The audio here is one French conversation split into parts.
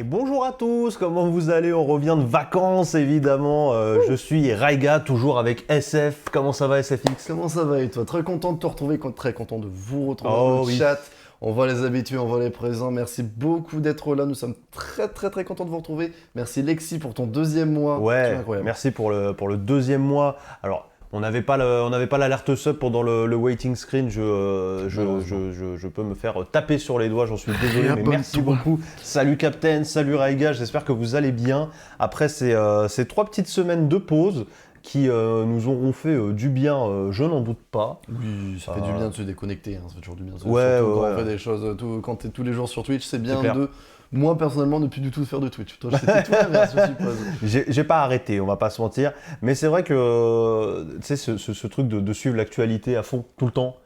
Et bonjour à tous, comment vous allez? On revient de vacances évidemment. Je suis Raiga, toujours avec SF. Comment ça va SFX? Comment ça va et toi? Très content de te retrouver, très content de vous retrouver dans Oh le oui. chat. On voit les habitués, on voit les présents. Merci beaucoup d'être là. Nous sommes très contents de vous retrouver. Merci Lexi pour ton deuxième mois. C'est Ouais, incroyable. merci pour le deuxième mois. Alors, on n'avait pas l'alerte sub pendant le waiting screen. Je peux me faire taper sur les doigts, j'en suis désolé, mais merci beaucoup. Salut Captain, salut Raiga, j'espère que vous allez bien. Après ces 3 petites semaines de pause qui nous auront fait du bien, je n'en doute pas. Oui, ça fait du bien de se déconnecter. Ça fait toujours du bien. Ouais, Surtout quand ouais. on fait des choses, quand t'es tous les jours sur Twitch, c'est bien C'est clair. de... Moi, personnellement, ne plus du tout faire de Twitch. Toi, c'était tout l'inverse, je suppose. J'ai pas arrêté, on va pas se mentir, mais c'est vrai que tu sais, ce truc de suivre l'actualité à fond tout le temps,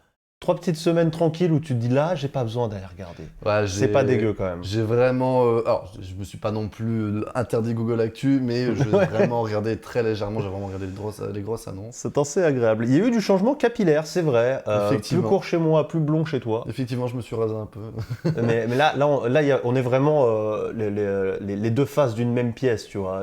3 petites semaines tranquilles où tu te dis là, j'ai pas besoin d'aller regarder. Ouais, C'est pas dégueu quand même. J'ai vraiment... alors, je me suis pas non plus interdit Google Actu, mais j'ai vraiment regardé très légèrement. J'ai vraiment regardé les grosses annonces. C'est assez agréable. Il y a eu du changement capillaire, c'est vrai. Plus Effectivement. court chez moi, plus blond chez toi. Effectivement, je me suis rasé un peu. mais là, on est vraiment les deux faces d'une même pièce, tu vois.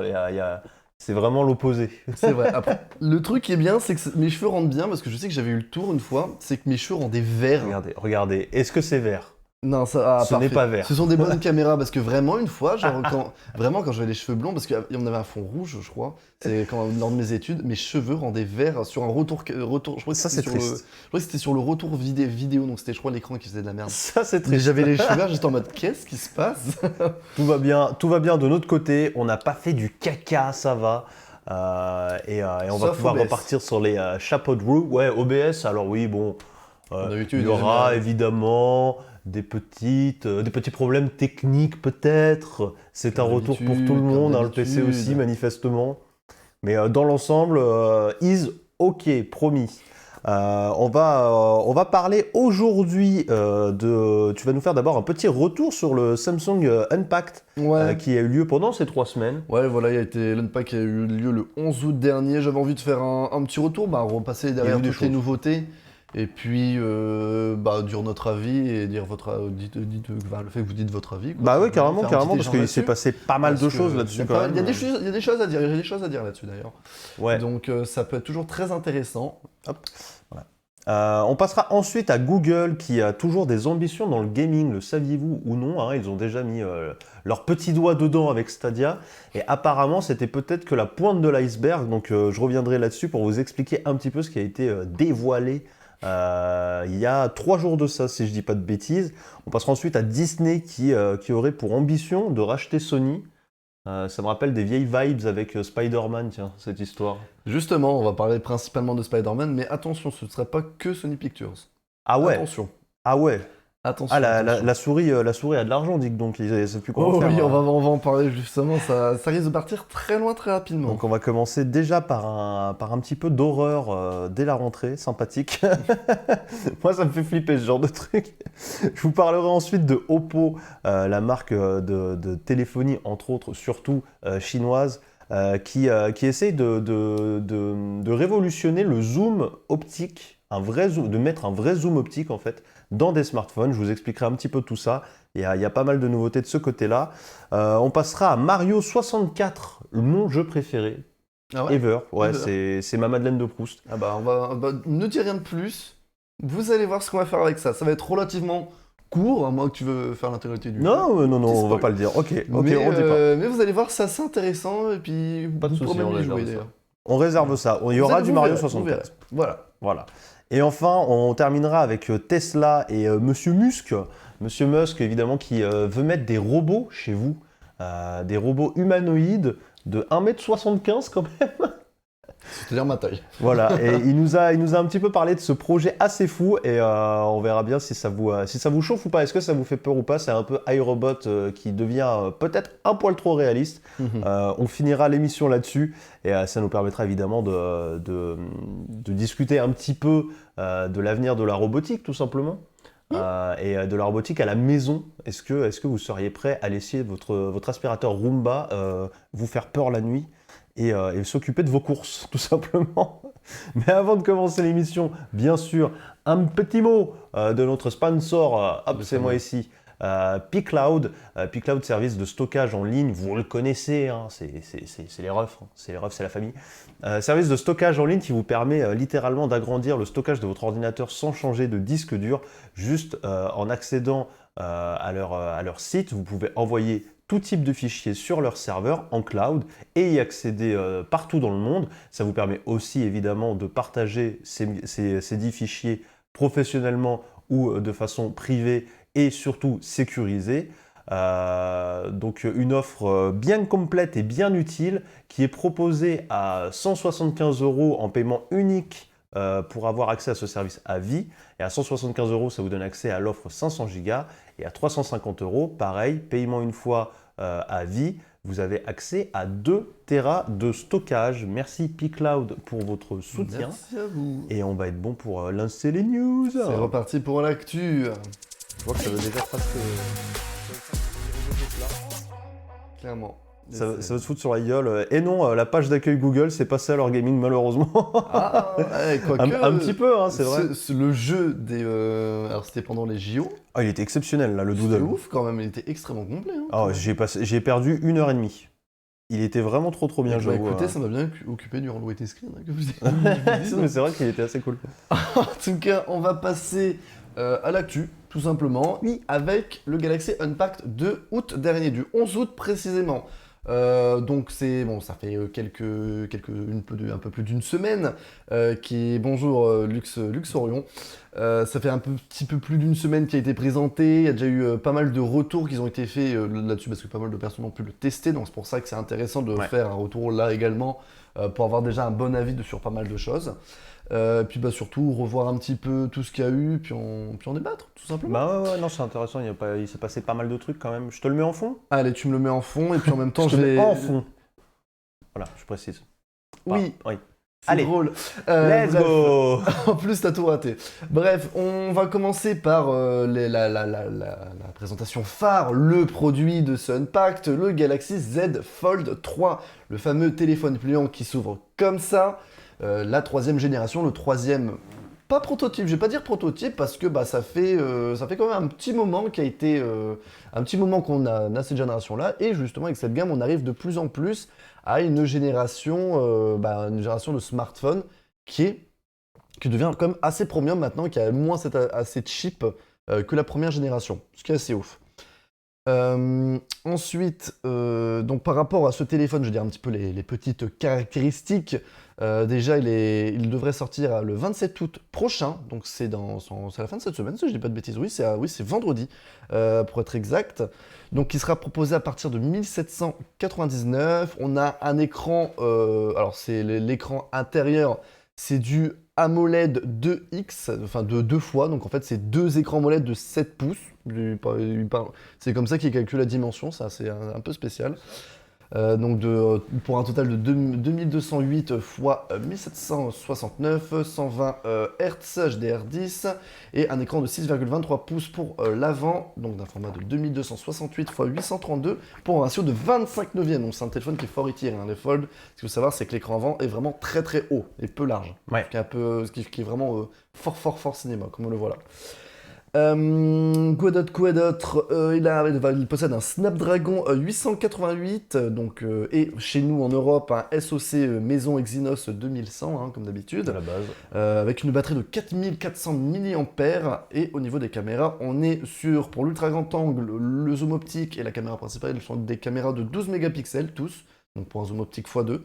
C'est vraiment l'opposé. C'est vrai. Après, le truc qui est bien, c'est que mes cheveux rendent bien, parce que je sais que j'avais eu le tour une fois, c'est que mes cheveux rendaient verts. Regardez. Est-ce que c'est vert? Non, ça, Ce n'est pas vert. Ce sont des bonnes caméras, parce que vraiment, une fois, genre, quand j'avais les cheveux blonds, parce qu'on avait un fond rouge, je crois, c'est lors de mes études, mes cheveux rendaient verts sur un retour je crois que Ça, c'est triste. je crois que c'était sur le retour vidéo, donc c'était, je crois, l'écran qui faisait de la merde. Ça, c'est Mais triste. j'avais les cheveux verts, j'étais en mode, qu'est-ce qui se passe? Tout va bien de notre côté. On n'a pas fait du caca, ça va. Et on va Sauf pouvoir OBS. repartir sur les chapeaux de roue. Ouais, OBS, alors oui, bon. D'habitude, Il y aura jamais- évidemment des petits problèmes techniques peut-être. C'est un Comme retour pour d'habitude, tout le monde, comme hein, le PC d'habitude. aussi manifestement. Mais dans l'ensemble, is ok, promis. On va parler aujourd'hui Tu vas nous faire d'abord un petit retour sur le Samsung Unpacked Ouais. qui a eu lieu pendant ces 3 semaines. Ouais, voilà, l'Unpack a eu lieu le 11 août dernier. J'avais envie de faire un petit retour, repasser derrière eu des toutes les choses. nouveautés. Et puis, dire notre avis et dire le fait que vous dites votre avis. quoi. Bah oui, Faire un carrément, petit parce échange qu'il s'est là-dessus. passé pas mal de Parce choses que là-dessus il quand même. y a des choses à dire, j'ai des choses à dire là-dessus d'ailleurs. Ouais. Donc ça peut être toujours très intéressant. On passera ensuite à Google qui a toujours des ambitions dans le gaming, le saviez-vous ou non, hein, ils ont déjà mis leur petit doigt dedans avec Stadia et apparemment c'était peut-être que la pointe de l'iceberg, donc je reviendrai là-dessus pour vous expliquer un petit peu ce qui a été dévoilé il y a 3 jours de ça si je dis pas de bêtises. On passera ensuite à Disney qui aurait pour ambition de racheter Sony. Ça me rappelle des vieilles vibes avec Spider-Man, tiens, cette histoire. Justement, on va parler principalement de Spider-Man, mais attention, ce ne serait pas que Sony Pictures. Ah ouais, Attention. ah ouais. Attention. Ah, attention. la souris a de l'argent, dit que donc, ils savent plus quoi Oh en faire. oui, hein. on va en parler justement, ça risque de partir très loin très rapidement. Donc on va commencer déjà par un petit peu d'horreur dès la rentrée, sympathique. Moi ça me fait flipper ce genre de truc. Je vous parlerai ensuite de Oppo, la marque de téléphonie, entre autres, surtout chinoise, qui essaye de révolutionner le zoom optique, de mettre un vrai zoom optique en fait dans des smartphones. Je vous expliquerai un petit peu tout ça. Il y a pas mal de nouveautés de ce côté-là. On passera à Mario 64, mon jeu préféré Ah ouais ever. Ouais, Ever. c'est ma Madeleine de Proust. Ah bah, ne dis rien de plus. Vous allez voir ce qu'on va faire avec ça. Ça va être relativement court, à moins que tu veux faire l'intégralité du jeu. Non, Petit on va spoil. pas le dire. Ok, Mais, on dit pas. mais vous allez voir, c'est assez intéressant, et puis Pas de vous pourrez souci, on même y réserve jouer ça. d'ailleurs. On réserve ça. Il y aura du Mario 64. Voilà. Voilà. Et enfin, on terminera avec Tesla et Monsieur Musk. Monsieur Musk, évidemment, qui veut mettre des robots chez vous. Des robots humanoïdes de 1m75 quand même. C'est-à-dire ma taille. Voilà, et il nous a un petit peu parlé de ce projet assez fou et on verra bien si ça vous chauffe ou pas. Est-ce que ça vous fait peur ou pas? C'est un peu iRobot qui devient peut-être un poil trop réaliste. On finira l'émission là-dessus et ça nous permettra évidemment de discuter un petit peu de l'avenir de la robotique tout simplement. Et de la robotique à la maison. Est-ce que vous seriez prêt à laisser votre aspirateur Roomba vous faire peur la nuit et s'occuper de vos courses, tout simplement. Mais avant de commencer l'émission, bien sûr, un petit mot de notre sponsor, hop, c'est moi ici, P-Cloud, P-Cloud, service de stockage en ligne, vous le connaissez, hein, c'est les refs, c'est la famille. Service de stockage en ligne qui vous permet littéralement d'agrandir le stockage de votre ordinateur sans changer de disque dur, juste en accédant à leur site. Vous pouvez envoyer tout type de fichiers sur leur serveur en cloud et y accéder partout dans le monde. Ça vous permet aussi évidemment de partager ces 10 fichiers professionnellement ou de façon privée et surtout sécurisée. Donc une offre bien complète et bien utile qui est proposée à 175 € en paiement unique pour avoir accès à ce service à vie. Et à 175 €, ça vous donne accès à l'offre 500 Go. Et à 350 €, pareil, paiement une fois à vie, vous avez accès à 2 Tera de stockage. Merci P-Cloud pour votre soutien. Merci à vous. Et on va être bon pour lancer les news. C'est reparti pour l'actu. Je vois que ça veut déjà presque... Clairement. Ça va se foutre sur la gueule. Et non, la page d'accueil Google, c'est passé à leur gaming malheureusement. Ah, ouais, quoique, un petit peu, hein, c'est vrai. Le jeu des... alors c'était pendant les JO. Ah, il était exceptionnel là, le C'était doodle. ouf quand même, il était extrêmement complet. Hein, Ah, j'ai perdu 1h30. Il était vraiment trop bien, bah, j'avoue. écoutez, ça m'a bien occupé durant le wait screen hein, que vous Mais c'est vrai qu'il était assez cool. En tout cas, on va passer à l'actu, tout simplement, Oui. avec le Galaxy Unpacked de août dernier, du 11 août précisément. Donc c'est bon, ça fait un peu plus d'une semaine qui est bonjour Luxorion. Ça fait petit peu plus d'une semaine qui a été présenté. Il y a déjà eu pas mal de retours qui ont été faits là-dessus parce que pas mal de personnes ont pu le tester. Donc c'est pour ça que c'est intéressant de faire un retour là également pour avoir déjà un bon avis sur pas mal de choses. Puis bah surtout revoir un petit peu tout ce qu'il y a eu, puis en débattre, tout simplement. Bah ouais, non, c'est intéressant, il s'est passé pas mal de trucs quand même. Je te le mets en fond? Allez, tu me le mets en fond, et puis en même temps, je te mets en fond. Voilà, je précise. Oui. Oui. C'est Allez, drôle. let's go. En plus, t'as tout raté. Bref, on va commencer par la présentation phare, le produit de ce Unpacked, le Galaxy Z Fold 3, le fameux téléphone pliant qui s'ouvre comme ça. La 3e génération, le 3e, pas prototype, je vais pas dire prototype parce que bah, ça fait quand même un petit moment qu'on a cette génération-là, et justement avec cette gamme, on arrive de plus en plus à une génération de smartphones qui devient quand même assez premium maintenant, qui a moins assez cheap que la première génération, ce qui est assez ouf. Ensuite, donc par rapport à ce téléphone, je vais dire un petit peu les petites caractéristiques. Déjà, il devrait sortir le 27 août prochain, donc c'est la fin de cette semaine, si je dis pas de bêtises. Oui, c'est vendredi, pour être exact. Donc, il sera proposé à partir de 1799. On a un écran, alors c'est l'écran intérieur, c'est du AMOLED 2X, enfin de 2 fois, donc en fait c'est 2 écrans AMOLED de 7 pouces. C'est comme ça qu'il calcule la dimension, ça c'est un peu spécial. Donc pour un total de 2208 x 1769, 120 Hz HDR10 et un écran de 6,23 pouces pour l'avant, donc d'un format de 2268 x 832 pour un ratio de 25 neuvième. Donc c'est un téléphone qui est fort étiré. Les Fold, ce qu'il faut savoir, c'est que l'écran avant est vraiment très très haut et peu large. Ouais. Ce qui est vraiment fort cinéma, comme on le voit là. Quoi d'autre, il possède un Snapdragon 888, et chez nous en Europe un SoC Maison Exynos 2100, hein, comme d'habitude, À la base. avec une batterie de 4400 mAh, et au niveau des caméras, on est pour l'ultra grand angle, le zoom optique et la caméra principale, ils sont des caméras de 12 mégapixels tous, donc pour un zoom optique x2.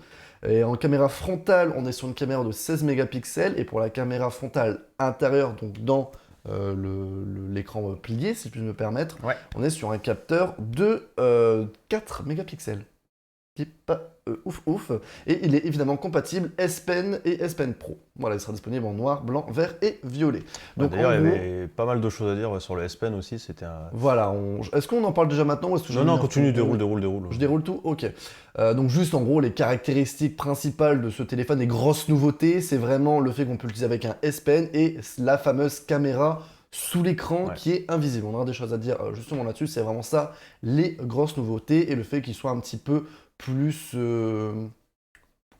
Et en caméra frontale, on est sur une caméra de 16 mégapixels, et pour la caméra frontale intérieure, donc dans l'écran plié, si je puis me permettre, on est sur un capteur de 4 mégapixels. Qui est pas ouf. Et il est évidemment compatible S Pen et S Pen Pro. Voilà, il sera disponible en noir, blanc, vert et violet. Donc, d'ailleurs, il y avait pas mal de choses à dire sur le S Pen aussi. Voilà, est-ce qu'on en parle déjà maintenant ou est-ce que Non, continue, déroule. Je déroule tout. Ok. Donc juste en gros, les caractéristiques principales de ce téléphone, les grosses nouveautés, c'est vraiment le fait qu'on peut l'utiliser avec un S Pen et la fameuse caméra sous l'écran qui est invisible. On aura des choses à dire justement là-dessus, c'est vraiment ça, les grosses nouveautés, et le fait qu'il soit un petit peu plus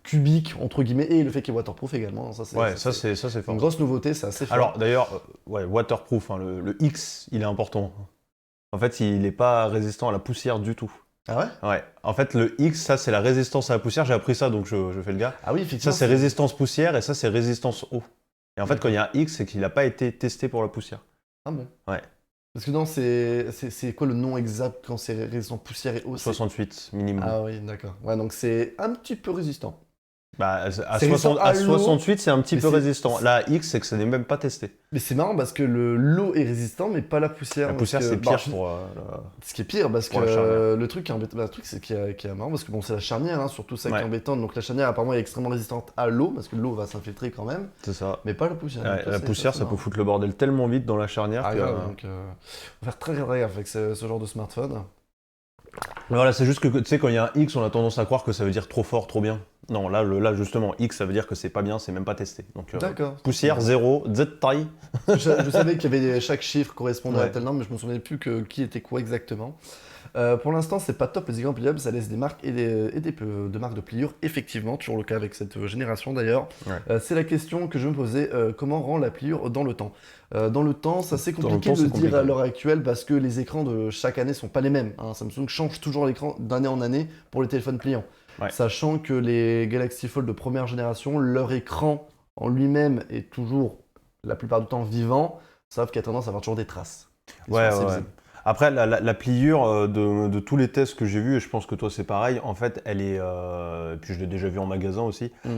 cubique entre guillemets, et le fait qu'il est waterproof également. Ça c'est fort. Une grosse nouveauté, c'est assez fort. Alors d'ailleurs, waterproof, hein, le X, il est important. En fait, il n'est pas résistant à la poussière du tout. Ah ouais? Ouais. En fait, le X, ça, c'est la résistance à la poussière. J'ai appris ça, donc je fais le gars. Ah oui, Ça, effectivement. c'est résistance poussière et ça, c'est résistance eau. Et en fait, quand D'accord. il y a un X, c'est qu'il n'a pas été testé pour la poussière. Ah bon? Ouais. Parce que non, c'est quoi le nom exact quand c'est résistant poussière et eau? 68 minimum. Ah oui, d'accord. Ouais, donc c'est un petit peu résistant. Bah, à, C'est résistant à à l'eau, 68, c'est un petit mais peu c'est- résistant. Là, X, c'est que ça n'est même pas testé. Mais c'est marrant parce que l'eau est résistant, mais pas la poussière. La parce poussière, que- c'est bah, pire pour. Ce qui est pire, parce que pour la charnière. le truc qui est embêtant, le truc c'est qui est marrant, parce que bon, c'est la charnière, hein, surtout ça qui Ouais. est embêtant. Donc la charnière, apparemment, est extrêmement résistante à l'eau, parce que l'eau va s'infiltrer quand même, C'est ça. mais pas la poussière. Ouais, Donc, la poussière, c'est ça peut marrant. foutre le bordel tellement vite dans la charnière Ah, que. grave, donc faut faire très très gaffe avec ce genre de smartphone. Voilà, c'est juste que, tu sais, quand il y a un X, on a tendance à croire que ça veut dire trop fort, trop bien. Non, là justement, X, ça veut dire que c'est pas bien, c'est même pas testé. Donc, D'accord. poussière, 0, Z taille. Je savais qu'il y avait chaque chiffre correspondait à Ouais. tel nombre, mais je me souvenais plus qui était quoi exactement. Pour l'instant, c'est pas top les écrans pliables, ça laisse des marques et de marques de pliure, effectivement, toujours le cas avec cette génération d'ailleurs. Ouais. C'est la question que je me posais, comment rend la pliure dans le temps? Dans le temps, ça c'est Dans le compliqué temps, de c'est le dire compliqué. à l'heure actuelle parce que les écrans de chaque année sont pas les mêmes, hein. Samsung change toujours l'écran d'année en année pour les téléphones pliants. Ouais. Sachant que les Galaxy Fold de première génération, leur écran en lui-même est toujours la plupart du temps vivant, sauf qu'il y a tendance à avoir toujours des traces. Ils sont Ouais, assez ouais, ouais. visibles. Après, la pliure de tous les tests que j'ai vus, et je pense que toi c'est pareil, en fait, elle est. Et puis je l'ai déjà vu en magasin aussi, Mm.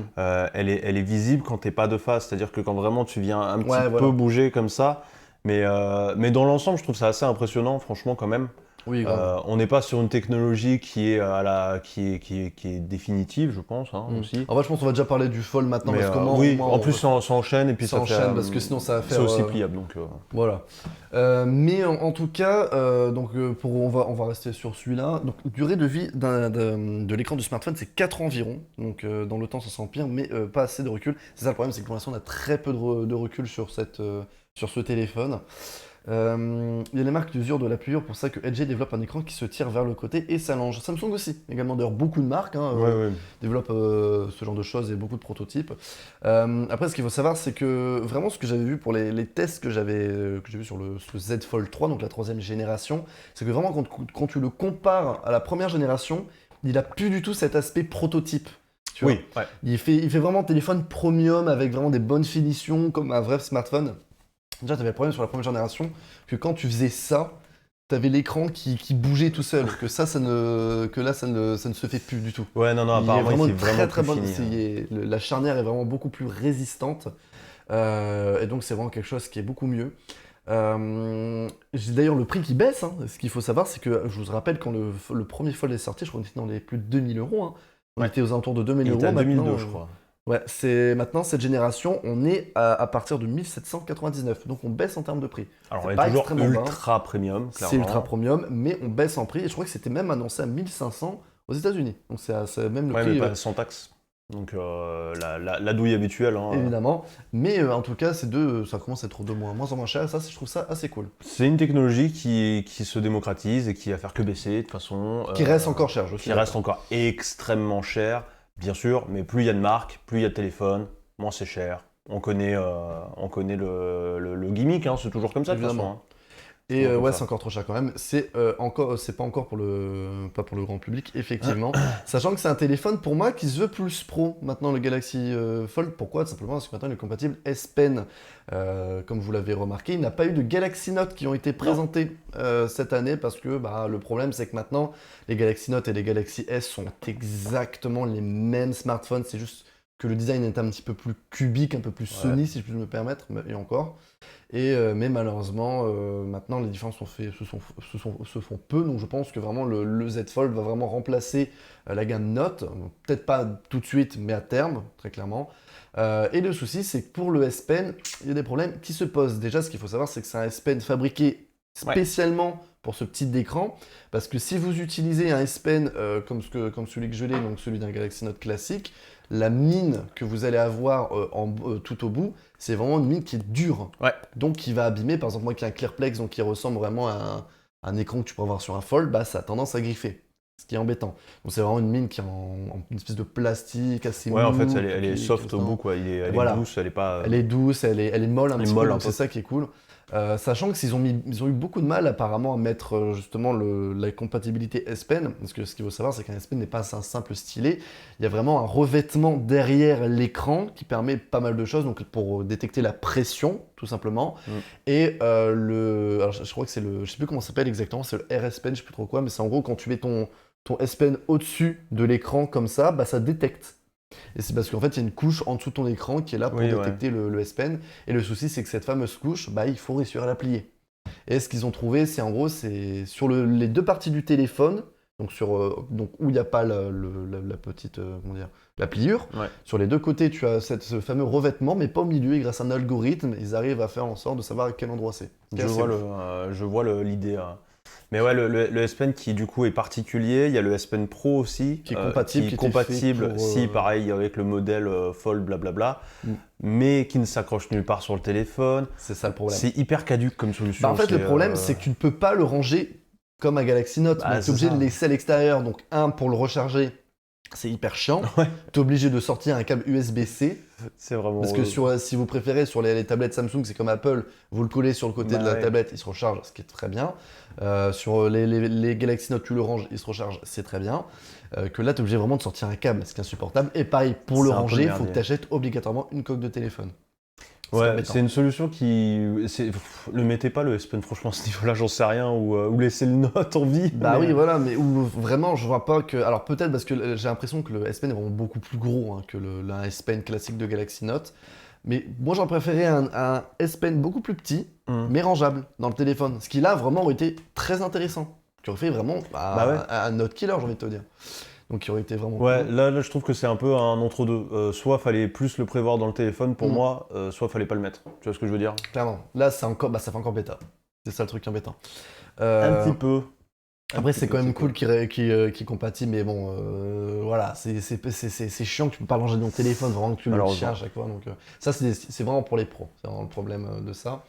elle est visible quand t'es pas de face. C'est-à-dire que quand vraiment tu viens un petit Ouais, peu voilà. bouger comme ça. Mais dans l'ensemble, je trouve ça assez impressionnant, franchement, quand même. Oui, grave. On n'est pas sur une technologie qui est, qui est définitive, je pense, hein, Mm. aussi. En fait, je pense qu'on va déjà parler du Fold maintenant, Mais, parce que moi, oui, moi, en plus, ça enchaîne et puis ça ça fait. enchaîne, parce que sinon ça va C'est faire. aussi pliable, donc. Voilà. Mais en tout cas, on va rester sur celui-là. Donc, durée de vie de l'écran du smartphone, c'est 4 ans environ. Donc, dans le temps, ça s'empire, mais pas assez de recul. C'est ça le problème, c'est que pour l'instant, on a très peu de recul sur ce téléphone. Il y a les marques d'usure de la pliure, pour ça que LG développe un écran qui se tire vers le côté et s'allonge. Samsung aussi, également d'ailleurs beaucoup de marques Ouais. développent ce genre de choses et beaucoup de prototypes. Après, ce qu'il faut savoir, c'est que vraiment ce que j'avais vu pour les tests que j'ai vu sur le Z Fold 3, donc la troisième génération, c'est que vraiment quand tu le compares à la première génération, il a plus du tout cet aspect prototype. Tu vois. Oui, ouais. Il fait vraiment téléphone premium avec vraiment des bonnes finitions comme un vrai smartphone. Déjà, tu avais le problème sur la première génération que quand tu faisais ça, tu avais l'écran qui bougeait tout seul. Que là, ça ne se fait plus du tout. Ouais, non, Il est apparemment, vraiment il une fait vraiment très plus bonne. fini, hein. La charnière est vraiment beaucoup plus résistante. Et donc, c'est vraiment quelque chose qui est beaucoup mieux. J'ai d'ailleurs le prix qui baisse, hein. Ce qu'il faut savoir, c'est que je vous rappelle, quand le premier Fold est sorti, je crois qu'on était dans les plus de 2000 euros, hein. On Ouais. était aux alentours de 2000 Il euros. était à maintenant, 2002, je crois. Ouais, c'est maintenant cette génération, on est à partir de 1799, donc on baisse en termes de prix. Alors, C'est on est pas toujours extrêmement bas. ultra premium, clairement. C'est ultra premium, mais on baisse en prix, et je crois que c'était même annoncé à 1500 aux États-Unis. Donc c'est même le Ouais, prix, mais pas sans taxe. Donc, la douille habituelle. Hein, évidemment. Mais en tout cas, ça commence à être de moins en moins cher, et ça, je trouve ça assez cool. C'est une technologie qui se démocratise et qui va faire que baisser de toute façon. Qui reste encore cher, je suis Qui reste encore extrêmement cher, bien sûr, mais plus il y a de marques, plus il y a de téléphones, moins c'est cher. On connaît le gimmick, hein, c'est toujours comme ça de toute Évidemment. façon. Hein. Et Ouais, comme ouais, ça. c'est encore trop cher quand même. C'est pas encore pas pour le grand public, effectivement. Sachant que c'est un téléphone pour moi qui se veut plus pro maintenant, le Galaxy Fold. Pourquoi? Tout simplement parce que maintenant il est compatible S Pen. Comme vous l'avez remarqué, il n'a pas eu de Galaxy Note qui ont été présentés cette année parce que le problème c'est que maintenant les Galaxy Note et les Galaxy S sont exactement les mêmes smartphones. C'est juste que le design est un petit peu plus cubique, un peu plus Sony, si je puis me permettre, et encore. Mais malheureusement, maintenant les différences se font peu, donc je pense que vraiment le Z Fold va vraiment remplacer la gamme Note, peut-être pas tout de suite, mais à terme, très clairement. Et le souci, c'est que pour le S Pen, il y a des problèmes qui se posent. Déjà, ce qu'il faut savoir, c'est que c'est un S Pen fabriqué spécialement pour ce type d'écran, parce que si vous utilisez un S Pen comme celui que je l'ai, donc celui d'un Galaxy Note classique, la mine que vous allez avoir tout au bout, c'est vraiment une mine qui est dure. Ouais. Donc qui va abîmer, par exemple moi qui ai un Clearplex, donc qui ressemble vraiment à un écran que tu peux avoir sur un Fold, ça a tendance à griffer. Ce qui est embêtant. Donc c'est vraiment une mine qui est en une espèce de plastique assez Ouais, en fait, mou, elle est soft au bout, quoi. Elle est Voilà. douce, elle est pas. Elle est douce, elle est molle un Elle est petit molle peu, un donc peu. c'est ça qui est cool. Sachant qu'ils ils ont eu beaucoup de mal apparemment à mettre justement la compatibilité S Pen, parce que ce qu'il faut savoir c'est qu'un S Pen n'est pas un simple stylet, il y a vraiment un revêtement derrière l'écran qui permet pas mal de choses, donc pour détecter la pression tout simplement, et alors je crois que c'est je sais plus comment ça s'appelle exactement, c'est le RS Pen, je sais plus trop quoi, mais c'est en gros quand tu mets ton S Pen au-dessus de l'écran comme ça, bah ça détecte. Et c'est parce qu'en fait, il y a une couche en dessous de ton écran qui est là pour détecter le S Pen. Et le souci, c'est que cette fameuse couche, bah, il faut réussir à la plier. Et ce qu'ils ont trouvé, c'est en gros, c'est sur les deux parties du téléphone, donc, donc où il n'y a pas la petite, comment dire, la pliure. Sur les deux côtés, tu as ce fameux revêtement, mais pas au milieu. Et grâce à un algorithme, ils arrivent à faire en sorte de savoir à quel endroit c'est. Je vois l'idée. Mais ouais, le S Pen qui du coup est particulier, il y a le S Pen Pro aussi, qui est compatible, pour, si pareil avec le modèle Fold blablabla, mais qui ne s'accroche nulle part sur le téléphone. C'est ça le problème. C'est hyper caduque comme solution. Bah, en fait, le problème, c'est que tu ne peux pas le ranger comme un Galaxy Note, donc tu es obligé de le laisser à l'extérieur. Donc pour le recharger, c'est hyper chiant. Tu es obligé de sortir un câble USB-C. C'est vraiment. Parce que si vous préférez, sur les tablettes Samsung, c'est comme Apple, vous le collez sur le côté de la tablette, il se recharge, ce qui est très bien. Sur les Galaxy Note, tu le ranges, il se recharge, c'est très bien. Que là, tu es obligé vraiment de sortir un câble, ce qui est insupportable. Et pareil, pour le ranger, il faut que tu achètes obligatoirement une coque de téléphone. Ouais, c'est une solution qui. Ne mettez pas le S Pen, franchement, à ce niveau-là, j'en sais rien, ou laissez le Note en vie. Bah oui, voilà, mais vraiment, je vois pas que. Alors peut-être parce que j'ai l'impression que le S Pen est vraiment beaucoup plus gros que le S Pen classique de Galaxy Note. Mais moi, j'en préférais un S Pen beaucoup plus petit, mais rangeable dans le téléphone. Ce qui là, vraiment, aurait été très intéressant. Qui aurait fait vraiment un Note killer, j'ai envie de te dire. Donc il aurait été vraiment cool. Là je trouve que c'est un peu un entre-deux. Soit fallait plus le prévoir dans le téléphone pour moi, soit fallait pas le mettre. Tu vois ce que je veux dire? Clairement. Là ça fait encore bêta. C'est ça le truc embêtant. Un petit peu. Après c'est quand même cool qu'il compatit, mais bon voilà, c'est chiant que tu peux pas ranger dans ton téléphone, vraiment que tu le tiens à chaque fois. Donc ça c'est vraiment pour les pros, c'est vraiment le problème de ça.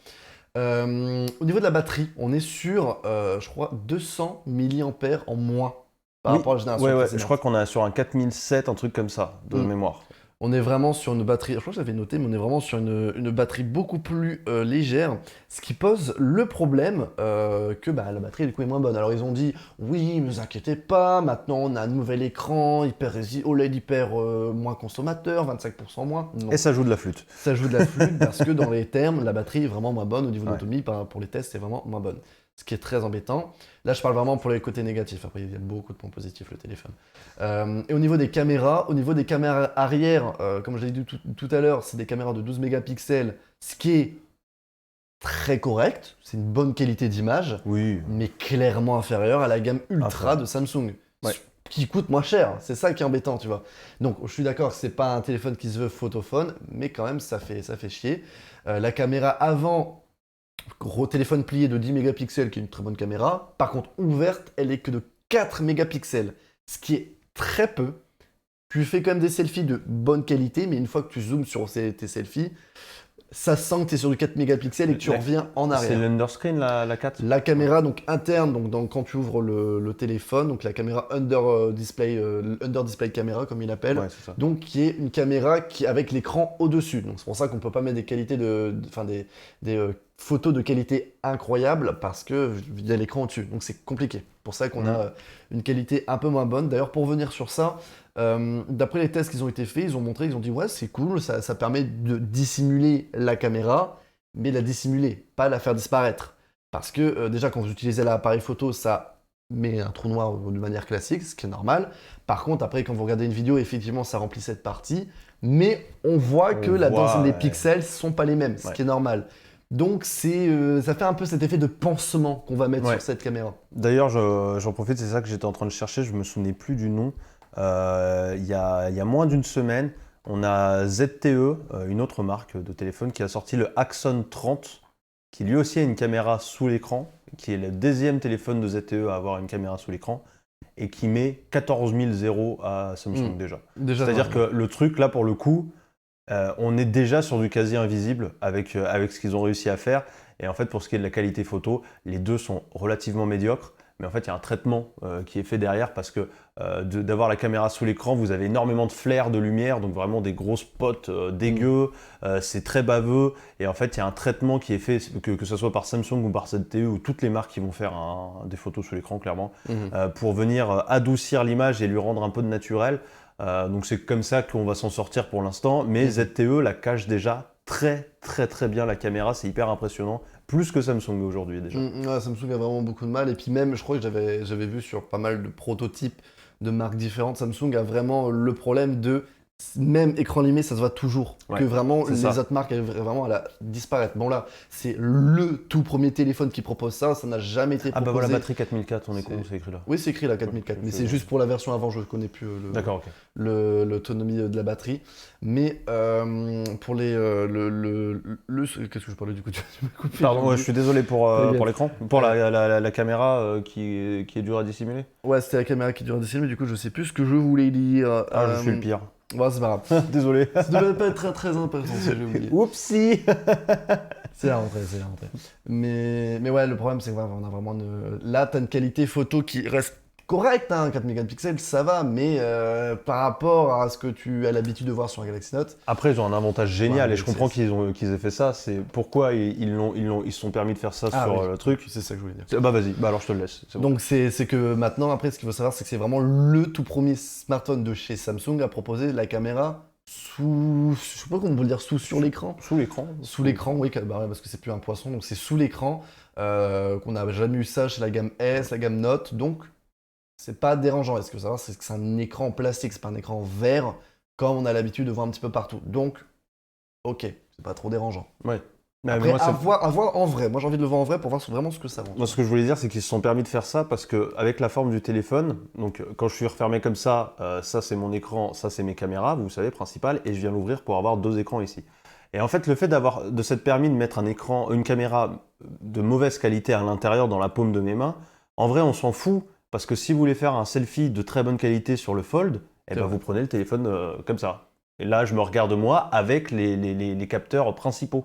Au niveau de la batterie, on est sur je crois 200 mAh en moins. Par rapport à la génération précédente. Je crois qu'on est sur un 4007, un truc comme ça, de mémoire. On est vraiment sur une batterie, je crois que j'avais noté, mais on est vraiment sur une batterie beaucoup plus légère, ce qui pose le problème que la batterie du coup est moins bonne. Alors ils ont dit, oui, ne vous inquiétez pas, maintenant on a un nouvel écran, OLED hyper moins consommateur, 25% moins. Non. Et ça joue de la flûte. Ça joue de la flûte parce que dans les termes, la batterie est vraiment moins bonne, au niveau de l'autonomie, pour les tests, c'est vraiment moins bonne. Ce qui est très embêtant. Là, je parle vraiment pour les côtés négatifs. Après, il y a beaucoup de points positifs, le téléphone. Et au niveau des caméras arrière, comme je l'ai dit tout à l'heure, c'est des caméras de 12 mégapixels, ce qui est très correct. C'est une bonne qualité d'image, mais clairement inférieure à la gamme Ultra de Samsung, qui coûte moins cher. C'est ça qui est embêtant, tu vois. Donc, je suis d'accord que c'est pas un téléphone qui se veut photophone, mais quand même, ça fait chier. La caméra avant... Gros téléphone plié de 10 mégapixels qui est une très bonne caméra. Par contre, ouverte, elle est que de 4 mégapixels, ce qui est très peu. Tu fais quand même des selfies de bonne qualité, mais une fois que tu zoomes sur tes selfies, ça sent que tu es sur du 4 mégapixels et que tu reviens en arrière. C'est l'underscreen, la 4? La caméra donc interne, donc quand tu ouvres le téléphone, donc la caméra under display camera comme il appelle, donc qui est une caméra avec l'écran au-dessus. Donc c'est pour ça qu'on peut pas mettre des qualités des photos de qualité incroyable parce que il y a l'écran au-dessus. Donc c'est compliqué. Pour ça qu'on a une qualité un peu moins bonne. D'ailleurs, pour revenir sur ça, d'après les tests qui ont été faits, ils ont dit ouais, c'est cool, ça permet de dissimuler la caméra, mais la dissimuler, pas la faire disparaître. Parce que déjà, quand vous utilisez l'appareil photo, ça met un trou noir de manière classique, ce qui est normal. Par contre, après, quand vous regardez une vidéo, effectivement, ça remplit cette partie, mais on voit que la densité des pixels ne sont pas les mêmes, ce qui est normal. Donc ça fait un peu cet effet de pansement qu'on va mettre sur cette caméra. D'ailleurs, j'en profite, c'est ça que j'étais en train de chercher, je me souvenais plus du nom. Il y a moins d'une semaine, on a ZTE, une autre marque de téléphone, qui a sorti le Axon 30, qui lui aussi a une caméra sous l'écran, qui est le deuxième téléphone de ZTE à avoir une caméra sous l'écran, et qui met 14 000 zéros à Samsung déjà. C'est-à-dire que le truc, là, pour le coup, on est déjà sur du quasi invisible avec ce qu'ils ont réussi à faire. Et en fait, pour ce qui est de la qualité photo, les deux sont relativement médiocres. mais en fait, il y a un traitement qui est fait derrière parce que d'avoir la caméra sous l'écran, vous avez énormément de flares de lumière, donc vraiment des gros spots dégueux, c'est très baveux, et en fait, il y a un traitement qui est fait, que ce soit par Samsung ou par ZTE, ou toutes les marques qui vont faire des photos sous l'écran, clairement, pour venir adoucir l'image et lui rendre un peu de naturel. Donc c'est comme ça qu'on va s'en sortir pour l'instant, mais ZTE la cache déjà très bien la caméra, c'est hyper impressionnant, plus que Samsung aujourd'hui déjà. Ouais, Samsung a vraiment beaucoup de mal, et puis même, je crois que j'avais vu sur pas mal de prototypes de marques différentes, Samsung a vraiment le problème de même écran limé, ça se voit toujours. Ouais, que vraiment, c'est les ça. autres marques, elles vraiment à disparaître. Bon là, c'est le tout premier téléphone qui propose ça, ça n'a jamais été Ah proposé. bah voilà, batterie 4004, on est con, C'est- c'est écrit là. Oui, c'est écrit là, 4004, mais je- c'est juste pour la version avant, je connais plus D'accord, ok. l'autonomie de la batterie. Mais pour les... Qu'est-ce que je parlais du coup? Tu m'as coupé, Pardon, j'ai ouais, oublié. je suis désolé pour T'inquiète. l'écran, pour la caméra qui est dure à dissimuler. Ouais, c'était la caméra qui dure à dessiner, mais du coup, je sais plus ce que je voulais dire. Ah, je suis le pire. Ouais, c'est pas grave. Désolé. Ça devait pas être très important, si j'ai oublié. Oupsie. C'est la rentrée, c'est la rentrée. Mais ouais, le problème, c'est que on a vraiment là, t'as une qualité photo qui reste correcte, hein, 4 mégapixels, ça va, mais par rapport à ce que tu as l'habitude de voir sur un Galaxy Note, Après, ils ont un avantage génial Ouais, et je comprends qu'ils aient fait ça. C'est pourquoi ils se sont permis de faire ça sur oui, le truc. c'est ça que je voulais dire. Bah vas-y, bah alors je te le laisse. C'est bon. Donc c'est que maintenant, après, ce qu'il faut savoir, c'est que c'est vraiment le tout premier smartphone de chez Samsung à proposer la caméra sous, je sais pas comment on peut le dire, sur l'écran. Sous l'écran. Sous l'écran, oui, bah ouais, parce que c'est plus un poisson, donc c'est sous l'écran, qu'on n'a jamais eu ça chez la gamme S, la gamme Note, donc c'est pas dérangeant. Est-ce que savoir, c'est que c'est un écran en plastique, c'est pas un écran en verre, comme on a l'habitude de voir un petit peu partout. Donc, ok, c'est pas trop dérangeant. Ouais. Mais Après, moi, à voir en vrai. Moi, j'ai envie de le voir en vrai pour voir vraiment ce que ça vaut. Moi, ce que je voulais dire, c'est qu'ils se sont permis de faire ça parce que avec la forme du téléphone, donc quand je suis refermé comme ça, ça c'est mon écran, ça c'est mes caméras, vous savez, principales, et je viens l'ouvrir pour avoir deux écrans ici. Et en fait, le fait de s'être permis de mettre une caméra de mauvaise qualité à l'intérieur dans la paume de mes mains, en vrai, on s'en fout parce que si vous voulez faire un selfie de très bonne qualité sur le Fold, eh ben, vous prenez le téléphone comme ça. Et là, je me regarde moi avec les capteurs principaux.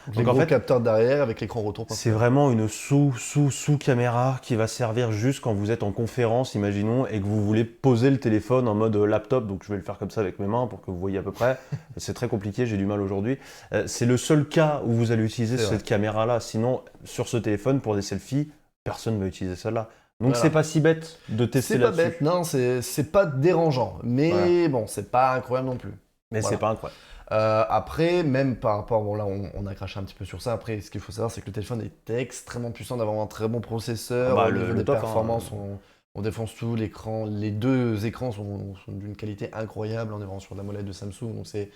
Les Donc, en gros fait, capteurs derrière avec l'écran retour. c'est vraiment une sous-caméra qui va servir juste quand vous êtes en conférence, imaginons, et que vous voulez poser le téléphone en mode laptop. Donc je vais le faire comme ça avec mes mains pour que vous voyez à peu près. C'est très compliqué, j'ai du mal aujourd'hui. C'est le seul cas où vous allez utiliser cette caméra-là. Sinon, sur ce téléphone, pour des selfies, personne ne va utiliser celle-là. Donc Voilà. c'est pas si bête de tester là-dessus. C'est pas bête, non, c'est pas dérangeant. Mais bon, c'est pas incroyable non plus. Mais Voilà. c'est pas incroyable. Après, même par rapport, bon là on a craché un petit peu sur ça, après ce qu'il faut savoir c'est que le téléphone est extrêmement puissant, d'avoir un très bon processeur, Bah, au niveau des top, performances, on défonce tout, les deux écrans sont d'une qualité incroyable, on est vraiment sur de la molette de Samsung, donc c'est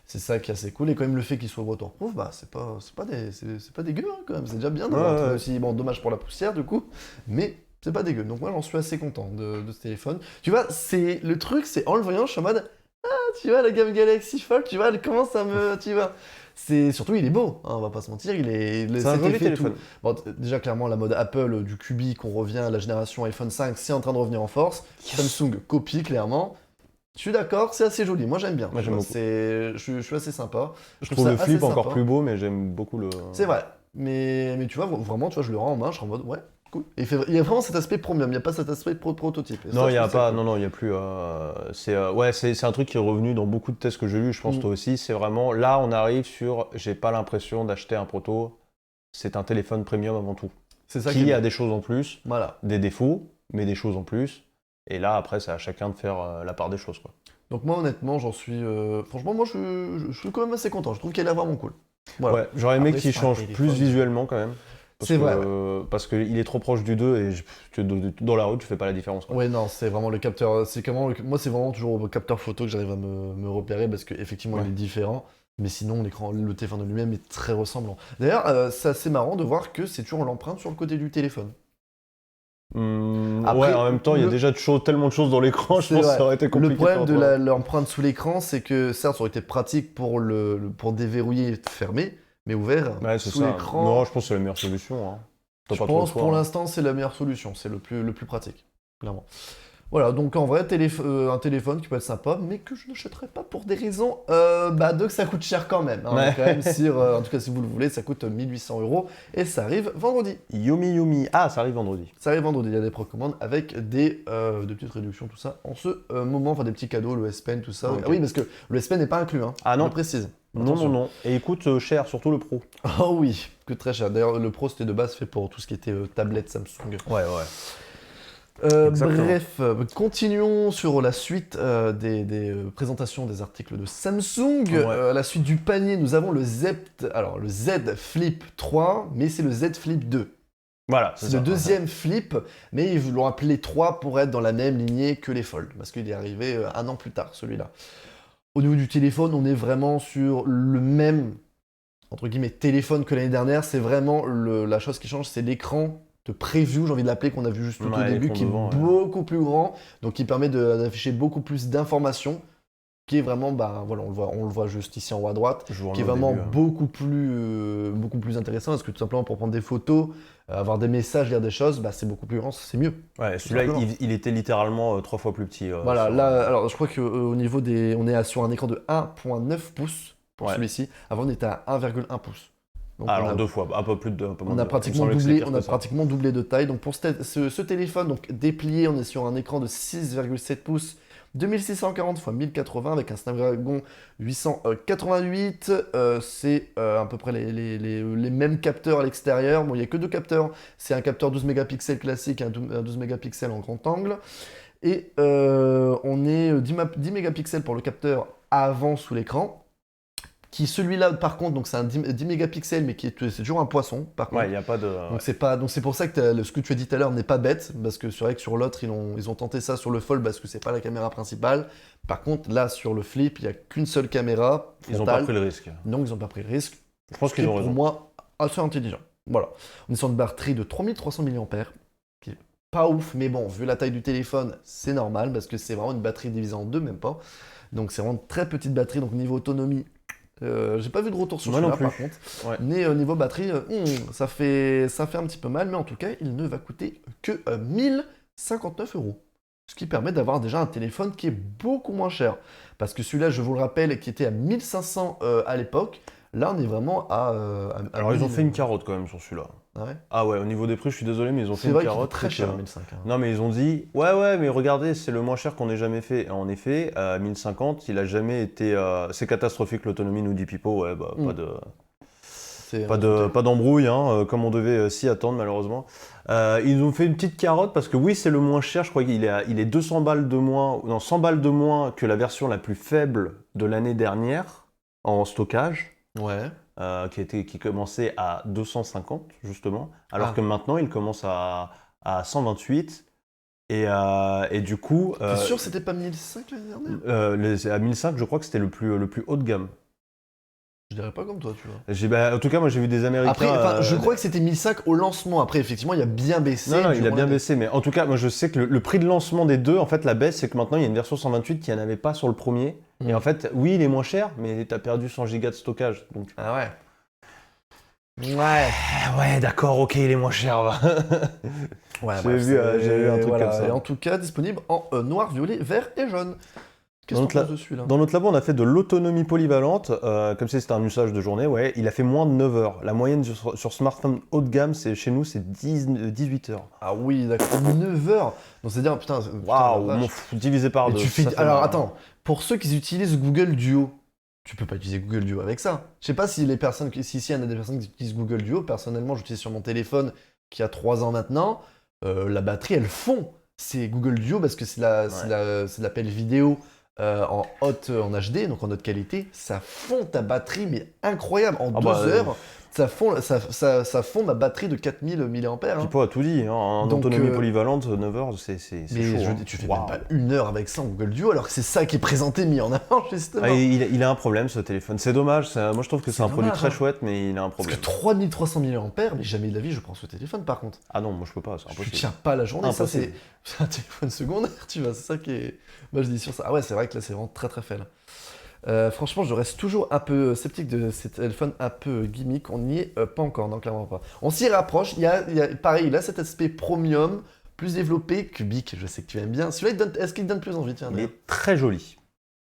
ça qui est assez cool, et quand même le fait qu'il soit waterproof, bah c'est pas dégueu hein, quand même, c'est déjà bien d'avoir un truc aussi, bon dommage pour la poussière du coup, mais c'est pas dégueu, donc moi j'en suis assez content de ce téléphone. Tu vois, le truc c'est en le voyant, je suis en mode... Tu vois, la gamme Galaxy Fold, tu vois, elle commence à me... Tu vois, surtout, il est beau, hein, on va pas se mentir, C'est un joli téléphone. Bon, déjà, clairement, la mode Apple du cubique, on revient à la génération iPhone 5, c'est en train de revenir en force. Samsung copie, clairement. Je suis d'accord, c'est assez joli, moi j'aime bien. Moi, j'aime beaucoup. Je suis assez sympa. Je trouve le ça flip assez encore sympa. plus beau, mais j'aime beaucoup le... C'est vrai, mais tu vois, vraiment, tu vois, je le rends en main, je suis en mode, ouais, cool. Et il y a vraiment cet aspect premium, il n'y a pas cet aspect prototype. Et ça, Non, il je y a trouve ça pas, cool. non, il y a plus. C'est un truc qui est revenu dans beaucoup de tests que j'ai eu. Je pense toi aussi. C'est vraiment là, on arrive sur. J'ai pas l'impression d'acheter un proto. C'est un téléphone premium avant tout. C'est ça Qui est a bien. des choses en plus, Voilà. des défauts, mais des choses en plus. Et là, après, c'est à chacun de faire la part des choses, quoi. Donc moi honnêtement j'en suis... Franchement moi je suis quand même assez content, je trouve qu'elle a l'air vraiment cool. Voilà. Ouais, j'aurais aimé Après, qu'il c'est un change téléphone. plus visuellement quand même. C'est vrai, Parce qu'il est trop proche du 2 et dans la rue, tu fais pas la différence, quoi. Ouais non c'est vraiment le capteur, moi c'est vraiment toujours au capteur photo que j'arrive à me repérer parce qu'effectivement Ouais. il est différent. Mais sinon le téléphone de lui-même est très ressemblant. D'ailleurs c'est assez marrant de voir que c'est toujours l'empreinte sur le côté du téléphone. Après, ouais, en même temps, il y a déjà tellement de choses dans l'écran, je C'est pense que vrai. ça aurait été compliqué. Le problème de pour toi. l'empreinte sous l'écran, c'est que certes, ça aurait été pratique pour pour déverrouiller et fermer, mais ouvert Ouais, c'est sous ça. l'écran. Non, je pense que c'est la meilleure solution. Hein. T'as Je pas trop le pense choix, pour hein. l'instant, c'est la meilleure solution, c'est le plus pratique, clairement. Voilà, donc en vrai, un téléphone qui peut être sympa, mais que je n'achèterai pas pour des raisons de que ça coûte cher quand même. Hein. On est quand même sur, en tout cas, si vous le voulez, ça coûte 1800 € et ça arrive vendredi. Yumi. Ah, ça arrive vendredi. Ça arrive vendredi, il y a des précommandes avec des petites réductions, tout ça, en ce moment, enfin des petits cadeaux, le S Pen, tout ça. Okay. Ah oui, parce que le S Pen n'est pas inclus, hein, ah non, je le précise. Non. Et il coûte cher, surtout le Pro. Oh oui, coûte très cher. D'ailleurs, le Pro, c'était de base fait pour tout ce qui était tablette Samsung. Ouais. Bref, continuons sur la suite des présentations des articles de Samsung. À la suite du panier, nous avons le Z Flip 3, mais c'est le Z Flip 2. Voilà, c'est le deuxième flip, mais ils l'ont appelé 3 pour être dans la même lignée que les Fold, parce qu'il est arrivé un an plus tard, celui-là. Au niveau du téléphone, on est vraiment sur le même, entre guillemets, téléphone que l'année dernière. C'est vraiment la chose qui change, c'est l'écran de preview, j'ai envie de l'appeler, qu'on a vu juste tout au début, qui est beaucoup plus grand, donc qui permet d'afficher beaucoup plus d'informations, qui est vraiment, voilà, on le voit juste ici en haut à droite, qui est vraiment beaucoup plus intéressant, parce que tout simplement pour prendre des photos, avoir des messages, lire des choses, c'est beaucoup plus grand, c'est mieux. Ouais, celui-là, il était littéralement 3 fois plus petit. Voilà, là, alors je crois qu'au niveau on est sur un écran de 1.9 pouces pour celui-ci, avant on était à 1,1 pouces. Donc alors 2 fois, un peu plus de... On a pratiquement doublé de taille. Donc pour ce téléphone, donc déplié, on est sur un écran de 6,7 pouces, 2640 x 1080 avec un Snapdragon 888. C'est à peu près les mêmes capteurs à l'extérieur. Bon, il n'y a que 2 capteurs. C'est un capteur 12 mégapixels classique et un 12 mégapixels en grand angle. Et on est 10 mégapixels pour le capteur avant sous l'écran. Qui celui-là par contre, donc c'est un 10 mégapixels mais c'est toujours un poisson par contre. Ouais, il n'y a pas de... Donc c'est pour ça que ce que tu as dit tout à l'heure n'est pas bête, parce que c'est vrai que sur l'autre ils ont tenté ça sur le Fold parce que c'est pas la caméra principale. Par contre là sur le Flip, il n'y a qu'une seule caméra frontale. Ils n'ont pas pris le risque. Non, ils n'ont pas pris le risque. Je pense qu'ils ont raison. Pour moi, assez intelligent. Voilà. On est sur une batterie de 3300 mAh, qui est pas ouf, mais bon, vu la taille du téléphone, c'est normal, parce que c'est vraiment une batterie divisée en deux, même pas. Donc c'est vraiment une très petite batterie, donc niveau autonomie, j'ai pas vu de retour sur celui-là par contre. Ouais. Mais niveau batterie, ça fait un petit peu mal, mais en tout cas, il ne va coûter que 1059 €. Ce qui permet d'avoir déjà un téléphone qui est beaucoup moins cher. Parce que celui-là, je vous le rappelle, qui était à 1500 à l'époque, là on est vraiment à alors ils ont fait une carotte quand même sur celui-là. Ah ouais, ah ouais, au niveau des prix, je suis désolé, mais ils ont fait une carotte. C'est très cher, 1005. Hein. Non, mais ils ont dit, ouais, mais regardez, c'est le moins cher qu'on ait jamais fait. Et en effet, 1050, il a jamais été... c'est catastrophique l'autonomie, nous dit Pipo, ouais, pas d'embrouille, hein, comme on devait s'y attendre malheureusement. Ils ont fait une petite carotte parce que oui, c'est le moins cher, je crois qu'il est 200 balles de moins, non, 100 balles de moins que la version la plus faible de l'année dernière en stockage. Ouais. Qui commençait à 250 justement, alors que maintenant il commence à 128 et du coup... T'es sûr que c'était pas 1005 l'année dernière à 1005 je crois que c'était le plus haut de gamme. Je dirais pas comme toi, tu vois. En tout cas, moi j'ai vu des Américains... Après, je crois que c'était 1005 au lancement. Après, effectivement, il a bien baissé. Non, il a bien baissé. Mais en tout cas, moi je sais que le prix de lancement des deux, en fait, la baisse, c'est que maintenant il y a une version 128 qui n'en avait pas sur le premier. Et en fait, oui, il est moins cher, mais t'as perdu 100 gigas de stockage. Donc... Ah ouais. Ouais, d'accord, ok, il est moins cher. Ouais, j'ai vu un truc comme ça. Et en tout cas, disponible en noir, violet, vert et jaune. Qu'est-ce qu'on pense dessus là ? Dans notre labo, on a fait de l'autonomie polyvalente, comme si c'était un usage de journée, ouais. Il a fait moins de 9 heures. La moyenne sur smartphone haut de gamme, chez nous, c'est 18 heures. Ah oui, d'accord. 9 heures. Donc c'est-à-dire, putain... Waouh, divisé par 2. Alors attends, pour ceux qui utilisent Google Duo, tu peux pas utiliser Google Duo avec ça. Je sais pas si il y en a des personnes qui utilisent Google Duo. Personnellement, j'utilise sur mon téléphone qui a 3 ans maintenant. La batterie, elle fond. C'est Google Duo parce que c'est l'appel vidéo en HD, donc en haute qualité. Ça fond ta batterie, mais incroyable. En 2 heures, ça fond ma batterie de 4000 mAh. Hein. Pipo a tout dit, hein. En autonomie polyvalente, 9 heures, c'est chaud. Mais tu fais même pas 1 heure avec ça en Google Duo, alors que c'est ça qui est présenté, mis en avant, justement. Il a un problème, ce téléphone. C'est dommage. Moi, je trouve que c'est un produit très chouette, mais il a un problème. Parce que 3300 mAh, mais jamais de la vie, je prends ce téléphone, par contre. Ah non, moi, je peux pas, c'est impossible. Tu tiens pas la journée, impossible. Ça, c'est un téléphone secondaire, tu vois, c'est ça qui est... Moi, je dis sur ça. Ah ouais, c'est vrai que là, c'est vraiment très très faible. Franchement, je reste toujours un peu sceptique de ces téléphones un peu gimmick. On n'y est pas encore, non, clairement pas. On s'y rapproche. Il y a pareil, il a cet aspect premium, plus développé, cubique, je sais que tu aimes bien. Celui-là, est-ce qu'il te donne plus envie, tiens, Il d'ailleurs est très joli.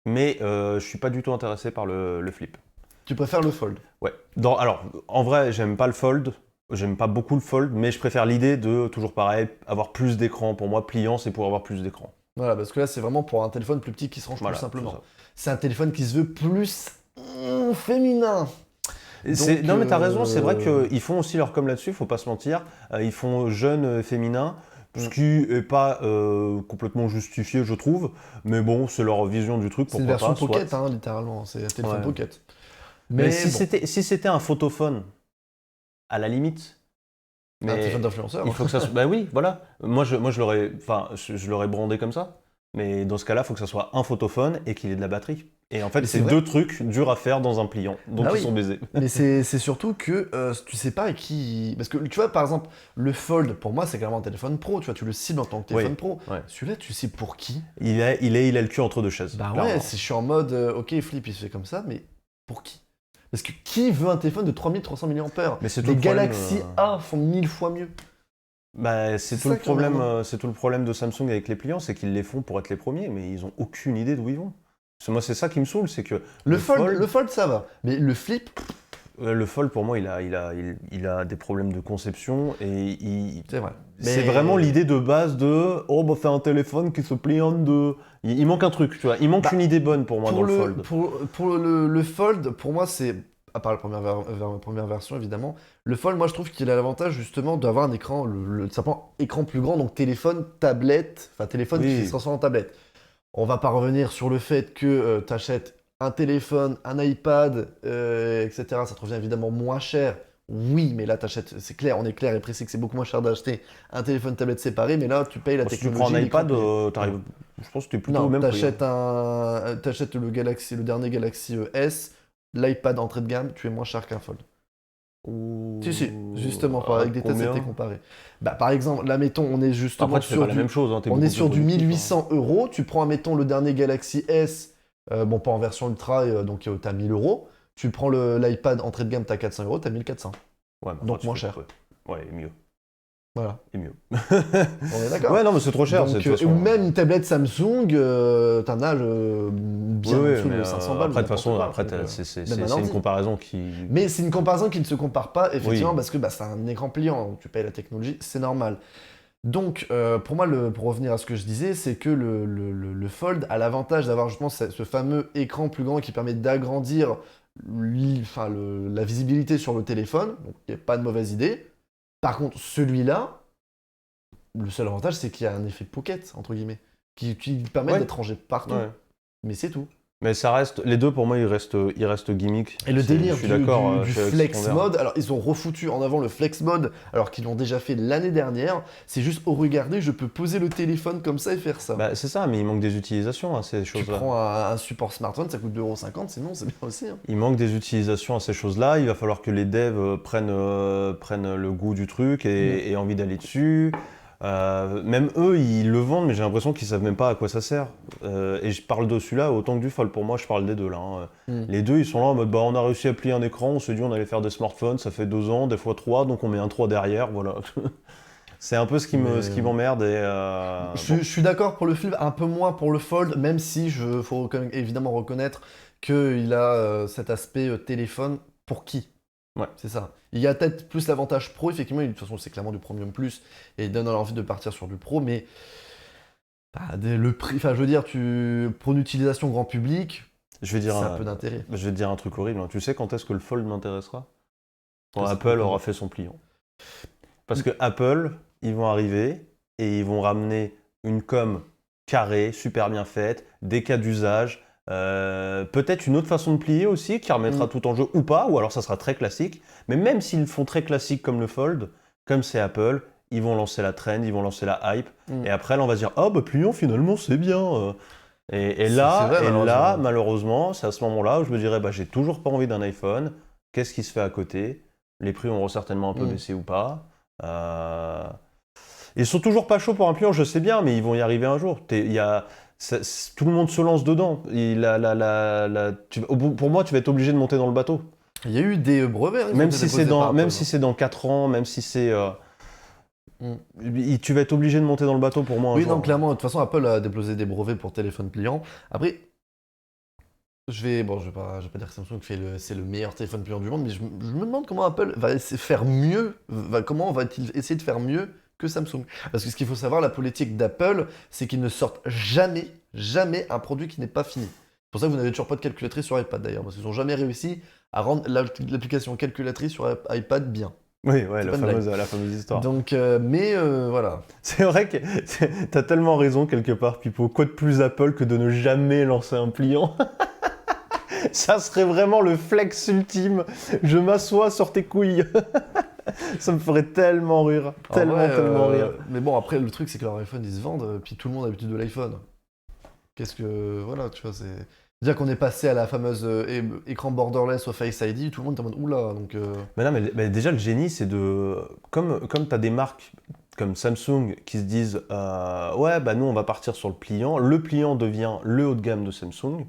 Mais je suis pas du tout intéressé par le flip. Tu préfères le fold? Ouais. Alors, en vrai, j'aime pas le fold. J'aime pas beaucoup le fold, mais je préfère l'idée de, toujours pareil, avoir plus d'écran. Pour moi, pliant, c'est pour avoir plus d'écran. Voilà, parce que là, c'est vraiment pour un téléphone plus petit qui se range Voilà, plus simplement. c'est ça. C'est un téléphone qui se veut plus féminin. Non mais t'as raison, c'est vrai qu'ils font aussi leur com là-dessus, faut pas se mentir. Ils font jeune féminin, ce qui est pas complètement justifié je trouve, mais bon c'est leur vision du truc, C'est une pourquoi version pas. pocket, hein, littéralement, c'est un téléphone Ouais. pocket. Mais bon, si c'était un photophone, à la limite. un téléphone d'influenceur. Il faut que ça soit... Bah oui, voilà. Moi je l'aurais, enfin, je l'aurais brandé comme ça. Mais dans ce cas-là, il faut que ça soit un photophone et qu'il ait de la batterie. Et en fait, Mais c'est c'est vrai. deux trucs durs à faire dans un pliant. Donc Ah ils oui. sont baisés. Mais c'est surtout que tu sais pas avec qui. Parce que tu vois, par exemple, le Fold, pour moi, c'est clairement un téléphone pro. Tu vois, tu le cibles en tant que téléphone Oui, pro. ouais. Celui-là, tu sais pour qui? Il a le cul entre deux chaises. Bah clairement. ouais, si je suis en mode, ok, Flip, il se fait comme ça, mais pour qui? Parce que qui veut un téléphone de 3300 mAh? Mais c'est tout Les le problème, Galaxy A font 1000 fois mieux. Bah, c'est C'est tout ça le qui est problème. emmerdant. C'est tout le problème de Samsung avec les pliants, c'est qu'ils les font pour être les premiers, mais ils ont aucune idée d'où ils vont. Parce que moi, c'est ça qui me saoule, c'est que Le Fold, ça va. Mais le Flip, le Fold pour moi, il a des problèmes de conception et c'est vrai. c'est Mais- vraiment l'idée de base de oh bah fais un téléphone qui se plie en deux. Il manque un truc, tu vois. Il manque Bah, une idée bonne pour moi dans le Fold. Pour le Fold, pour moi, c'est. À part la première version, évidemment. Le Fold, moi, je trouve qu'il a l'avantage, justement, d'avoir un écran, simplement écran plus grand, donc téléphone, tablette, enfin, téléphone Oui. qui se transforme en tablette. On va pas revenir sur le fait que tu achètes un téléphone, un iPad, etc. Ça te revient évidemment moins cher. Oui, mais là, t'achètes, c'est clair, on est clair et précis que c'est beaucoup moins cher d'acheter un téléphone tablette séparé, mais là, tu payes la Si tu technologie. prends un l'écran iPad, payé. t'arrives. Je pense que t'es plutôt au Non, même prix. t'achètes le dernier Galaxy S, l'iPad entrée de gamme, tu es moins cher qu'un Fold. Ouh. Si, justement, avec des tests, Combien c'était comparé. Bah, par exemple, là, mettons, on est justement Après, tu fais sur pas la même chose. Hein, t'es on beaucoup est plus sur du productif, 1800 euros. Tu prends, mettons, le dernier Galaxy S, bon, pas en version ultra, donc t'as 1000 euros. Tu prends l'iPad entrée de gamme, t'as 400 euros, t'as 1400. Ouais, mais Donc après, moins tu cher. fais- Ouais, mieux. Voilà, Et mieux. on est d'accord. Ouais, non, mais c'est trop cher. Donc, c'est de toute façon. ou même une tablette Samsung, t'en as bien Oui, en dessous mais, de 500 balles. après, de toute n'importe façon, quoi. après, Donc, c'est même un une ordi. comparaison qui. Mais c'est une comparaison qui ne se compare pas, effectivement, Oui. parce que c'est un écran pliant, donc tu payes la technologie, c'est normal. Donc, pour moi, pour revenir à ce que je disais, c'est que le Fold a l'avantage d'avoir justement ce fameux écran plus grand qui permet d'agrandir la visibilité sur le téléphone, donc il n'y a pas de mauvaise idée. Par contre, celui-là, le seul avantage, c'est qu'il y a un effet pocket, entre guillemets, qui permet Ouais. d'être rangé partout. Ouais. Mais c'est tout. Mais ça reste. Les deux, pour moi, ils restent gimmicks. Et le délire je suis du d'accord, je suis avec flex Sonder. mode, alors ils ont refoutu en avant le flex mode, alors qu'ils l'ont déjà fait l'année dernière. C'est juste, oh regardez, je peux poser le téléphone comme ça et faire ça. Bah, c'est ça, mais il manque des utilisations à ces tu choses-là. prends un support smartphone, ça coûte 2,50 €, sinon c'est bien aussi. Hein. Il manque des utilisations à ces choses-là. Il va falloir que les devs prennent le goût du truc et aient envie d'aller dessus. Même eux, ils le vendent, mais j'ai l'impression qu'ils savent même pas à quoi ça sert. Et je parle de celui-là autant que du Fold. Pour moi, je parle des deux là. Hein. Les deux, ils sont là en mode bah, on a réussi à plier un écran, on s'est dit on allait faire des smartphones, ça fait 2 ans, des fois 3, donc on met un 3 derrière, voilà. C'est un peu ce qui m'emmerde. Et, Je suis d'accord pour le flip, un peu moins pour le fold, même si faut quand même évidemment reconnaître qu'il a cet aspect téléphone pour qui. Ouais. C'est ça. Il y a peut-être plus l'avantage pro, effectivement, de toute façon c'est clairement du premium plus, et il donne envie de partir sur du pro, mais le prix, enfin je veux dire, pour une utilisation grand public, je vais dire ça a peu d'intérêt. Je vais te dire un truc horrible. Hein. Tu sais quand est-ce que le Fold m'intéressera? Quand Je sais Apple pas. aura fait son pliant. Parce que Apple, ils vont arriver et ils vont ramener une com carrée, super bien faite, des cas d'usage, peut-être une autre façon de plier aussi qui remettra tout en jeu ou pas, ou alors ça sera très classique. Mais même s'ils le font très classique comme le Fold, comme c'est Apple, ils vont lancer la trend, ils vont lancer la hype. Et après, là, on va se dire ah bah pliant finalement c'est bien. Et là, c'est vrai, malheureusement, c'est à ce moment-là où je me dirais bah j'ai toujours pas envie d'un iPhone. Qu'est-ce qui se fait à côté? Les prix auront certainement un peu baissé ou pas. Ils sont toujours pas chauds pour un pliant, je sais bien, mais ils vont y arriver un jour. Tout le monde se lance dedans. Pour moi, tu vas être obligé de monter dans le bateau. Il y a eu des brevets. Hein, Même si c'est dans 4 ans, même si c'est... Tu vas être obligé de monter dans le bateau pour moi un Oui, jour. non, clairement, de toute façon, Apple a déposé des brevets pour téléphone pliant. Après, je vais pas dire que Samsung c'est le meilleur téléphone pliant du monde, mais je me demande comment Apple va essayer de faire mieux, comment va-t-il essayer de faire mieux que Samsung. Parce que ce qu'il faut savoir, la politique d'Apple, c'est qu'ils ne sortent jamais un produit qui n'est pas fini. C'est pour ça que vous n'avez toujours pas de calculatrice sur iPad d'ailleurs, parce qu'ils n'ont jamais réussi à rendre l'application calculatrice sur iPad bien. Oui, C'est la pas une fameuse histoire. Donc, voilà. C'est vrai que t'as tellement raison quelque part, Pipo. Quoi de plus Apple que de ne jamais lancer un pliant? Ça serait vraiment le flex ultime. Je m'assois sur tes couilles. Ça me ferait tellement rire. Tellement rire. Mais bon, après, le truc, c'est que leur iPhone, ils se vendent, puis tout le monde a l'habitude de l'iPhone. Qu'est-ce que... Voilà, tu vois, c'est... Dire qu'on est passé à la fameuse écran borderless au Face ID, tout le monde est en mode oula, donc... Mais non, mais déjà, le génie, c'est de... Comme t'as des marques comme Samsung qui se disent ouais, bah nous, on va partir sur le pliant. Le pliant devient le haut de gamme de Samsung.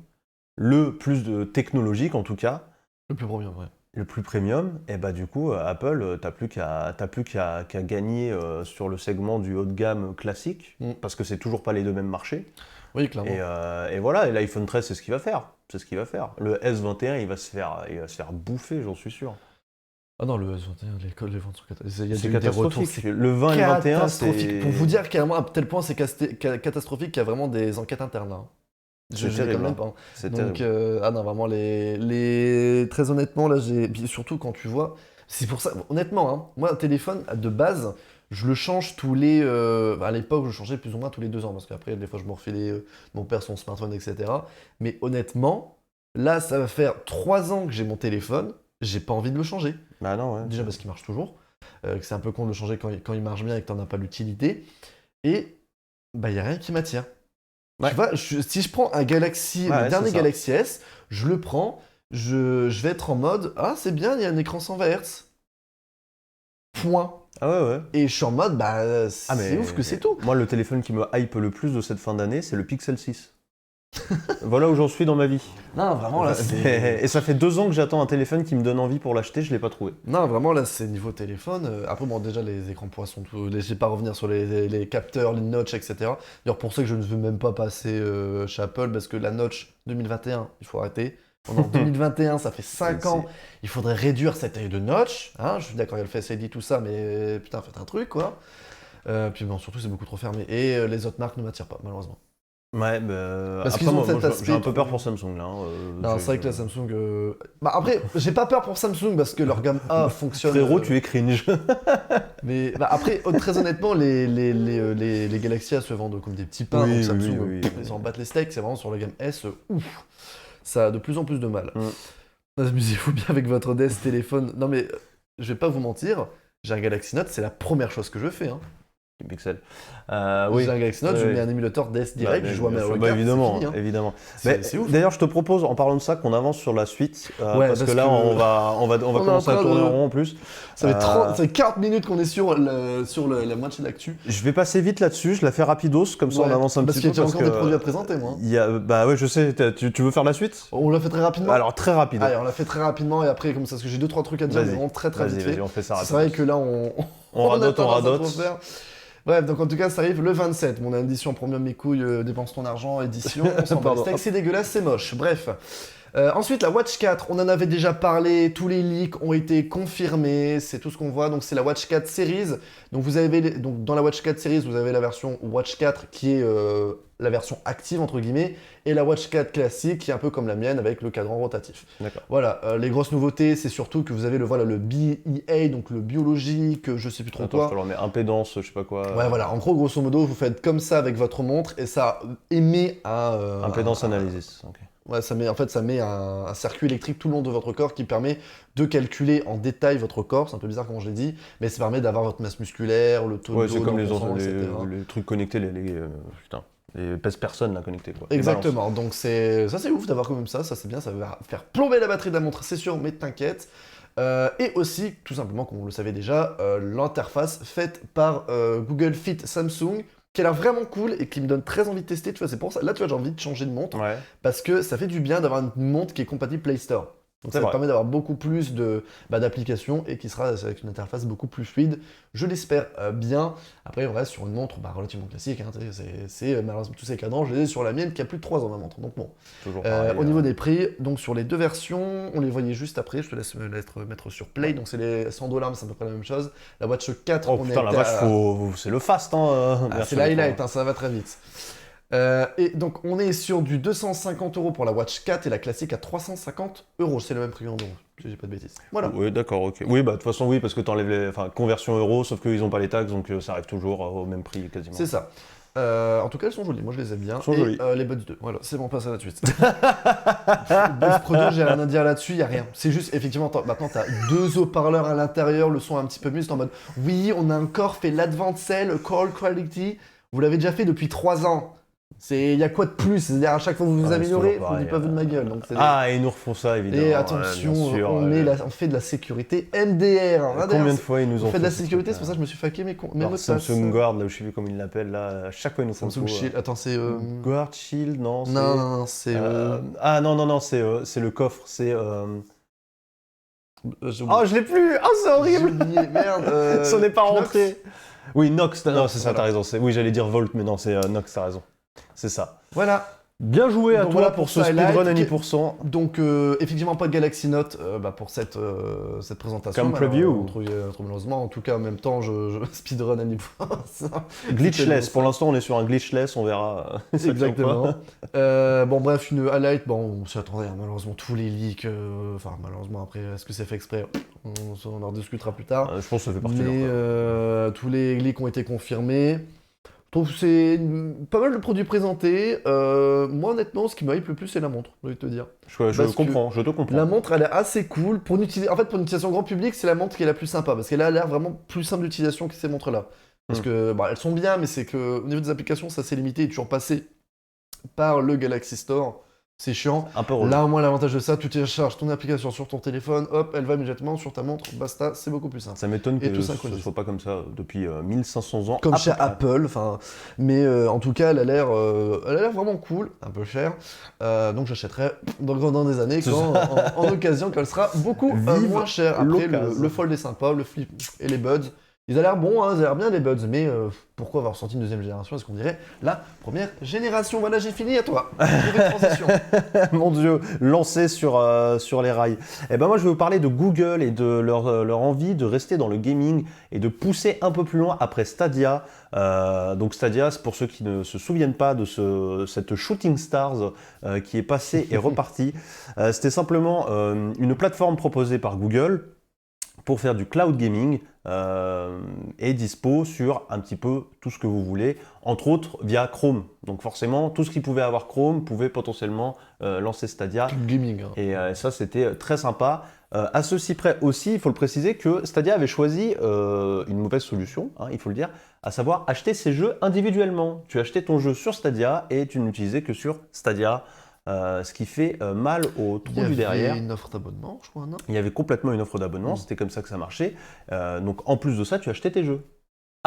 Le plus technologique, en tout cas. Le plus premium, ouais. Le plus premium, et bah du coup, Apple, t'as plus qu'à gagner sur le segment du haut de gamme classique, parce que c'est toujours pas les deux mêmes marchés. Oui, clairement. Et voilà, et l'iPhone 13, c'est ce qu'il va faire. C'est ce qu'il va faire. Le S21, il va se faire bouffer, j'en suis sûr. Ah non, le S21, les ventes sont catastrophiques. C'est catastrophique. Le 20 et le 21, c'est... Pour vous dire carrément à tel point c'est catastrophique qu'il y a vraiment des enquêtes internes. Hein. C'est terrible. Même pas. C'est Donc, terrible. ah non, vraiment, très honnêtement, là, surtout quand tu vois... C'est pour ça, honnêtement, hein, moi, un téléphone, de base, je le change tous les... à l'époque, je le changeais plus ou moins tous les 2 ans, parce qu'après, des fois, je me refilais mon père son smartphone, etc. Mais honnêtement, là, ça va faire 3 ans que j'ai mon téléphone, j'ai pas envie de le changer. Bah non, ouais. Déjà parce qu'il marche toujours, que c'est un peu con de le changer quand il marche bien et que t'en as pas l'utilité. Et, bah, y a rien qui m'attire. Ouais. Tu vois, si je prends un Galaxy, le dernier Galaxy S, je le prends, je vais être en mode « Ah, c'est bien, il y a un écran 120 Hz. » Point. Ah ouais. Et je suis en mode « Bah, c'est ouf que c'est tout. » Moi, le téléphone qui me hype le plus de cette fin d'année, c'est le Pixel 6. Voilà où j'en suis dans ma vie. Non, vraiment, là, c'est... Et ça fait 2 ans que j'attends un téléphone qui me donne envie pour l'acheter, je l'ai pas trouvé. Non, vraiment, là, c'est niveau téléphone. Après, bon, déjà, les écrans poissons, tout... Je vais pas revenir sur les capteurs, les notches, etc. D'ailleurs, pour ça que je ne veux même pas passer chez Apple, parce que la notch 2021, il faut arrêter. En 2021, ça fait 5 ans, il faudrait réduire cette taille de notch. Hein, je suis d'accord, il y a le Face ID, tout ça, mais putain, faites un truc, quoi. Puis bon, surtout, c'est beaucoup trop fermé. Et les autres marques ne m'attirent pas, malheureusement. Ouais, bah, parce après, qu'ils ont moi, cet aspect. J'ai un peu peur pour Samsung là. Non, c'est vrai que la Samsung. Bah après, j'ai pas peur pour Samsung parce que leur gamme A fonctionne. Frérot, tu es cringe. Mais bah, après, très honnêtement, les Galaxy A se vendent comme des petits pains. Donc Samsung, ils en battent les steaks. C'est vraiment sur la gamme S, ouf. Ça a de plus en plus de mal. Amusez-vous bien avec votre DES téléphone. Non mais, je vais pas vous mentir, j'ai un Galaxy Note, c'est la première chose que je fais. Hein. Pixel. J'ai un Galaxy Note, je mets un émulateur DES direct, je joue à mes regards, évidemment, c'est fini, hein. évidemment. C'est ouf. D'ailleurs, je te propose, en parlant de ça, qu'on avance sur la suite, parce que là, on va commencer à tourner en rond en plus. Ça fait 40 minutes qu'on est sur la moitié de l'actu. Je vais passer vite là-dessus, je la fais rapidos, comme ça on avance un petit peu. Parce qu'il y a encore des produits à présenter, moi. Bah ouais, je sais, tu veux faire la suite? On la fait très rapidement. Alors, très rapide. Allez, on la fait très rapidement et après, comme ça, parce que j'ai 2-3 trucs à dire, mais vraiment très vite fait. Vas-y, on fait ça rapidement. C'est vrai que là, on radote. Bref, donc en tout cas, ça arrive le 27. Mon édition premium, mes couilles, dépense ton argent, édition, on s'en bat. C'est dégueulasse, c'est moche. Bref. Ensuite, la Watch 4, on en avait déjà parlé, tous les leaks ont été confirmés, c'est tout ce qu'on voit. Donc c'est la Watch 4 Series. Donc vous avez donc dans la Watch 4 Series, vous avez la version Watch 4 qui est la version active entre guillemets, et la Watch 4 classique qui est un peu comme la mienne avec le cadran rotatif. D'accord. Voilà, les grosses nouveautés, c'est surtout que vous avez le BEA, donc le biologique, je sais plus trop quoi. Je te le remets, impédance, je sais pas quoi. Ouais, voilà, en gros, grosso modo, vous faites comme ça avec votre montre et ça émet un... impédance analysis, ok. Ouais, ça met un circuit électrique tout le long de votre corps qui permet de calculer en détail votre corps. C'est un peu bizarre comme je l'ai dit, mais ça permet d'avoir votre masse musculaire, le taux de c'est comme les trucs connectés, les pèse-personnes là connectés quoi. Exactement. Donc c'est ouf d'avoir comme ça c'est bien, ça va faire plomber la batterie de la montre, c'est sûr, mais t'inquiète. Et aussi, tout simplement, comme vous le savez déjà, l'interface faite par Google Fit Samsung, qui a l'air vraiment cool et qui me donne très envie de tester. Tu vois, c'est pour ça. Là, tu vois, j'ai envie de changer de montre parce que ça fait du bien d'avoir une montre qui est compatible Play Store. Donc C'est ça vrai. permet d'avoir beaucoup plus d'applications et qui sera avec une interface beaucoup plus fluide. Je l'espère bien. Après, on reste sur une montre relativement classique. Hein, malheureusement, tous ces cadrans, je les ai sur la mienne qui a plus de 3 ans, ma montre. Donc bon. Toujours pareil. Au niveau des prix, donc sur les deux versions, on les voyait juste après. Je te laisse mettre sur Play. Donc c'est les $100, mais c'est à peu près la même chose. La Watch 4, Oh on putain, est la vache, c'est le fast, hein. c'est l'highlight, hein, ça va très vite. Et donc on est sur du 250 € pour la Watch 4 et la classique à 350 €. C'est le même prix en euros, si j'ai pas de bêtises. Voilà. Oui, d'accord, ok. Oui, bah de toute façon, oui, parce que t'enlèves les. Enfin, conversion euro, sauf qu'ils n'ont pas les taxes, donc ça arrive toujours au même prix quasiment. C'est ça. En tout cas, elles sont jolies. Moi, je les aime bien. Elles sont et jolies. Les Buds 2. Voilà, c'est bon, passe à la suite. Buds Pro 2, j'ai rien à dire là-dessus, il y a rien. C'est juste, effectivement, maintenant, tu as 2 haut-parleurs à l'intérieur, le son est un petit peu mieux. C'est en mode, oui, on a encore fait l'Advanced Call Quality. Vous l'avez déjà fait depuis 3 ans. Il y a quoi de plus? C'est-à-dire, à chaque fois que vous vous Ah, améliorez, c'est toujours vous ne dites pas pareil, vous de ma gueule. Donc Ah, et ils nous refont ça, évidemment. Et attention, bien sûr, on fait de la sécurité MDR. Combien de fois ils nous ont On fait de la ce sécurité, c'est truc-là pour ça que je me suis faqué mes mots de passe. Samsung Guard, là, je sais plus comment ils l'appellent, là, à chaque fois ils nous font Samsung tout, Shield. Attends, c'est. Guard Shield, non, c'est... Non, c'est. Ah non, c'est le coffre, c'est... j'ai oublié. Oh, je l'ai plus. Oh, c'est J'ai horrible. oublié, merde. Ça n'est pas Knox. rentré. Oui, Nox, non, c'est ça, voilà. t'as raison. Oui, j'allais dire Volt, mais non, c'est Nox, t'as raison. C'est ça. Voilà. Bien joué à Donc toi voilà pour pour ce ce highlight. speedrun à 10%. Donc, effectivement, pas de Galaxy Note pour cette présentation. Comme preview. Malheureusement, en tout cas, en même temps, je speedrun à niveau. Glitchless, pour l'instant on est sur un glitchless, on verra. Ça tient Exactement. pas. Bon, bref, une highlight. Bon, on s'y attendait, hein, malheureusement, tous les leaks. Enfin, malheureusement, après, est-ce que c'est fait exprès? On en rediscutera plus tard. Je pense que ça fait partie de Mais leur- tous les leaks ont été confirmés. Je trouve que c'est pas mal de produits présentés. Moi, honnêtement, ce qui me hype le plus, c'est la montre, je vais te dire. Je Parce que comprends, je te comprends. La montre, elle est assez cool. Pour une utilisation grand public, c'est la montre qui est la plus sympa. Parce qu'elle a l'air vraiment plus simple d'utilisation que ces montres-là. Parce que, elles sont bien, mais c'est que au niveau des applications, ça s'est limité. Et toujours passé par le Galaxy Store. C'est chiant. Un peu relou. Là, au moins, l'avantage de ça, tu télécharges ton application sur ton téléphone, hop, elle va immédiatement sur ta montre, basta, c'est beaucoup plus simple. Ça m'étonne Et que tout ce synchronisé. soit pas comme ça depuis 1500 ans. Comme à chez peu près. Apple, enfin, mais en tout cas, elle a l'air vraiment cool, un peu cher. Donc j'achèterai dans des années C'est quand, en occasion, quand elle sera beaucoup Vive moins chère. Après, l'occasion. le Fold est sympa, le Flip et les Buds. Ils ont l'air bons, hein, ils ont l'air bien les Buds, mais pourquoi avoir sorti une deuxième génération? Est-ce qu'on dirait la première génération? Voilà, j'ai fini, à toi. Nouvelle transition. Mon Dieu, lancé sur les rails. Et ben moi, je vais vous parler de Google et de leur envie de rester dans le gaming et de pousser un peu plus loin après Stadia. Donc Stadia, c'est pour ceux qui ne se souviennent pas de cette Shooting Stars qui est passée et repartie. C'était simplement une plateforme proposée par Google pour faire du cloud gaming et dispo sur un petit peu tout ce que vous voulez, entre autres via Chrome. Donc forcément, tout ce qui pouvait avoir Chrome pouvait potentiellement lancer Stadia. Tout le gaming. Hein. Et ça, c'était très sympa. À ceci près aussi, il faut le préciser que Stadia avait choisi une mauvaise solution, hein, il faut le dire, à savoir acheter ses jeux individuellement. Tu achetais ton jeu sur Stadia et tu ne l'utilisais que sur Stadia. Ce qui fait mal au trou du derrière. Il y avait une offre d'abonnement, je crois, non? Il y avait complètement une offre d'abonnement, c'était comme ça que ça marchait. Donc en plus de ça, tu achetais tes jeux.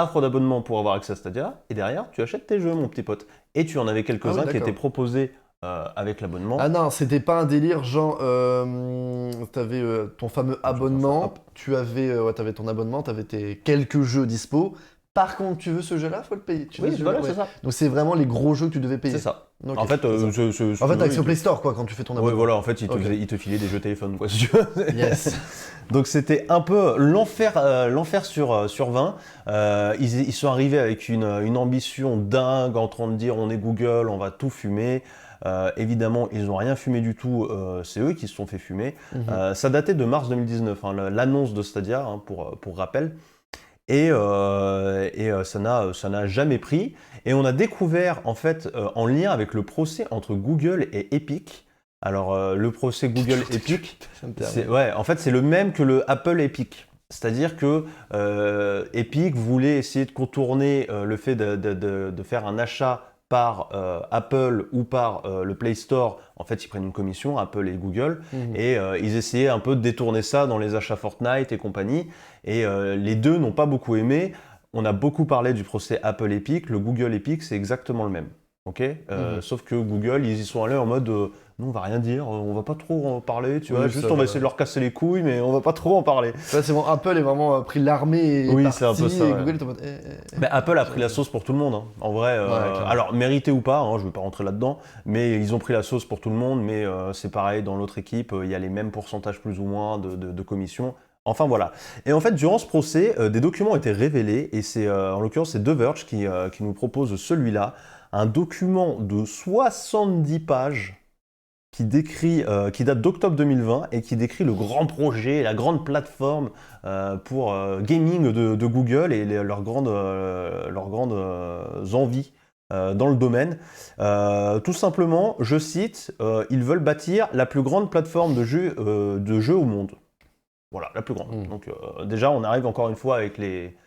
Offre d'abonnement pour avoir accès à Stadia, et derrière, tu achètes tes jeux, mon petit pote. Et tu en avais quelques-uns qui étaient proposés avec l'abonnement. Ah non, c'était pas un délire, genre, t'avais ton fameux abonnement, t'avais ton abonnement, t'avais tes quelques jeux dispo. Par contre, tu veux ce jeu-là, faut le payer. Oui, voilà, c'est ça. Donc c'est vraiment les gros jeux que tu devais payer. C'est ça. Ok, En fait, c'est ça. En fait, avec sur Play Store, quoi, quand tu fais ton abonnement. Ouais, voilà, en fait, il te filait des jeux téléphone, quoi, si tu veux. Yes. Donc c'était un peu l'enfer sur 20. Ils sont arrivés avec une ambition dingue en train de dire on est Google, on va tout fumer. Évidemment, ils n'ont rien fumé du tout, c'est eux qui se sont fait fumer. Ça datait de mars 2019, hein, l'annonce de Stadia, hein, pour rappel. Et ça n'a jamais pris. Et on a découvert, en fait, en lien avec le procès entre Google et Epic. Alors, le procès Google Epic, en fait, c'est le même que le Apple Epic. C'est-à-dire que Epic voulait essayer de contourner le fait de faire un achat par Apple ou par le Play Store. En fait, ils prennent une commission, Apple et Google, et ils essayaient un peu de détourner ça dans les achats Fortnite et compagnie. Et les deux n'ont pas beaucoup aimé. On a beaucoup parlé du procès Apple Epic. Le Google Epic, c'est exactement le même. Ok. Sauf que Google, ils y sont allés en mode non, on va rien dire, on va pas trop en parler, tu vois, Oui, juste ça on va va. essayer de leur casser les couilles, mais on va pas trop en parler. Là, c'est bon, Apple est vraiment pris l'armée et est Oui, c'est un peu parti, ça, et ouais. Google est en mode. Mais Apple a pris la sauce pour tout le monde, hein. En vrai. Ouais, clairement. Alors, mérité ou pas, hein, je ne vais pas rentrer là-dedans, mais ils ont pris la sauce pour tout le monde, mais c'est pareil, dans l'autre équipe, il y a les mêmes pourcentages plus ou moins de commissions. Enfin voilà. Et en fait, durant ce procès, des documents ont été révélés, et c'est en l'occurrence c'est The Verge qui nous propose celui-là, un document de 70 pages qui date d'octobre 2020 et qui décrit le grand projet, la grande plateforme pour gaming de Google et leurs grandes envies dans le domaine. Tout simplement, je cite, ils veulent bâtir la plus grande plateforme de jeux au monde. Voilà, la plus grande. Donc déjà, on arrive encore une fois avec les...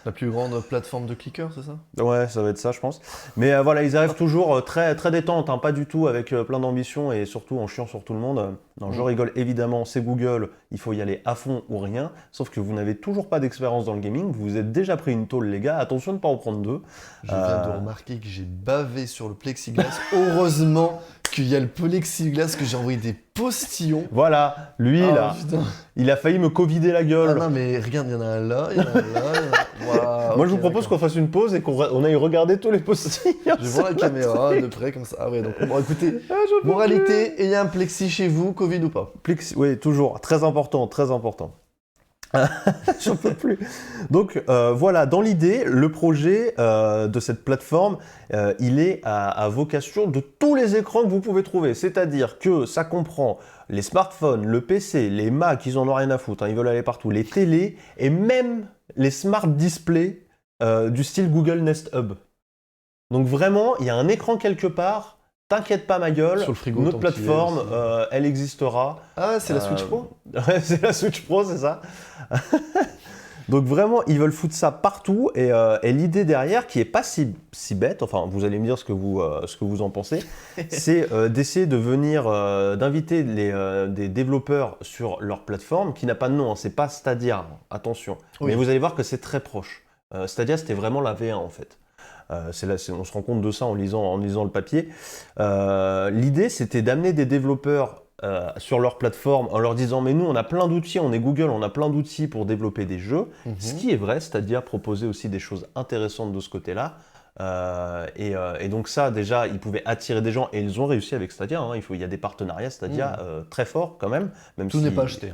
La plus grande plateforme de clickers, c'est ça? Ouais, ça va être ça, je pense. Mais voilà, ils arrivent toujours très, très détente, hein, pas du tout avec plein d'ambition et surtout en chiant sur tout le monde. Non, je rigole évidemment, c'est Google, il faut y aller à fond ou rien. Sauf que vous n'avez toujours pas d'expérience dans le gaming, vous vous êtes déjà pris une tôle, les gars. Attention de ne pas en prendre deux. Je viens de remarquer que j'ai bavé sur le plexiglas. Heureusement qu'il y a le plexiglas, que j'ai envoyé des postillons. Voilà, lui là, Putain. il a failli me covider la Ah gueule. non, mais regarde, il y en a un là, il y en a un là. Waouh, Moi, je ok, vous propose d'accord. qu'on fasse une pause et qu'on aille regarder tous les postillons. Je vais voir la caméra de près comme ça. Ah ouais, donc bon, écoutez, moralité, ayez un plexi chez vous, Covid ou pas. Oui, toujours, très important, très important. J'en peux plus. Donc voilà, dans l'idée, le projet de cette plateforme, il est à vocation de tous les écrans que vous pouvez trouver. C'est-à-dire que ça comprend les smartphones, le PC, les Mac, ils en ont rien à foutre, hein, ils veulent aller partout, les télés et même les smart displays du style Google Nest Hub. Donc vraiment, il y a un écran quelque part. T'inquiète pas ma gueule, Sur le frigo, notre tant qu'il y est plateforme, aussi. elle existera. Ah, c'est la Switch Pro? Ouais, c'est la Switch Pro, c'est ça. Donc vraiment, ils veulent foutre ça partout. Et l'idée derrière, qui est pas si bête, enfin vous allez me dire ce que vous en pensez, c'est d'essayer de venir, d'inviter des développeurs sur leur plateforme, qui n'a pas de nom, hein, c'est pas Stadia, attention. Oui. Mais vous allez voir que c'est très proche. Stadia, c'était vraiment la V1 en fait. On se rend compte de ça en lisant le papier. L'idée, c'était d'amener des développeurs sur leur plateforme en leur disant mais nous on a plein d'outils, on est Google, on a plein d'outils pour développer des jeux. Ce qui est vrai, c'est-à-dire proposer aussi des choses intéressantes de ce côté-là. Et donc ça déjà ils pouvaient attirer des gens et ils ont réussi avec Stadia, hein. Il y a des partenariats Stadia très forts quand même. Tout n'est pas acheté.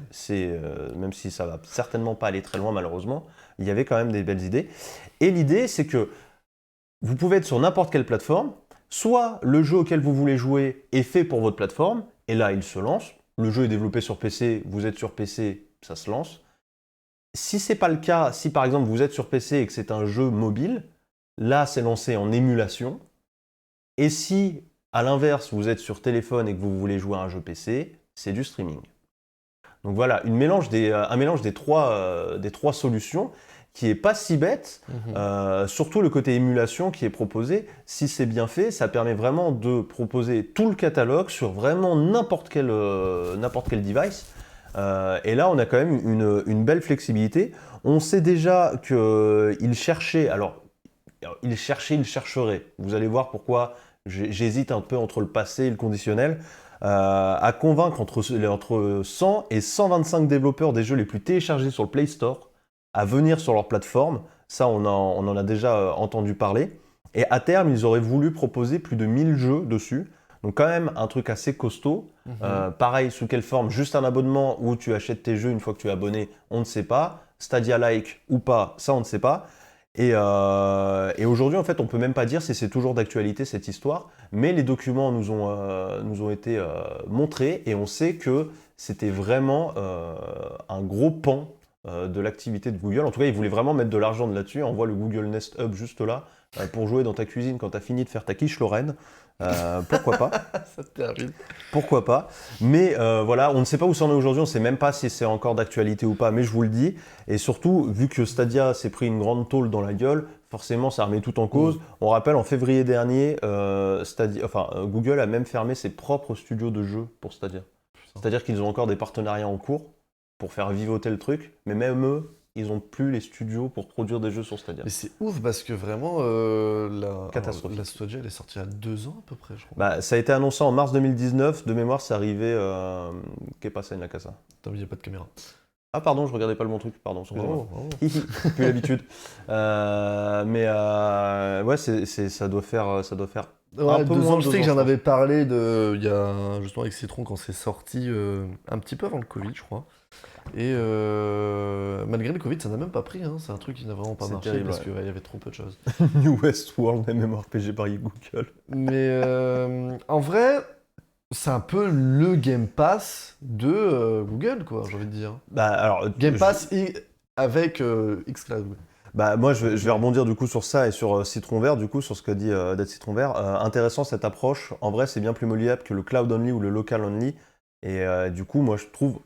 Même si ça va certainement pas aller très loin malheureusement, il y avait quand même des belles idées. Et l'idée c'est que vous pouvez être sur n'importe quelle plateforme, soit le jeu auquel vous voulez jouer est fait pour votre plateforme, et là il se lance. Le jeu est développé sur PC, vous êtes sur PC, ça se lance. Si c'est pas le cas, si par exemple vous êtes sur PC et que c'est un jeu mobile, là c'est lancé en émulation. Et si à l'inverse vous êtes sur téléphone et que vous voulez jouer à un jeu PC, c'est du streaming. Donc voilà, un mélange des trois solutions qui est pas si bête, surtout le côté émulation qui est proposé. Si c'est bien fait, ça permet vraiment de proposer tout le catalogue sur vraiment n'importe quel device. Et là, on a quand même une belle flexibilité. On sait déjà qu'ils cherchaient, ils chercheraient. Vous allez voir pourquoi j'hésite un peu entre le passé et le conditionnel. À convaincre entre 100 et 125 développeurs des jeux les plus téléchargés sur le Play Store à venir sur leur plateforme. Ça, on en a déjà entendu parler. Et à terme, ils auraient voulu proposer plus de 1000 jeux dessus. Donc quand même un truc assez costaud. Pareil, sous quelle forme? Juste un abonnement où tu achètes tes jeux une fois que tu es abonné, on ne sait pas. Stadia-like ou pas, ça on ne sait pas. Et aujourd'hui, en fait, on peut même pas dire si c'est toujours d'actualité cette histoire, mais les documents nous ont été montrés et on sait que c'était vraiment un gros pan de l'activité de Google. En tout cas, ils voulaient vraiment mettre de l'argent là-dessus. On voit le Google Nest Hub juste là pour jouer dans ta cuisine quand tu as fini de faire ta quiche Lorraine. Pourquoi pas? Ça termine. Pourquoi pas? Mais voilà, on ne sait pas où ça en est aujourd'hui, on ne sait même pas si c'est encore d'actualité ou pas, mais je vous le dis. Et surtout, vu que Stadia s'est pris une grande tôle dans la gueule, forcément ça remet tout en cause. On rappelle, en février dernier, Google a même fermé ses propres studios de jeux pour Stadia. C'est-à-dire qu'ils ont encore des partenariats en cours pour faire vivoter le truc, mais même eux, ils ont plus les studios pour produire des jeux sur Stadia. Mais c'est ouf parce que vraiment, Catastrophique. la Stadia, elle est sortie il y a 2 ans à peu près, je crois. Bah, ça a été annoncé en mars 2019. De mémoire, c'est arrivé. Qu'est passé la casa. Attends, mais il n'y a pas de caméra. Ah, pardon, je regardais pas le bon truc. Pardon, excusez-moi. Oh. Plus l'habitude. Ouais, ça doit faire. Ouais, Un peu 2 moins ans, de je sais 2 que ans, j'en je avais parlé il y a, justement avec Citron quand c'est sorti, un petit peu avant le Covid, je crois. Et malgré le Covid, ça n'a même pas pris, hein. C'est un truc qui n'a vraiment pas C'est marché terrible, parce ouais. qu'il y avait trop peu de choses. New Westworld MMORPG par Google. Mais en vrai, c'est un peu le Game Pass de Google, quoi, j'ai envie de dire. Bah, alors, Game Pass avec xCloud. Bah, moi, je vais rebondir du coup sur ça et sur Citron Vert, du coup, sur ce que dit Dead Citron Vert. Intéressant cette approche. En vrai, c'est bien plus molliable que le cloud only ou le local only. Et du coup, moi, je trouve,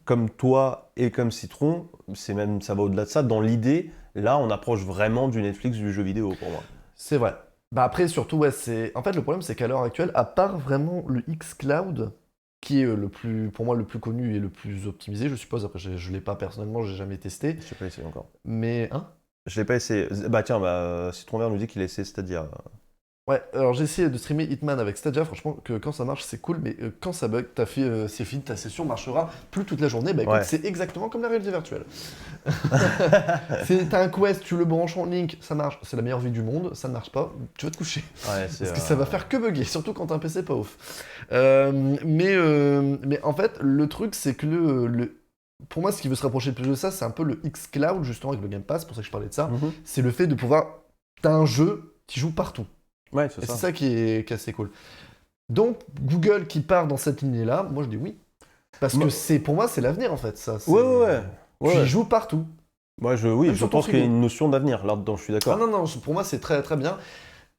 comme toi et comme Citron, ça va au-delà de ça. Dans l'idée, là, on approche vraiment du Netflix du jeu vidéo pour moi. C'est vrai. Bah après, surtout, ouais, en fait, le problème, c'est qu'à l'heure actuelle, à part vraiment le xCloud, qui est pour moi le plus connu et le plus optimisé, je suppose. Après, je l'ai pas personnellement, j'ai jamais testé. Je l'ai pas essayé encore. Mais, hein? Je l'ai pas essayé. Bah tiens, Citron Vert nous dit qu'il a essayé Stadia. Ouais, alors j'ai essayé de streamer Hitman avec Stadia, franchement, que quand ça marche, c'est cool, mais quand ça bug, c'est fini, ta session marchera plus toute la journée. Bah écoute, Ouais. c'est exactement comme la réalité virtuelle. T'as un quest, tu le branches en link, ça marche, c'est la meilleure vie du monde, ça ne marche pas, tu vas te coucher. Ouais, Parce que ça va faire que bugger, surtout quand t'as un PC pas ouf. Mais en fait, le truc, c'est que pour moi, ce qui veut se rapprocher le plus de ça, c'est un peu le xCloud, justement, avec le Game Pass, c'est pour ça que je parlais de ça. Mhm. C'est le fait de pouvoir. T'as un jeu qui joue partout. Ouais, Et c'est c'est ça. ça qui est assez cool. Donc, Google qui part dans cette lignée-là, moi je dis oui. Parce Moi- que pour moi, c'est l'avenir en fait. Ça, Ouais. Tu y joues partout. Moi, Même je sur ton pense qu'il y a frigo. une notion d'avenir là-dedans, je suis d'accord. Ah non, pour moi, c'est très très bien.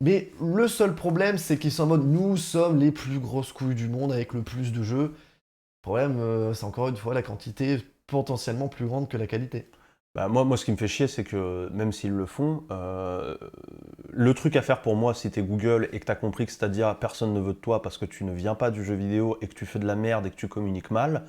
Mais le seul problème, c'est qu'ils sont en mode nous sommes les plus grosses couilles du monde avec le plus de jeux. Le problème, c'est encore une fois la quantité potentiellement plus grande que la qualité. Bah, moi, ce qui me fait chier, c'est que même s'ils le font, le truc à faire pour moi, si t'es Google et que t'as compris que Stadia, personne ne veut de toi parce que tu ne viens pas du jeu vidéo et que tu fais de la merde et que tu communiques mal,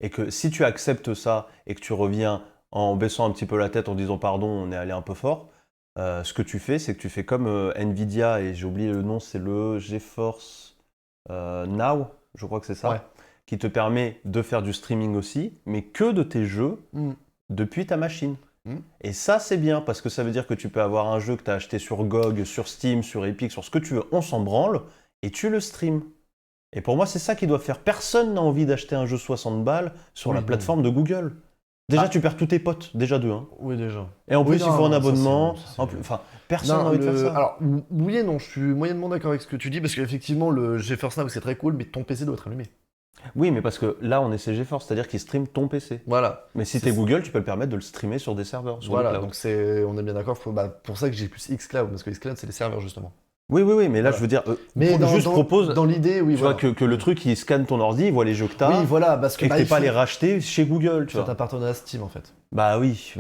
et que si tu acceptes ça et que tu reviens en baissant un petit peu la tête en disant pardon, on est allé un peu fort, ce que tu fais, c'est que tu fais comme Nvidia, et j'ai oublié le nom, c'est le GeForce Now, je crois que c'est ça, Ouais. qui te permet de faire du streaming aussi, mais que de tes jeux depuis ta machine. Mm. Et ça, c'est bien, parce que ça veut dire que tu peux avoir un jeu que tu as acheté sur GOG, sur Steam, sur Epic, sur ce que tu veux, on s'en branle, et tu le stream. Et pour moi, c'est ça qu'ils doivent faire. Personne n'a envie d'acheter un jeu 60 balles sur Oui, la non. plateforme de Google. Déjà, Ah. tu perds tous tes potes, déjà deux. Hein. Oui, déjà. Et en Oui, plus, non, il faut un non, ça, abonnement. c'est- En plus, enfin, personne n'a envie de faire ça. Alors, oui et non, je suis moyennement d'accord avec ce que tu dis, parce qu'effectivement, le GeForce Now, c'est très cool, mais ton PC doit être allumé. Oui, mais parce que là, on est chez GeForce, c'est-à-dire qu'ils streament ton PC. Voilà. Mais si C'est t'es ça. Google, tu peux le permettre de le streamer sur des serveurs, sur le Voilà, cloud. donc on est bien d'accord, pour ça que j'ai plus xCloud, parce que xCloud, c'est les serveurs, justement. Oui, mais là, Voilà. je veux dire, Mais propose, dans l'idée, oui, tu voilà. vois, que le truc, il scanne ton ordi, il voit les jeux que t'as, Oui, voilà, parce que et que t'es il pas faut- les racheter chez Google, tu ça vois. t'appartenait à Steam, en fait. Bah oui,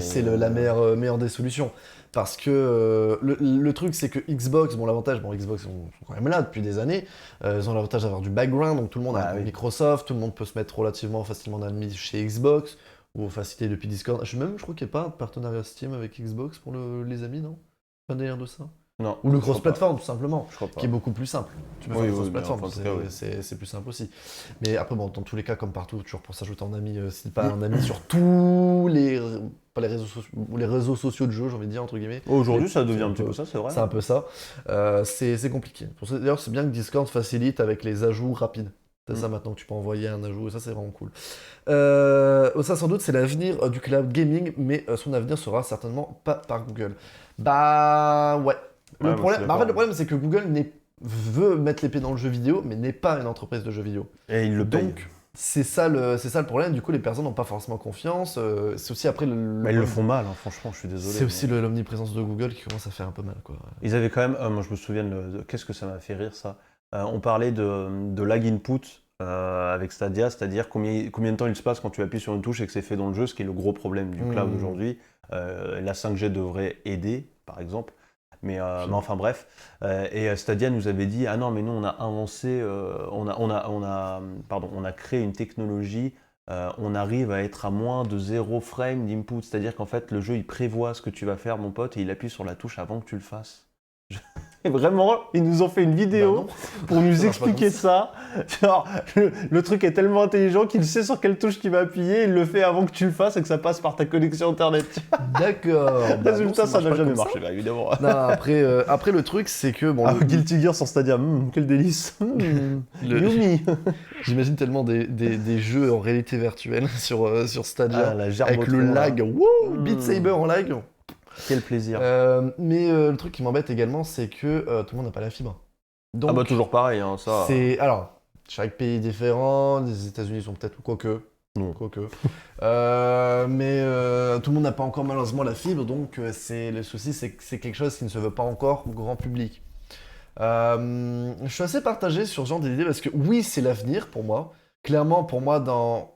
C'est la meilleure des solutions. Parce que le truc, c'est que Xbox, l'avantage, Xbox sont quand même là depuis des années, ils ont l'avantage d'avoir du background, donc tout le monde a Ah oui. Microsoft, tout le monde peut se mettre relativement facilement en admis chez Xbox, ou facilité depuis Discord. Je crois qu'il n'y a pas de partenariat Steam avec Xbox pour les amis, non? Pas un délire de ça? Non. Ou le je crois cross-platform, tout simplement. Je crois pas. Qui est beaucoup plus simple. Tu peux Oui, faire du oui, cross-platform, bien, enfin, en tout cas, oui. c'est plus simple aussi. Mais après, dans tous les cas, comme partout, toujours pour s'ajouter en ami, si pas un ami sur tous pas les réseaux sociaux, ou les réseaux sociaux de jeu, j'ai envie de dire, entre guillemets. Aujourd'hui, ça C'est devient un un petit peu- peu ça, c'est vrai. C'est un peu ça. C'est compliqué. D'ailleurs, c'est bien que Discord facilite avec les ajouts rapides. C'est ça maintenant que tu peux envoyer un ajout, et ça c'est vraiment cool. Ça sans doute c'est l'avenir du cloud gaming, mais son avenir sera certainement pas par Google. Bah ouais. Ouais, moi, je suis En fait, d'accord. le problème c'est que Google veut mettre l'épée dans le jeu vidéo, mais n'est pas une entreprise de jeux vidéo. Et il le paye. Donc c'est ça le problème. Du coup, les personnes n'ont pas forcément confiance. C'est aussi après Mais ils le font mal, hein, franchement, je suis désolé. C'est aussi l'omniprésence de Google qui commence à faire un peu mal, quoi. Ils avaient quand même, moi je me souviens, qu'est-ce que ça m'a fait rire ça. On parlait de lag input avec Stadia, c'est-à-dire combien de temps il se passe quand tu appuies sur une touche et que c'est fait dans le jeu, ce qui est le gros problème du cloud aujourd'hui. La 5G devrait aider, par exemple. Mais enfin bref, et Stadia nous avait dit ah non mais nous on a avancé, on a créé une technologie on arrive à être à moins de 0 frame d'input. C'est-à-dire qu'en fait, le jeu, il prévoit ce que tu vas faire, mon pote, et il appuie sur la touche avant que tu le fasses. Et vraiment, ils nous ont fait une vidéo pour nous expliquer ça. Genre, le truc est tellement intelligent qu'il sait sur quelle touche tu vas appuyer, il le fait avant que tu le fasses et que ça passe par ta connexion internet. D'accord. Résultat, ça n'a jamais marché, bah, évidemment. Non, après, le truc, c'est que... Bon, Guilty Gear sur Stadia, quel délice. Yumi. J'imagine tellement des jeux en réalité virtuelle sur Stadia, avec le lag. Wouh, Beat Saber en lag. Quel plaisir. Mais le truc qui m'embête également, c'est que tout le monde n'a pas la fibre. Donc, ah bah toujours pareil, hein, ça. Alors, chaque pays est différent, les États-Unis sont peut-être... Quoique. Non. Quoique. Mais tout le monde n'a pas encore malheureusement la fibre, donc le souci, c'est que c'est quelque chose qui ne se veut pas encore au grand public. Je suis assez partagé sur ce genre d'idée parce que oui, c'est l'avenir pour moi. Clairement, pour moi, dans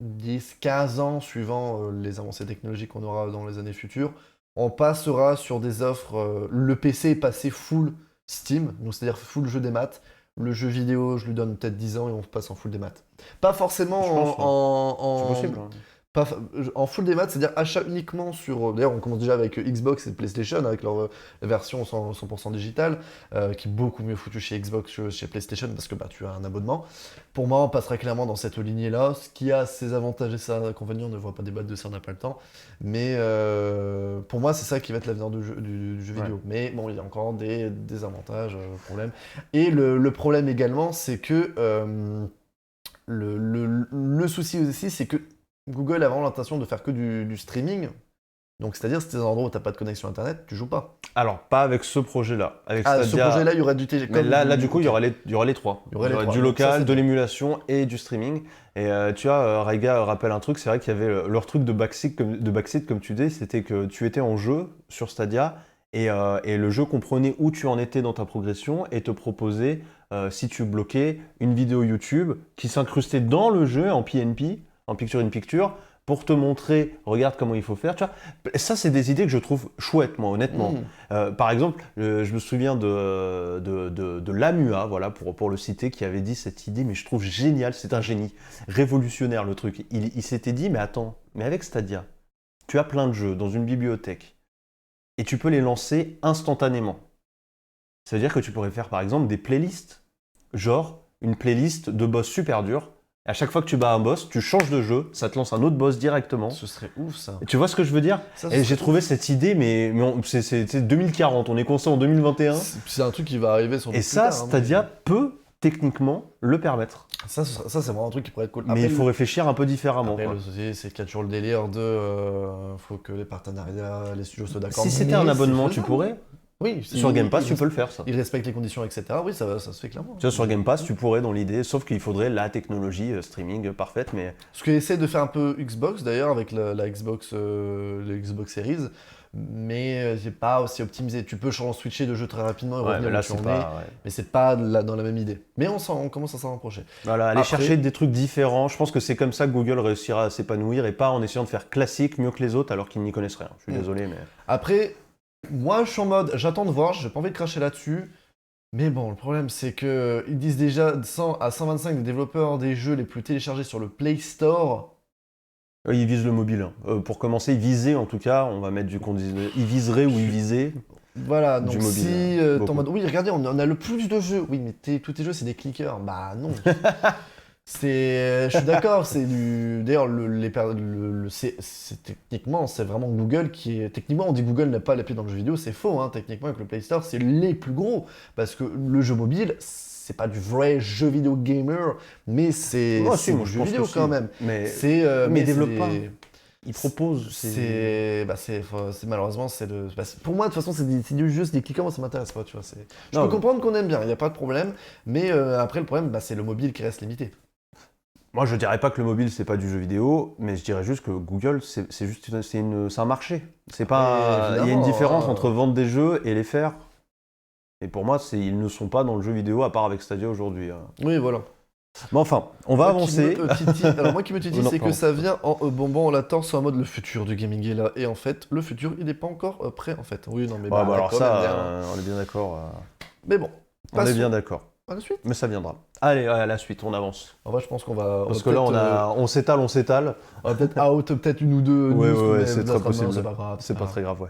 10-15 ans, suivant les avancées technologiques qu'on aura dans les années futures, on passera sur des offres. Le PC est passé full Steam, donc c'est-à-dire full jeu des maths. Le jeu vidéo, je lui donne peut-être 10 ans et on passe en full des maths. Pas forcément C'est possible. en full des maths, c'est-à-dire achat uniquement sur... D'ailleurs, on commence déjà avec Xbox et PlayStation, avec leur version 100% digitale, qui est beaucoup mieux foutue chez Xbox que chez PlayStation, parce que tu as un abonnement. Pour moi, on passerait clairement dans cette lignée-là, ce qui a ses avantages et ses inconvénients, on ne voit pas débattre de ça, on n'a pas le temps. Mais pour moi, c'est ça qui va être l'avenir du jeu vidéo. Mais bon, il y a encore des désavantages, problèmes. Et le problème également, c'est que le souci aussi, c'est que Google a vraiment l'intention de faire que du streaming. Donc, c'est-à-dire, si tu es dans un endroit où tu n'as pas de connexion internet, tu joues pas. Alors, pas avec ce projet-là. Avec Ce Stadia, projet-là, il y aurait du TG. mais là, du coup, il y aurait les trois. Il y aurait du local, de l'émulation et du streaming. Et tu vois, Raiga rappelle un truc, c'est vrai qu'il y avait leur truc de backseat, comme tu dis, c'était que tu étais en jeu sur Stadia et le jeu comprenait où tu en étais dans ta progression et te proposait, si tu bloquais, une vidéo YouTube qui s'incrustait dans le jeu en PNP, en picture-in-picture, pour te montrer, regarde comment il faut faire. Tu vois, ça, c'est des idées que je trouve chouettes, moi, honnêtement. Par exemple, je me souviens de Lamua, voilà, pour le citer, qui avait dit cette idée, mais je trouve génial, c'est un génie, révolutionnaire le truc. Il s'était dit, mais attends, mais avec Stadia, tu as plein de jeux dans une bibliothèque, et tu peux les lancer instantanément. Ça veut dire que tu pourrais faire, par exemple, des playlists, genre une playlist de boss super durs. À chaque fois que tu bats un boss, tu changes de jeu, ça te lance un autre boss directement. Ce serait ouf, ça. Et tu vois ce que je veux dire? Et j'ai trouvé cette idée, mais c'est 2040, on est constant en 2021. C'est un truc qui va arriver sur Et ça, Stadia peut techniquement le permettre. Ça c'est vraiment un truc qui pourrait être cool. Mais il faut réfléchir un peu différemment. Après, le souci, c'est qu'il y a toujours le délire de... faut que les partenariats, les studios soient d'accord. Si c'était un abonnement, tu pourrais. Oui, sur Game Pass, tu peux le faire, ça. Ils respectent les conditions, etc. Oui, ça se fait clairement. Tu vois, sur Game Pass, tu pourrais dans l'idée, sauf qu'il faudrait la technologie streaming parfaite, mais... Ce qu'essaie de faire un peu Xbox, d'ailleurs, avec la Xbox, le Xbox Series, mais c'est pas aussi optimisé. Tu peux switcher de jeu très rapidement et revenir où tu en es, mais c'est pas dans la même idée. Mais on commence à s'en rapprocher. Voilà, aller chercher des trucs différents. Je pense que c'est comme ça que Google réussira à s'épanouir et pas en essayant de faire classique mieux que les autres alors qu'ils n'y connaissent rien. Je suis désolé, mais... Après... Moi, je suis en mode, j'attends de voir, j'ai pas envie de cracher là-dessus. Mais bon, le problème, c'est que ils disent déjà 100 à 125 des développeurs des jeux les plus téléchargés sur le Play Store. Ils visent le mobile. Pour commencer, ils visaient en tout cas, on va mettre du conditionnel. Ils viseraient ou ils visaient. Voilà, donc mobile, si t'es en mode, oui, regardez, on a le plus de jeux. Oui, mais tous tes jeux, c'est des clickers. Bah non. Je suis d'accord, c'est du... D'ailleurs, techniquement, c'est vraiment Google qui est... Techniquement, on dit Google n'a pas la pied dans le jeu vidéo, c'est faux, hein. Techniquement, avec le Play Store, c'est les plus gros. Parce que le jeu mobile, c'est pas du vrai jeu vidéo gamer, mais c'est du jeu vidéo quand même. Mais mais développe pas. Ils proposent. Malheureusement, pour moi, de toute façon, c'est du jeu, c'est des cliquants, moi ça m'intéresse pas, tu vois. Je peux comprendre qu'on aime bien, il n'y a pas de problème, mais après, le problème, c'est le mobile qui reste limité. Moi, je dirais pas que le mobile, c'est pas du jeu vidéo, mais je dirais juste que Google, c'est un marché. C'est pas... Il y a une différence entre vendre des jeux et les faire. Et pour moi, ils ne sont pas dans le jeu vidéo, à part avec Stadia aujourd'hui. Oui, voilà. Mais enfin, on va avancer. Alors moi qui me titille, c'est que ça vient en bonbon en latence, en mode le futur du gaming est là. Et en fait, le futur, il n'est pas encore prêt, en fait. Oui, non, mais alors ça, on est bien d'accord. Mais bon, on est bien d'accord. À la suite. Mais ça viendra. Allez, à la suite, on avance. En vrai, je pense qu'on va. Parce que là, on s'étale. On va peut-être out peut-être une ou deux Ouais, news. ouais, mais c'est là, très possible. C'est pas grave. C'est pas très grave, ouais.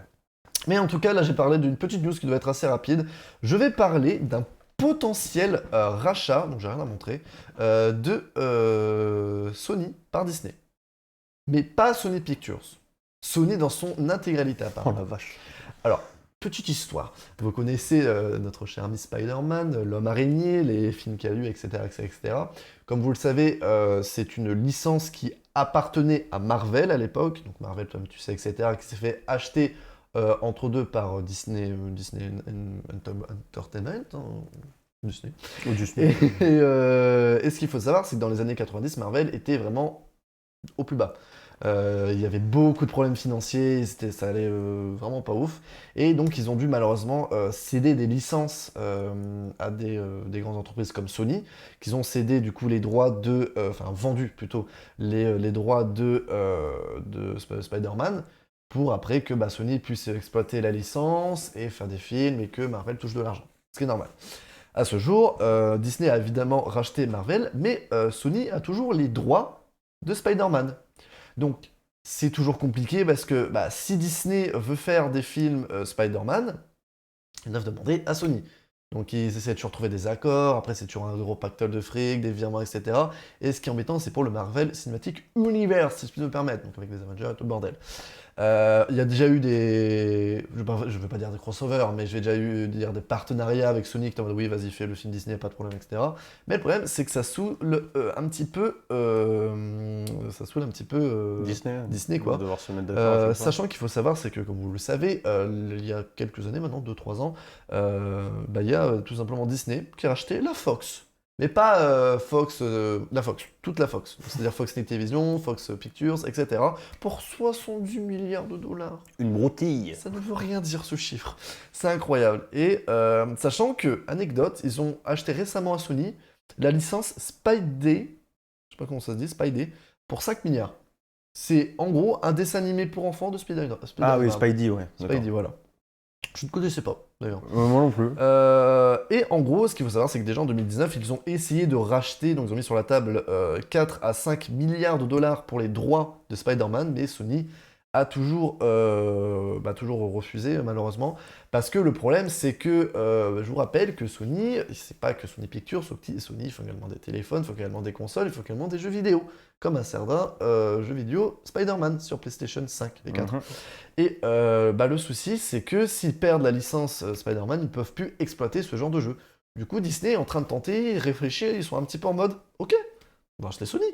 Mais en tout cas, là, j'ai parlé d'une petite news qui doit être assez rapide. Je vais parler d'un potentiel rachat, donc j'ai rien à montrer, de Sony par Disney. Mais pas Sony Pictures. Sony dans son intégralité, Oh apparemment. la vache. Alors, petite histoire. Vous connaissez notre cher ami Spider-Man, l'homme araignée, les films qu'il y a eu, etc., etc. Comme vous le savez, c'est une licence qui appartenait à Marvel à l'époque. Donc Marvel, comme tu sais, etc., qui s'est fait acheter entre deux par Disney Entertainment. Disney. Disney. Et ce qu'il faut savoir, c'est que dans les années 90, Marvel était vraiment au plus bas. Il y avait beaucoup de problèmes financiers, ça allait vraiment pas ouf. Et donc ils ont dû malheureusement céder des licences à des grandes entreprises comme Sony, qu'ils ont cédé du coup les droits enfin vendu plutôt, les droits de Spider-Man, pour après que Sony puisse exploiter la licence et faire des films et que Marvel touche de l'argent. Ce qui est normal. À ce jour, Disney a évidemment racheté Marvel, mais Sony a toujours les droits de Spider-Man. Donc, c'est toujours compliqué parce que si Disney veut faire des films Spider-Man, ils doivent demander à Sony. Donc, ils essaient de toujours trouver des accords, après c'est toujours un gros pactole de fric, des virements, etc. Et ce qui est embêtant, c'est pour le Marvel Cinematic Universe, si je puis me permettre, donc avec les Avengers et tout le bordel. Il y a déjà eu des... Je veux pas dire des crossovers, mais j'ai déjà eu dire des partenariats avec Sony qui en mode oui, vas-y, fais le film Disney, pas de problème, etc. Mais le problème, c'est que ça saoule un petit peu... Disney, quoi. Devoir se mettre d'accord. Sachant qu'il faut savoir, c'est que, comme vous le savez, il y a quelques années maintenant, 2-3 ans, il y a tout simplement Disney qui a racheté la Fox. Mais pas Fox, la Fox, toute la Fox. C'est-à-dire Fox Television, Fox Pictures, etc. pour 70 milliards de dollars. Une broutille. Ça ne veut rien dire ce chiffre. C'est incroyable. Et sachant que, anecdote, ils ont acheté récemment à Sony la licence Spidey, je sais pas comment ça se dit, Spidey, pour 5 milliards. C'est en gros un dessin animé pour enfants de Spider-Man. Ah oui, Spidey, ouais. Spidey, voilà. Je ne connaissais pas, d'ailleurs. Moi non plus. Et en gros, ce qu'il faut savoir, c'est que déjà en 2019, ils ont essayé de racheter, donc ils ont mis sur la table 4 à 5 milliards de dollars pour les droits de Spider-Man, mais Sony a toujours refusé, malheureusement, parce que le problème, c'est que, je vous rappelle que Sony, c'est pas que Sony Pictures, Sony, il faut également des téléphones, il faut également des consoles, il faut également des jeux vidéo, comme un certain jeu vidéo Spider-Man sur PlayStation 5 et 4. Et le souci, c'est que s'ils perdent la licence Spider-Man, ils ne peuvent plus exploiter ce genre de jeu. Du coup, Disney est en train de tenter, réfléchir, ils sont un petit peu en mode « Ok, on va acheter Sony ».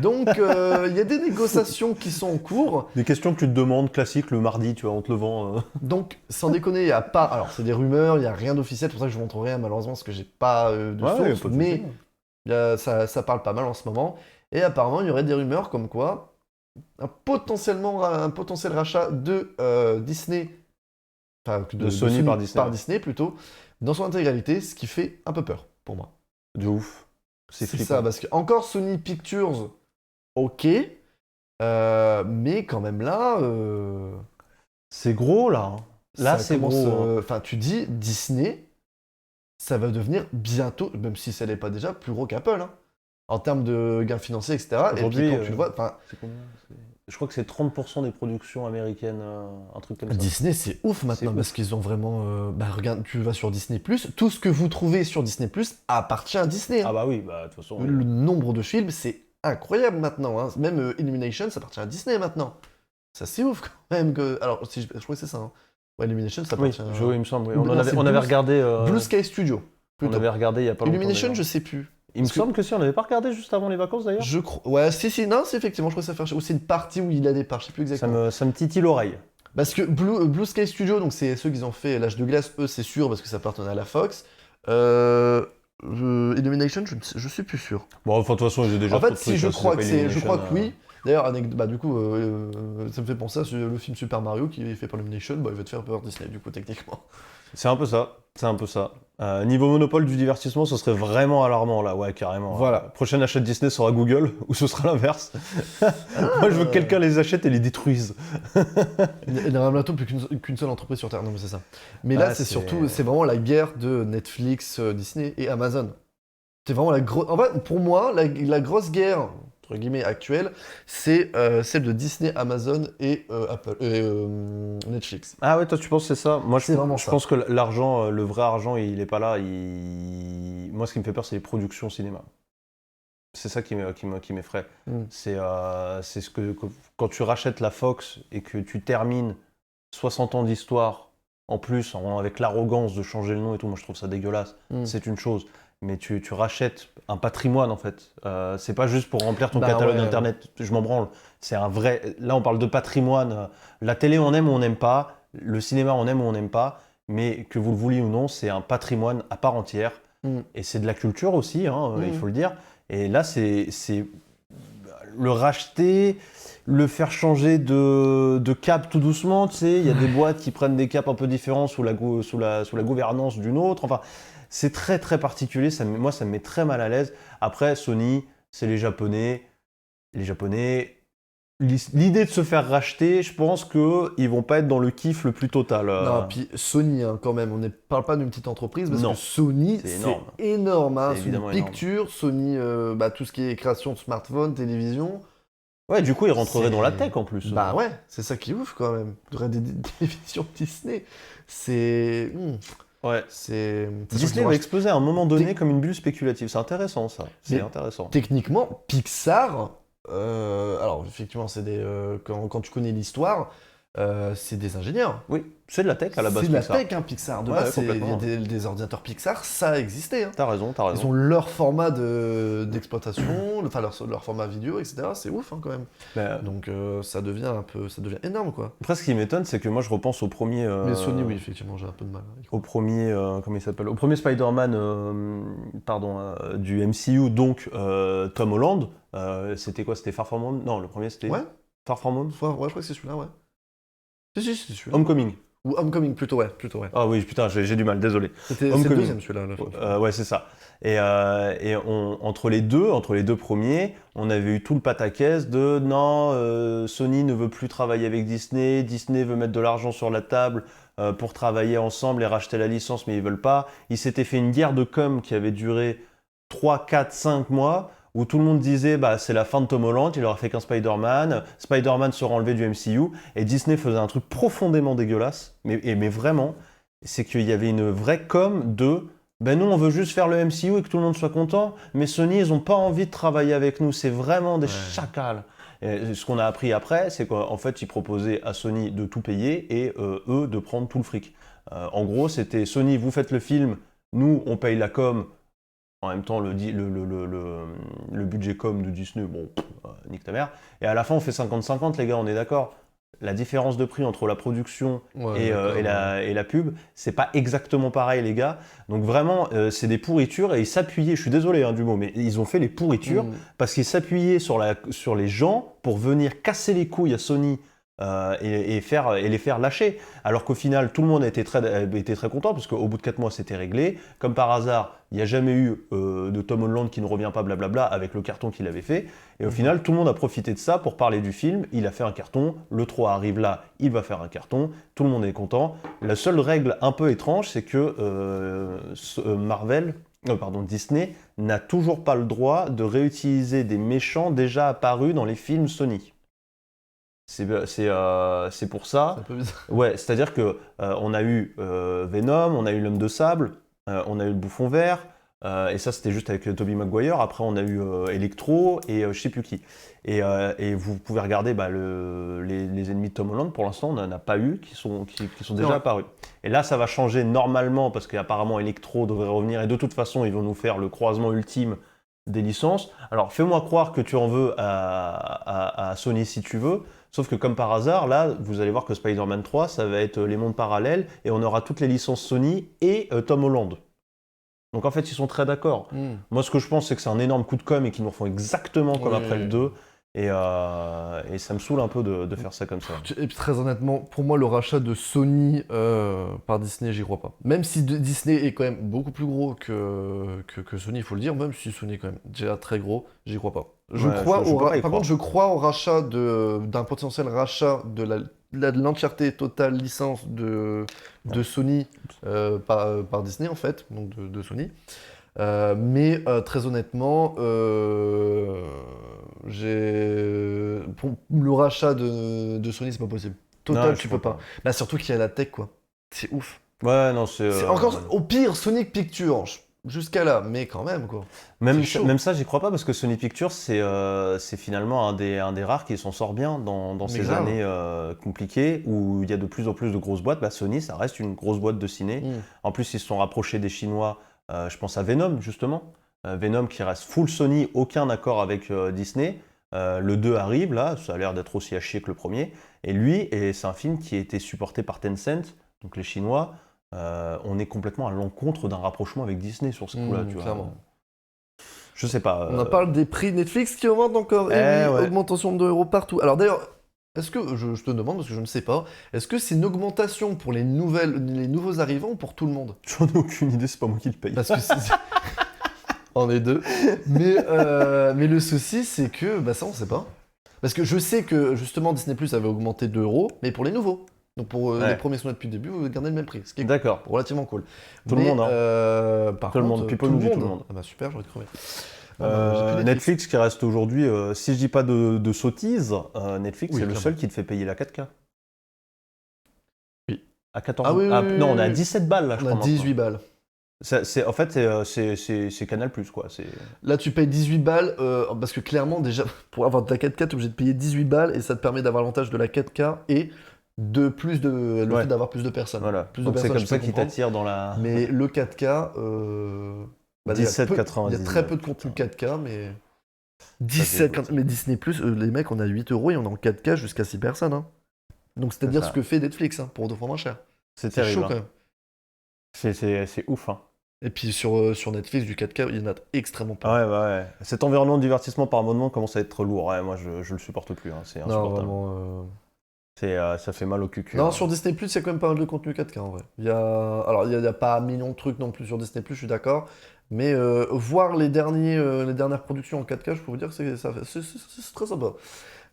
Donc, il y a des négociations qui sont en cours. Des questions que tu te demandes, classiques, le mardi, tu vois, on te le vend. Donc, sans déconner, il n'y a pas... Alors, c'est des rumeurs, il n'y a rien d'officiel, c'est pour ça que je ne vous montre rien, malheureusement, parce que j'ai pas de source, mais ça parle pas mal en ce moment. Et apparemment, il y aurait des rumeurs comme quoi un potentiel rachat de Disney, enfin de Sony par Disney plutôt, dans son intégralité, ce qui fait un peu peur pour moi. De ouf. C'est ça, parce que encore Sony Pictures, ok, mais quand même là... C'est gros là. Là, c'est gros. Enfin, tu dis Disney, ça va devenir bientôt, même si ça n'est pas déjà, plus gros qu'Apple. Hein, en termes de gains financiers, etc. Aujourd'hui, et puis quand tu le vois... c'est combien ? Je crois que c'est 30% des productions américaines, un truc comme ça. Disney, c'est ouf maintenant, parce qu'ils ont vraiment... regarde, tu vas sur Disney+, tout ce que vous trouvez sur Disney+, appartient à Disney. Hein. Ah bah oui, de toute façon... Le nombre de films, c'est incroyable maintenant. Hein. Même Illumination, ça appartient à Disney maintenant. Ça, c'est ouf quand même. Alors, je crois que c'est ça. Hein. Ouais, Illumination, ça appartient à... Oui, il me semble. Oui. On avait regardé... Blue Sky Studio. Plutôt. On avait regardé il y a pas longtemps. Illumination, je sais plus. Il me semble que si, on n'avait pas regardé juste avant les vacances d'ailleurs. Je crois. Ouais, si, non, c'est effectivement, je crois que ça fait. Ou c'est une partie où il a des parts, je sais plus exactement. Ça me titille l'oreille. Parce que Blue Sky Studio, donc c'est ceux qui ont fait L'Âge de Glace, eux, c'est sûr, parce que ça appartenait à la Fox. Illumination, je suis plus sûr. Bon, enfin, de toute façon, ils ont déjà. En fait, si je crois que oui. D'ailleurs, du coup, ça me fait penser à le film Super Mario qui est fait par Illumination, il va te faire peur Disney, du coup, techniquement. C'est un peu ça. Niveau monopole du divertissement, ce serait vraiment alarmant là, ouais, carrément. Voilà. Prochain achat de Disney sera Google, ou ce sera l'inverse. Moi, je veux que quelqu'un les achète et les détruise. Il n'y aura bientôt plus qu'une seule entreprise sur Terre, non mais c'est ça. Mais là, c'est vraiment la guerre de Netflix, Disney et Amazon. C'est vraiment En fait, pour moi, la grosse guerre, entre guillemets, actuelle, c'est celle de Disney, Amazon et Netflix. Ah ouais, toi tu penses que c'est ça? Moi C'est vraiment je ça. pense que l'argent, le vrai argent, il est pas là. Moi ce qui me fait peur, c'est les productions cinéma. C'est ça qui m'effraie. Mm. C'est quand tu rachètes la Fox et que tu termines 60 ans d'histoire, en plus, avec l'arrogance de changer le nom et tout, moi je trouve ça dégueulasse. Mm. C'est une chose. Mais tu rachètes un patrimoine en fait. C'est pas juste pour remplir ton Bah catalogue ouais. internet, je m'en branle. C'est un vrai. Là on parle de patrimoine. La télé on aime ou on n'aime pas, le cinéma on aime ou on n'aime pas, mais que vous le vouliez ou non, c'est un patrimoine à part entière. Mm. Et c'est de la culture aussi, hein, il Mm. faut le dire. Et là c'est le racheter, le faire changer de cap tout doucement, tu sais. Il y a des boîtes qui prennent des caps un peu différents sous la gouvernance d'une autre. Enfin, c'est très très particulier. Moi, ça me met très mal à l'aise. Après, Sony, c'est les Japonais. Les Japonais, l'idée de se faire racheter, je pense qu'ils vont pas être dans le kiff le plus total. Non, puis Sony, hein, quand même, on ne parle pas d'une petite entreprise, parce Non. que Sony, C'est c'est énorme. énorme. Hein. C'est Sony évidemment énorme. Pictures, Sony, tout ce qui est création de smartphones, télévision. Ouais, du coup, ils rentreraient C'est- dans la tech en plus. Bah ouais, c'est ça qui est ouf quand même. Il y aurait des télévisions Disney. C'est. Ouais. C'est. Disney va exploser à un moment donné Tec- comme une bulle spéculative. C'est intéressant ça. C'est Mais- intéressant. Techniquement, Pixar. Alors, effectivement, quand tu connais l'histoire, c'est des ingénieurs. Oui, c'est de la tech à la base. C'est de la Pixar. tech, hein, Pixar. De Ouais, base, il y a complètement. des ordinateurs Pixar, ça existait. Hein. T'as raison, t'as Ils raison. ont leur format d'exploitation, enfin leur format vidéo, etc. C'est ouf hein, quand même. Mais, Donc ça devient énorme quoi. après, ce qui m'étonne, c'est que moi, je repense au premier. Mais Sony, oui, effectivement, j'ai un peu de mal. Au premier, comment il s'appelle? Au premier Spider-Man, du MCU, donc Tom Holland. C'était quoi? C'était Far From Home? Non, le premier c'était Ouais, Far From Home? ouais, je crois que c'est celui-là, ouais. Si, c'est celui-là. Homecoming. Ou Homecoming, plutôt, ouais. Ah oui, putain, j'ai du mal, désolé. C'est le Homecoming. deuxième, celui-là. Là. Ouais, c'est ça. Et entre les deux premiers, on avait eu tout le pataquès de non, Sony ne veut plus travailler avec Disney, Disney veut mettre de l'argent sur la table pour travailler ensemble et racheter la licence, mais ils veulent pas. Ils s'étaient fait une guerre de com qui avait duré 3, 4, 5 mois, où tout le monde disait bah, c'est la fin de Tom Holland, il aura fait qu'un Spider-Man, Spider-Man sera enlevé du MCU, et Disney faisait un truc profondément dégueulasse, mais vraiment, c'est qu'il y avait une vraie com de ben nous on veut juste faire le MCU et que tout le monde soit content, mais Sony ils ont pas envie de travailler avec nous, c'est vraiment des chacals. Et ce qu'on a appris après, c'est qu'en fait ils proposaient à Sony de tout payer et eux de prendre tout le fric. En gros c'était Sony vous faites le film, nous on paye la com, en même temps le budget com de Disney, bon, nique ta mère, et à la fin on fait 50-50 les gars, on est d'accord. La différence de prix entre la production et la pub, c'est pas exactement pareil, les gars. Donc vraiment, c'est des pourritures et ils s'appuyaient, je suis désolé hein, du mot, mais ils ont fait les pourritures parce qu'ils s'appuyaient sur les gens pour venir casser les couilles à Sony et les faire lâcher. Alors qu'au final, tout le monde était très content parce qu'au bout de 4 mois, c'était réglé. Comme par hasard, il n'y a jamais eu de Tom Holland qui ne revient pas blablabla avec le carton qu'il avait fait. Et au final, tout le monde a profité de ça pour parler du film. Il a fait un carton, le 3 arrive là, il va faire un carton, tout le monde est content. La seule règle un peu étrange, c'est que Disney n'a toujours pas le droit de réutiliser des méchants déjà apparus dans les films Sony. C'est pour ça. C'est un peu bizarre. Ouais, c'est-à-dire que on a eu Venom, on a eu l'Homme de Sable, on a eu le Bouffon Vert, et ça c'était juste avec Tobey Maguire. Après on a eu Electro et je sais plus qui. Et vous pouvez regarder les ennemis de Tom Holland. Pour l'instant on n'en a pas eu qui sont déjà apparus. Et là ça va changer normalement parce qu'apparemment Electro devrait revenir et de toute façon ils vont nous faire le croisement ultime des licences. Alors fais-moi croire que tu en veux à Sony si tu veux. Sauf que comme par hasard, là, vous allez voir que Spider-Man 3, ça va être les mondes parallèles et on aura toutes les licences Sony et Tom Holland. Donc en fait, ils sont très d'accord. Moi, ce que je pense, c'est que c'est un énorme coup de com' et qu'ils nous refont exactement comme après le 2. Et ça me saoule un peu de faire ça comme ça. Et puis très honnêtement, pour moi, le rachat de Sony par Disney, j'y crois pas. Même si Disney est quand même beaucoup plus gros que Sony, il faut le dire, même si Sony est quand même déjà très gros, j'y crois pas. Par contre, je crois au rachat d'un potentiel rachat de l'entièreté totale licence de Sony par Disney en fait, donc de Sony. Mais très honnêtement, pour le rachat de Sony, c'est pas possible. Total, Non, tu je peux crois pas. Bah, surtout qu'il y a la tech, quoi. C'est ouf. Ouais, non, c'est. C'est encore, au pire, Sonic Pictures, jusqu'à là, mais quand même, quoi. Même, c'est chaud. même ça, j'y crois pas parce que Sony Pictures, c'est finalement un des rares qui s'en sort bien dans ces grave. années compliquées où il y a de plus en plus de grosses boîtes. Bah, Sony, ça reste une grosse boîte de ciné. Mm. En plus, ils se sont rapprochés des Chinois. Je pense à Venom, justement. Venom qui reste full Sony, aucun accord avec Disney. Le 2 arrive, là, ça a l'air d'être aussi à chier que le premier. Et lui, c'est un film qui a été supporté par Tencent, donc les Chinois. On est complètement à l'encontre d'un rapprochement avec Disney sur ce coup-là, tu vois. Clairement. Je sais pas. On en parle des prix Netflix qui augmentent encore. Et oui, ouais. augmentation de 2 € partout. Alors d'ailleurs, est-ce que, je te demande parce que je ne sais pas, est-ce que c'est une augmentation pour les nouveaux arrivants ou pour tout le monde? J'en ai aucune idée, c'est pas moi qui le paye. Parce que c'est... On est deux. Mais le souci, c'est que, bah ça, on sait pas. Parce que je sais que, justement, Disney Plus avait augmenté 2 €, mais pour les nouveaux. Donc pour les premiers sont là depuis le début, vous gardez le même prix. Ce qui est D'accord. relativement cool. Tout le monde, hein. Par Tout le contre, monde, People nous dit tout le monde. Ah bah super, j'aurais crevé. Netflix qui reste aujourd'hui, si je dis pas de sottises, Netflix Oui, c'est le clairement. seul qui te fait payer la 4K. Oui. À 14 Ah oui, oui, non, on est à oui. 17 balles là, je On crois. a 18 balles. En fait, c'est Canal+, quoi. Là, tu payes 18 balles, parce que clairement, déjà, pour avoir ta 4K, tu es obligé de payer 18 balles, et ça te permet d'avoir l'avantage de la 4K et le fait d'avoir plus de personnes. Voilà. Plus de Donc c'est personnes, comme je ça peux qu'ils comprendre. t'attirent dans la... Mais le 4K, il y a 17,99. très peu de contenu 4K, mais... dégoûte. Mais Disney+, les mecs, on a 8 € et on est en 4K jusqu'à 6 personnes. Hein. Donc c'est-à-dire ça. ce que fait Netflix, hein, pour 2 fois moins cher. C'est C'est chaud terrible. quand Hein. même. C'est ouf. Hein. Et puis sur Netflix, du 4K, il y en a extrêmement peu. Ouais, bah ouais. Cet environnement de divertissement par abonnement commence à être lourd. Ouais, moi, je le supporte plus. Hein. C'est Non, insupportable. vraiment... Ça fait mal au cul. Non, sur Disney+, il y a quand même pas mal de contenu 4K en vrai. Alors, il y a pas un million de trucs non plus sur Disney+, je suis d'accord. Mais voir les dernières productions en 4K, je peux vous dire que c'est très sympa.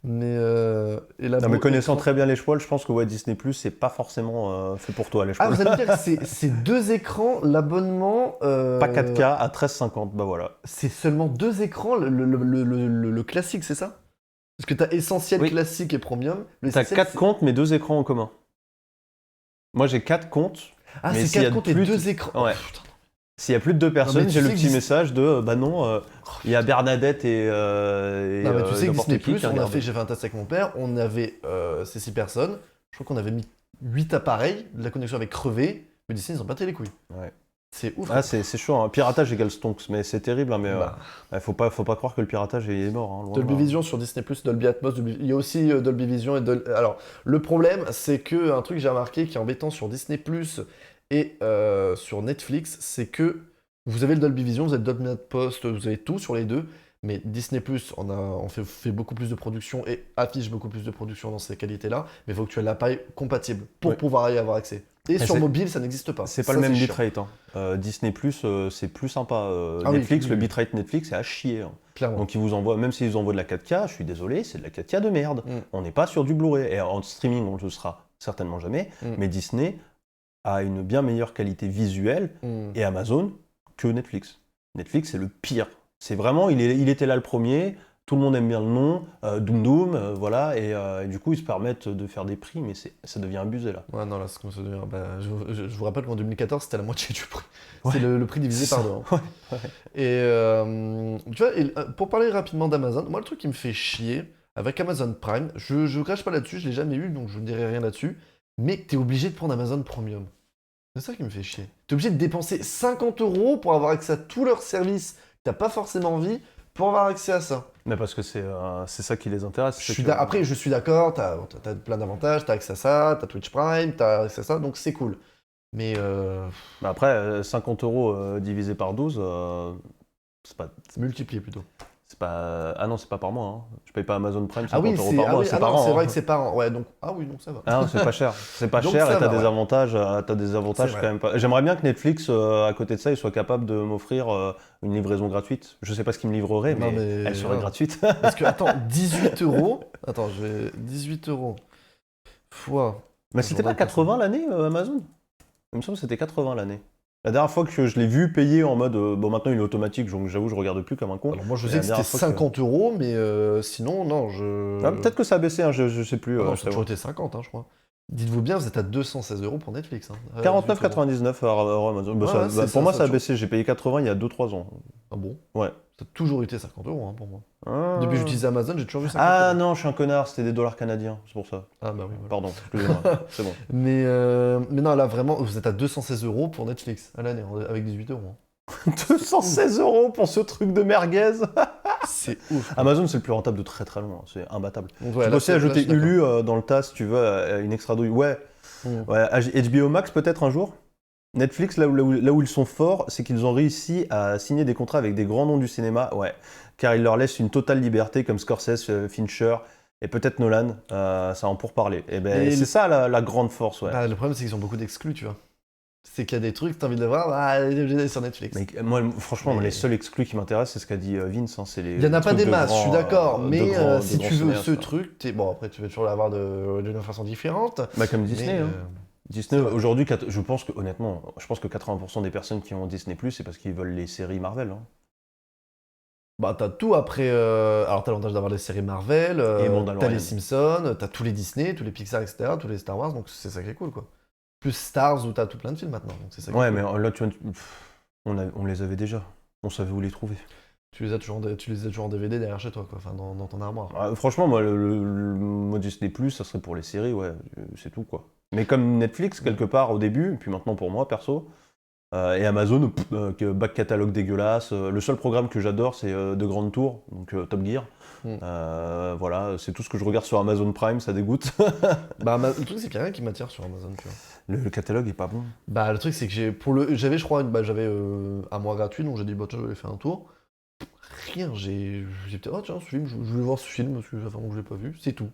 Mais, Non, mais connaissant très bien les poils, je pense que ouais, Disney+, c'est pas forcément fait pour toi, les Ah, poils. vous allez me dire que c'est 2 écrans, l'abonnement... Pas 4K à 13,50, bah voilà. C'est seulement 2 écrans, le classique, c'est ça? Parce que t'as essentiel, Oui. classique et premium. T'as Essentiel, 4 comptes, mais 2 écrans en commun. Moi, j'ai 4 comptes. Ah, mais c'est s'il y a 4 comptes et plus 2 écrans. Ouais. Oh, putain. S'il y a plus de 2 personnes, mais tu j'ai le sais que petit message de bah non, il y a Bernadette et Non, mais tu sais que n'importe Disney+, qui regarde. j'ai fait un test avec mon père, on avait ces 6 personnes, je crois qu'on avait mis 8 appareils, la connexion avait crevé, mais Disney, ils ont battu les couilles. Ouais. C'est ouf. Ah, c'est chaud, hein. Piratage égale stonks, mais c'est terrible, hein, mais Bah, faut pas croire que le piratage est mort. Hein, loin de Dolby là. Vision sur Disney+, Dolby Atmos, il y a aussi Dolby Vision et Alors, le problème, c'est que un truc que j'ai remarqué qui est embêtant sur Disney+, et sur Netflix, c'est que vous avez le Dolby Vision, vous avez le Dolby Atmos, vous avez tout sur les deux, mais Disney+, on fait beaucoup plus de production et affiche beaucoup plus de production dans ces qualités-là, mais il faut que tu aies l'appareil compatible pour Oui. pouvoir y avoir accès. Et sur c'est- mobile, ça n'existe pas. C'est pas Ça, le même chiant. bitrate. Hein. Disney+, c'est plus sympa. Ah oui, Netflix, oui, le oui. bitrate Netflix, c'est à chier. Hein. Clairement. Donc ils vous envoient, même s'ils envoient de la 4K, je suis désolé, c'est de la 4K de merde. Mm. On n'est pas sur du Blu-ray. Et en streaming, on ne le sera certainement jamais. Mm. Mais Disney a une bien meilleure qualité visuelle et Amazon que Netflix. Netflix, c'est le pire. C'est vraiment, il était là le premier. Tout le monde aime bien le nom, Doom Doom, voilà, et du coup ils se permettent de faire des prix, mais ça devient abusé là. Ouais, non, là, c'est comme ça devient. Bah, je vous rappelle qu'en 2014, c'était la moitié du prix. Ouais. C'est le prix divisé par deux. Hein. Ouais. Et tu vois, pour parler rapidement d'Amazon, moi, le truc qui me fait chier avec Amazon Prime, je crache pas là-dessus, je l'ai jamais eu, donc je ne dirai rien là-dessus, mais t'es obligé de prendre Amazon Premium. C'est ça qui me fait chier. T'es obligé de dépenser 50 € pour avoir accès à tous leurs services que t'as pas forcément envie pour avoir accès à ça. Mais parce que c'est ça qui les intéresse. Après, je suis d'accord, t'as plein d'avantages, t'as accès à ça, t'as Twitch Prime, t'as accès à ça, donc c'est cool. Mais Mais après, 50 € divisé par 12, c'est pas... multiplier plutôt. C'est pas... Ah non, c'est pas par mois. Hein. Je paye pas Amazon Prime 50 Ah oui, € par mois, c'est par an. c'est vrai hein. que c'est par an. Ouais, donc ah oui, donc ça va. Ah non, c'est pas cher. C'est pas Donc cher ça et t'as va, des ouais. avantages, C'est quand même pas. J'aimerais bien que Netflix, à côté de ça, il soit capable de m'offrir une livraison gratuite. Je sais pas ce qu'il me livrerait, Non, mais mais elle serait ouais. gratuite. Parce que attends, 18 €. Attends, je vais 18 € fois. Mais c'était pas Journal 80 l'année, Amazon? Il me semble que c'était 80 l'année. La dernière fois que je l'ai vu payer en mode bon maintenant il est automatique, donc j'avoue je regarde plus comme un con. Alors moi je Et sais la que c'était dernière fois 50 euros, mais sinon non, Ah, peut-être que ça a baissé, hein, je sais plus. Non, je ça a toujours t'avoue. été 50, hein, je crois. Dites-vous bien, vous êtes à 216 euros pour Netflix. Hein. 49,99 hors Amazon. Bah, Ouais, ça- ouais, bah, c'est pour ça, moi ça ça a toujours- baissé, j'ai payé 80 il y a 2-3 ans. Ah bon? Ouais. Ça a toujours été 50 euros hein, pour moi. Ah. Depuis que j'utilise Amazon, j'ai toujours vu 50 Ah euros. non, je suis un connard, c'était des dollars canadiens, c'est pour ça. Ah bah oui, voilà. Pardon, excusez-moi, c'est bon. Mais non, là vraiment, vous êtes à 216 euros pour Netflix à l'année, avec 18 euros. Hein. 216 € pour ce truc de merguez. C'est ouf. Amazon c'est le plus rentable de très très loin, c'est imbattable. Donc, ouais, Tu peux là, aussi là, ajouter je suis d'accord. Hulu dans le tas si tu veux, une extra douille. Ouais, Mm. ouais, HBO Max peut-être un jour. Netflix, là où ils sont forts, c'est qu'ils ont réussi à signer des contrats avec des grands noms du cinéma, ouais, car ils leur laissent une totale liberté comme Scorsese, Fincher et peut-être Nolan, ça en pourparler. Et ben Et c'est le- ça la grande force, ouais. Bah, le problème, c'est qu'ils ont beaucoup d'exclus, tu vois. C'est qu'il y a des trucs, t'as envie de le voir, bah, j'ai d'aller sur Netflix. Mais moi, franchement, Mais- les seuls exclus qui m'intéressent, c'est ce qu'a dit Vince, hein, c'est les. Il y en a pas trucs des de masses, je suis grands, d'accord, de mais grands- si de grands tu veux cinéastes, ce hein. truc, bon après tu vas toujours l'avoir d'une façon différente. Bah comme Disney, mais, hein. Disney, c'est vrai. aujourd'hui, je pense que, honnêtement, je pense que 80% des personnes qui ont Disney+, c'est parce qu'ils veulent les séries Marvel. Hein. Bah t'as tout après, alors t'as l'avantage d'avoir les séries Marvel, Et Mandalorian. t'as les Simpsons, t'as tous les Disney, tous les Pixar, etc., tous les Star Wars, donc c'est ça qui est cool quoi. Plus Stars où t'as tout plein de films maintenant, donc c'est ça qui Ouais, est mais cool. là, tu vois, on les avait déjà. On savait où les trouver. Tu les as toujours en DVD derrière chez toi quoi, enfin dans ton armoire. Ah, franchement, moi, le mode Disney+, ça serait pour les séries, ouais, c'est tout, quoi. Mais comme Netflix, quelque part, au début, et puis maintenant pour moi, perso, et Amazon, back catalogue dégueulasse. Le seul programme que j'adore, c'est De Grande Tour, donc Top Gear. Mm. Voilà, c'est tout ce que je regarde sur Amazon Prime, ça dégoûte. Bah le truc c'est qu'il y a rien qui m'attire sur Amazon, tu vois. Le catalogue est pas bon. Bah le truc c'est que j'avais je crois j'avais un mois gratuit donc j'ai dit bah tiens je vais faire un tour. Rien, j'ai peut-être oh tiens ce film, je voulais voir ce film parce que ça fait longtemps que je l'ai pas vu, c'est tout.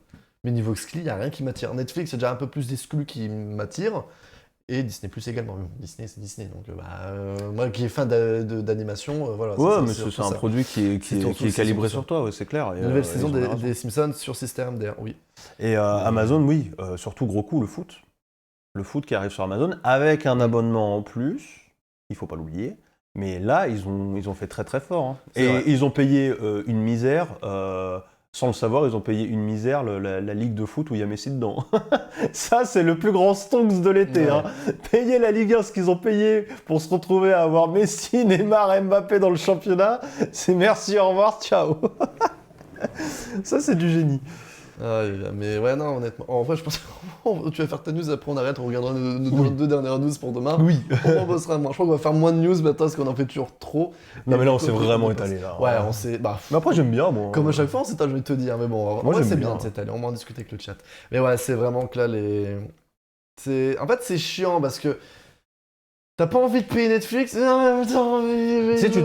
Mais niveau exclu, y a rien qui m'attire. Netflix c'est déjà un peu plus d'exclus qui m'attirent et Disney Plus également. Mais bon, Disney c'est Disney donc moi qui est fan d'animation voilà. Ouais, mais c'est c'est surtout un ça. produit qui C'est surtout- est c'est calibré surtout sur toi, ouais, c'est clair. Et, La nouvelle ils saison ont raison. des Simpsons sur System MDR, oui. Et Amazon, oui, surtout gros coup, le foot. Le foot qui arrive sur Amazon avec un abonnement en plus, il faut pas l'oublier. Mais là, ils ont fait très très fort. Hein. C'est vrai. Et ils ont payé une misère, sans le savoir, ils ont payé une misère la ligue de foot où il y a Messi dedans. Ça, c'est le plus grand stonks de l'été. Ouais. Hein. Payer la Ligue 1, ce qu'ils ont payé pour se retrouver à avoir Messi, Neymar, Mbappé dans le championnat, c'est merci, au revoir, ciao. Ça, c'est du génie. Ah, mais ouais, non, honnêtement. En vrai, je pense que tu vas faire ta news, après on arrête, on regardera nos deux dernières news pour demain. Oui. On bossera moins. Je crois qu'on va faire moins de news maintenant parce qu'on en fait toujours trop. Non, mais là, on Et s'est du coup, vraiment on étalé. Là. Ouais, on s'est. Bah, Mais après, j'aime bien, moi. comme à chaque fois, on s'étale, je vais te dire. Mais bon, Moi, ouais, j'aime c'est bien. bien de s'étaler. On va en discuter avec le chat. Mais ouais, c'est vraiment que là, En fait, c'est chiant parce que. T'as pas envie de payer Netflix? Tu sais, tu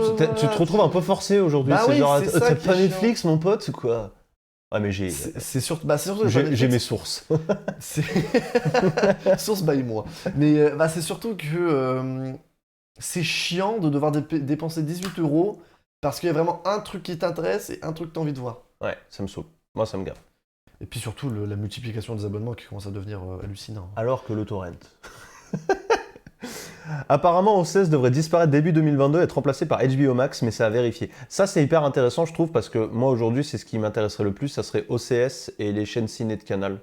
te retrouves un peu forcé aujourd'hui. Bah c'est oui, genre, c'est ça t'as qui pas est chiant. Netflix, mon pote, ou quoi? Ah, mais C'est surtout. Bah, c'est surtout. j'ai mes sources. C'est source by moi. Mais c'est surtout que c'est chiant de devoir dépenser 18 € parce qu'il y a vraiment un truc qui t'intéresse et un truc que t'as envie de voir. Ouais, ça me saoule. Moi, ça me gave. Et puis surtout la multiplication des abonnements qui commence à devenir hallucinant. Alors que le torrent. Apparemment, OCS devrait disparaître début 2022 et être remplacé par HBO Max, mais c'est à vérifier. Ça, c'est hyper intéressant, je trouve, parce que moi, aujourd'hui, c'est ce qui m'intéresserait le plus, ça serait OCS et les chaînes ciné de Canal,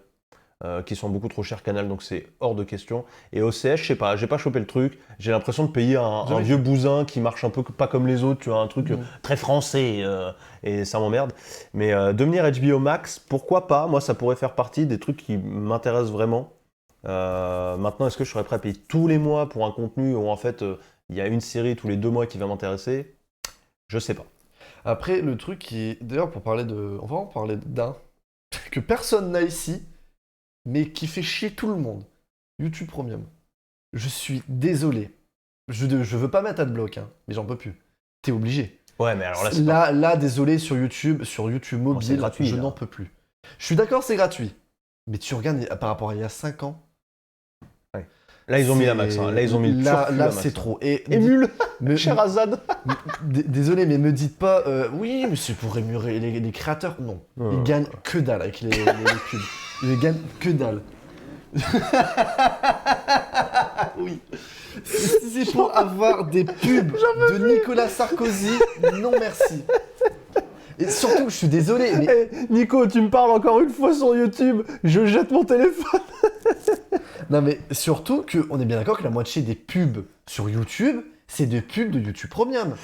qui sont beaucoup trop chères Canal, donc c'est hors de question. Et OCS, je sais pas, j'ai pas chopé le truc, j'ai l'impression de payer un vieux bousin qui marche un peu pas comme les autres, tu vois, un truc très français, et ça m'emmerde. Mais devenir HBO Max, pourquoi pas? Moi, ça pourrait faire partie des trucs qui m'intéressent vraiment. Maintenant, est-ce que je serais prêt à payer tous les mois pour un contenu où en fait il y a une série tous les 2 mois qui va m'intéresser? Je sais pas. Après, le truc qui est. D'ailleurs, pour parler de. On va en parler d'un que personne n'a ici, mais qui fait chier tout le monde. YouTube Premium. Je suis désolé. Je veux pas mettre adblock, hein, mais j'en peux plus. T'es obligé. Ouais, mais alors là, c'est pas... Là, désolé, sur YouTube mobile, c'est gratuit, je là. n'en peux plus. Je suis d'accord, c'est gratuit. Mais tu regardes par rapport à il y a 5 ans. Là, ils ont mis la max. Hein. Là, ils ont mis le Là, turfu, là la max. c'est trop. Et Émule, me- Sherazade. Désolé, mais me dites pas, oui, mais c'est pour rémunérer les créateurs. Non, ils gagnent que dalle avec les pubs. Ils gagnent que dalle. Oui. Si c'est pour avoir des pubs de Nicolas Sarkozy, non merci. Et surtout, je suis désolé, mais... Hey, Nico, tu me parles encore une fois sur YouTube, je jette mon téléphone. Non mais surtout qu'on est bien d'accord que la moitié des pubs sur YouTube, c'est des pubs de YouTube Premium.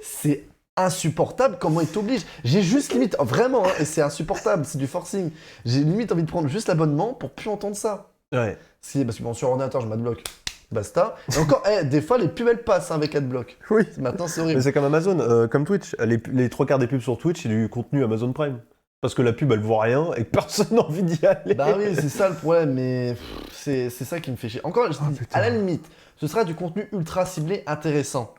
C'est insupportable comment ils t'obligent. J'ai juste limite, vraiment, hein, et c'est insupportable, c'est du forcing. J'ai limite envie de prendre juste l'abonnement pour plus entendre ça. Ouais. Parce que bon, sur ordinateur, je m'adbloque. Basta. Et encore, des fois, les pubs, elles passent hein, avec Adblock. Oui. Maintenant, c'est Mais horrible. c'est comme Amazon, comme Twitch. Les trois quarts des pubs sur Twitch, c'est du contenu Amazon Prime. Parce que la pub, elle vaut rien et que personne n'a envie d'y aller. Bah oui, c'est ça le problème, mais c'est ça qui me fait chier. Encore, je dis, à la limite, ce sera du contenu ultra ciblé intéressant.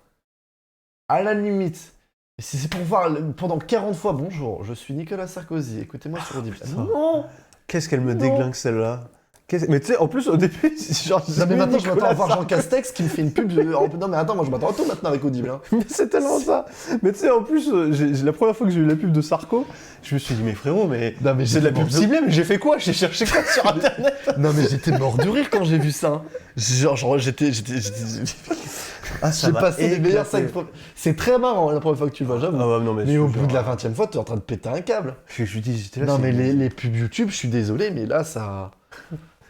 À la limite. Si c'est pour voir pendant 40 fois, bonjour, je suis Nicolas Sarkozy, écoutez-moi sur Audible. Non. Qu'est-ce qu'elle me déglingue celle-là. Mais tu sais, en plus, au début, c'est genre... Non mais maintenant, je m'attends à voir Sarkozy. Jean Castex qui me fait une pub. Non mais attends, moi je m'attends à tout maintenant avec Audible. Hein. Mais c'est tellement ça. Mais tu sais, en plus, la première fois que j'ai eu la pub de Sarko, je me suis dit, mais frérot, mais Non, mais c'est de la j'étais pub mort de- ciblée, mais j'ai fait quoi? J'ai cherché quoi sur Internet? Non mais j'étais mort de rire quand j'ai vu ça. Genre j'étais... Ah, J'ai passé les meilleurs 5 fois. C'est très marrant la première fois que tu le vois, j'avoue. Ah ouais, non, mais Mais je au te bout jure, de la 20e fois, t'es en train de péter un câble. je dis, j'étais là, Non c'est- mais les pubs YouTube, je suis désolé, mais là ça...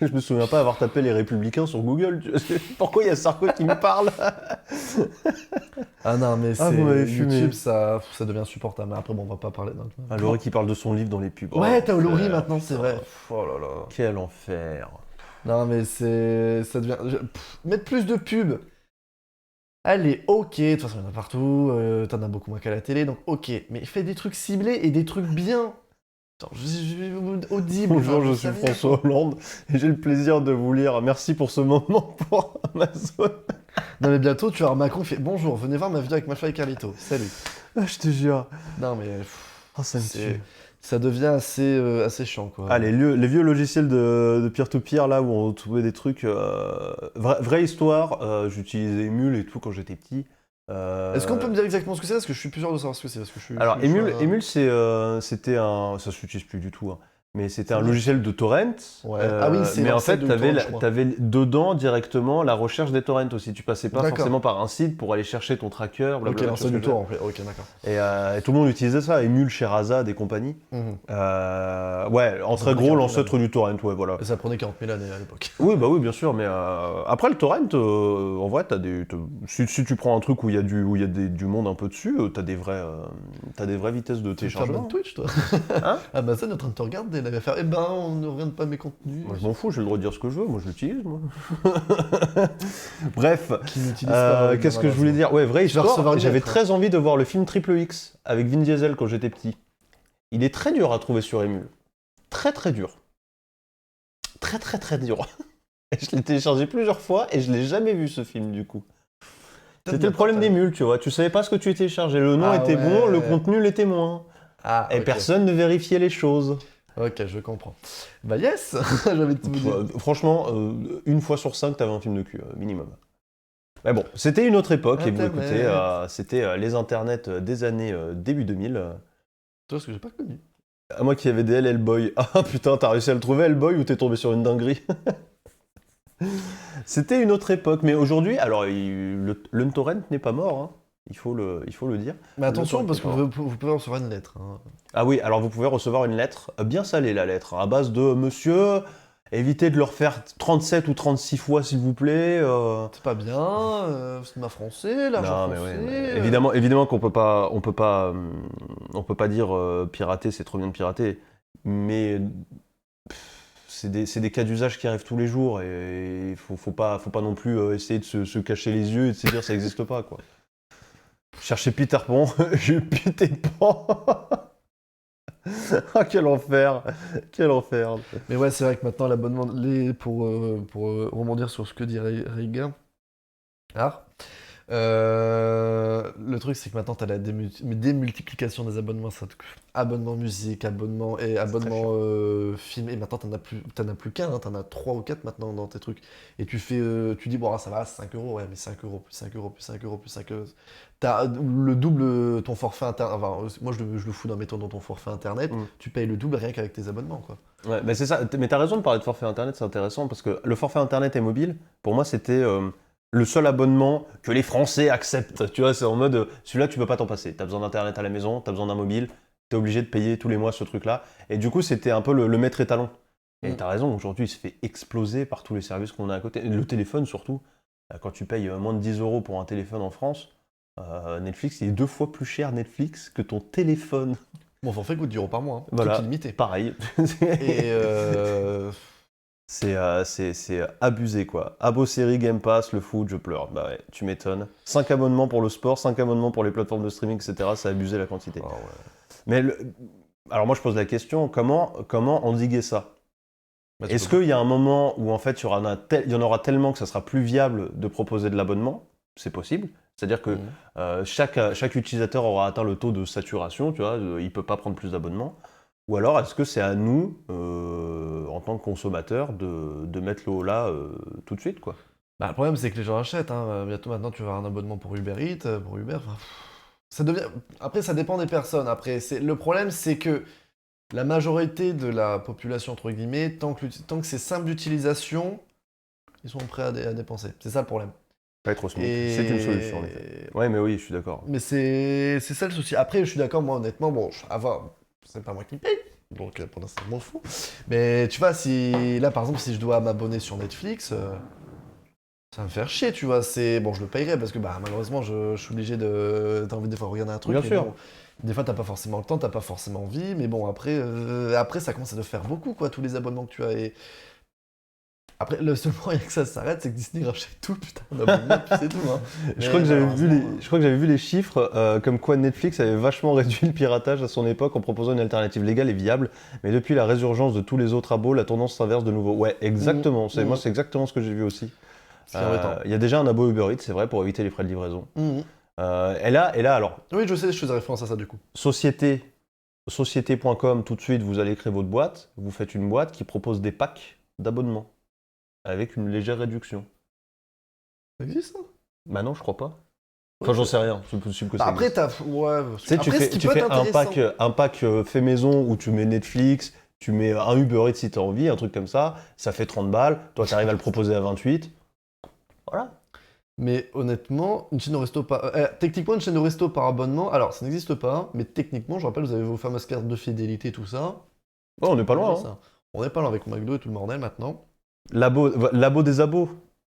Je me souviens pas avoir tapé les Républicains sur Google. Pourquoi il y a Sarko qui me parle? Ah non mais c'est... vous m'avez fumé. YouTube, ça devient insupportable. Mais après bon, on va pas parler d'un... Ah, Laurie qui parle de son livre dans les pubs. Ouais, Oh, t'as Laurie putain. maintenant, c'est vrai. Oh là là. Quel enfer. Non mais c'est... Ça devient... Mettre plus de pubs. Allez, ok, de toute façon il y en a partout, t'en as beaucoup moins qu'à la télé, donc ok. Mais fais des trucs ciblés et des trucs bien. Genre, audible. Bonjour, enfin, je j'en suis sais rien, François Hollande et j'ai le plaisir de vous lire. Merci pour ce moment pour Amazon. Non mais bientôt tu vas avoir Macron qui fait bonjour, venez voir ma vidéo avec Macha et Carlito. Salut. Ah, je te jure. Non mais Oh, ça me c'est- tue. ça devient assez chiant quoi. Ah, les vieux logiciels de peer-to-peer, là où on trouvait des trucs. Vraie histoire, j'utilisais Emule et tout quand j'étais petit. Est-ce qu'on peut me dire exactement ce que c'est? Parce que je suis plus sûr de savoir ce que c'est. Parce que Alors, je suis Emule, c'était un. Ça s'utilise plus du tout, hein. Mais c'était un vrai. logiciel de torrent. Ouais. Ah oui, c'est mais en l'ancêtre fait, de t'avais torrent, je crois. t'avais dedans directement la recherche des torrents aussi. Tu passais pas D'accord. forcément par un site pour aller chercher ton tracker. Blablabla, Ok, tu vois l'ancêtre ce du que je veux tour en fait. Ok, d'accord. dire. Et tout le monde utilisait ça. Emule, Sherazade et compagnie. Mhm. Ouais, en très prenait gros, 40 000 l'ancêtre du torrent, ouais, voilà. Ça prenait 40 000 années à l'époque. Oui, bah oui, bien sûr, mais après le torrent, en vrai, si tu prends un truc où il y a du monde un peu dessus, t'as des vraies vitesses de Tu fais un téléchargement. bon Twitch toi. Hein? Amazon est en train de te regarder, là, il va faire eh ben on ne regarde pas mes contenus. Moi, je m'en fous, j'ai le droit de dire ce que je veux, moi je l'utilise, moi. Bref, Qui n'utilise pas. qu'est-ce que je voulais dire? Ouais, vraie Tu vas recevoir histoire, une j'avais lettre, très envie de voir le film Triple X avec Vin Diesel quand j'étais petit. Il est très dur à trouver sur Emule. Très très dur. Très très très dur. Et je l'ai téléchargé plusieurs fois et je l'ai jamais vu ce film du coup. C'était le problème d'Emule, tu vois. Tu savais pas ce que tu téléchargeais. Le nom Ah était ouais. bon, le contenu l'était moins. Ah, Et ok. personne ne vérifiait les choses. Ok, je comprends. Bah yes. J'avais tout vous dire. Franchement, une fois sur 5, t'avais un film de cul, minimum. Mais bon, c'était une autre époque, et vous Internet. écoutez, c'était les internets des années début 2000. Toi, ce que j'ai pas connu. À moi qui avais des Hellboy. Ah putain, t'as réussi à le trouver Hellboy ou t'es tombé sur une dinguerie? C'était une autre époque, mais aujourd'hui, alors le torrent n'est pas mort, hein. Il faut le dire. Mais attention, Le parce que temps est vous pouvez recevoir une lettre. Hein. Ah oui, alors vous pouvez recevoir une lettre, bien salée la lettre, à base de monsieur, évitez de le refaire 37 ou 36 fois s'il vous plaît. C'est pas bien, c'est ma français, l'argent Non, mais français. ouais, mais évidemment qu'on peut pas dire pirater, c'est trop bien de pirater, mais c'est des cas d'usage qui arrivent tous les jours et faut pas non plus essayer de se cacher les yeux et de se dire ça n'existe pas quoi. Cherchez Peter Pan, j'ai eu Peter Pan. Ah quel enfer, quel enfer. Mais ouais, c'est vrai que maintenant, l'abonnement, pour rebondir sur ce que dit Reiga, le truc, c'est que maintenant, tu as la démultiplication des abonnements. Abonnement musique, abonnement film, et maintenant, t'en as plus qu'un, hein, t'en as 3 ou 4 maintenant dans tes trucs. Et tu dis, bon, ça va, 5 euros, ouais, mais 5 euros, plus 5 euros, plus 5 euros, plus 5 euros. T'as le double ton forfait internet. Enfin, moi, je le fous dans ton forfait internet. Tu payes le double rien qu'avec tes abonnements, quoi. Ouais, mais c'est ça. Mais t'as raison de parler de forfait internet, c'est intéressant parce que le forfait internet et mobile, pour moi, c'était le seul abonnement que les Français acceptent. Tu vois, c'est en mode, celui-là, tu peux pas t'en passer. T'as besoin d'internet à la maison, t'as besoin d'un mobile, t'es obligé de payer tous les mois ce truc-là. Et du coup, c'était un peu le maître étalon. Et t'as raison, aujourd'hui, il se fait exploser par tous les services qu'on a à côté. Le téléphone, surtout. Quand tu payes moins de 10 euros pour un téléphone en France, Netflix, il est 2 fois plus cher Netflix que ton téléphone. Mon forfait coûte 10 € par mois, hein. Voilà, Truc illimité. pareil. Et C'est abusé, quoi. Abo série, Game Pass, le foot, je pleure. Bah ouais, tu m'étonnes. 5 abonnements pour le sport, 5 abonnements pour les plateformes de streaming, etc. C'est abusé la quantité. ouais. Mais alors moi je pose la question, comment endiguer ça? Bah, tu Est-ce peux- qu'il y a un moment où en fait il y en aura tellement que ça sera plus viable de proposer de l'abonnement? C'est possible. C'est-à-dire que chaque utilisateur aura atteint le taux de saturation, tu vois, il ne peut pas prendre plus d'abonnements. Ou alors est-ce que c'est à nous, en tant que consommateurs, de mettre le haut là tout de suite, quoi? Bah, le problème, c'est que les gens achètent, hein. Bientôt maintenant, tu vas avoir un abonnement pour Uber Eats, pour Uber. Enfin, ça devient... Après, ça dépend des personnes. Après, le problème, c'est que la majorité de la population, entre guillemets, tant que c'est simple d'utilisation, ils sont prêts à dépenser. C'est ça le problème. Pas être au SMIC, c'est une solution en effet. Ouais, mais oui, je suis d'accord. Mais c'est ça le souci. Après, je suis d'accord, moi, honnêtement, bon, c'est pas moi qui paye. Donc, pour l'instant, je m'en fous. Mais tu vois, là, par exemple, si je dois m'abonner sur Netflix, ça va me faire chier, tu vois. Bon, je le payerai parce que bah, malheureusement, je suis obligé de. T'as envie des fois de regarder un truc. Bien mais sûr. bon, des fois, t'as pas forcément le temps, t'as pas forcément envie. Mais bon, après, ça commence à te faire beaucoup, quoi, tous les abonnements que tu as. Et après, le seul moyen que ça s'arrête, c'est que Disney rachète tout, putain, d'abonnements, puis c'est tout. Hein. Je crois que j'avais vu les chiffres comme quoi Netflix avait vachement réduit le piratage à son époque en proposant une alternative légale et viable, mais depuis la résurgence de tous les autres abos, la tendance s'inverse de nouveau. Ouais, exactement. Moi, c'est exactement ce que j'ai vu aussi. Il y a déjà un abo Uber Eats, c'est vrai, pour éviter les frais de livraison. Et là, alors, Oui, je sais, je faisais référence à ça du coup. société.com, tout de suite, vous allez créer votre boîte, vous faites une boîte qui propose des packs d'abonnements avec une légère réduction. Ça existe ça? Bah non, je crois pas. Enfin, j'en sais rien, c'est possible que ça Après, existe. ouais. Tu sais, tu fais un pack fait maison où tu mets Netflix, tu mets un Uber Eats si t'as envie, un truc comme ça fait 30 balles, toi t'arrives à le proposer à 28. Voilà. Mais honnêtement, une chaîne de resto techniquement, une chaîne de resto par abonnement, alors ça n'existe pas, mais techniquement, je rappelle, vous avez vos fameuses cartes de fidélité, tout ça. Oh, on n'est pas loin. Hein. Ça. On n'est pas loin avec McDo et tout le bordel maintenant. L'abo des abos.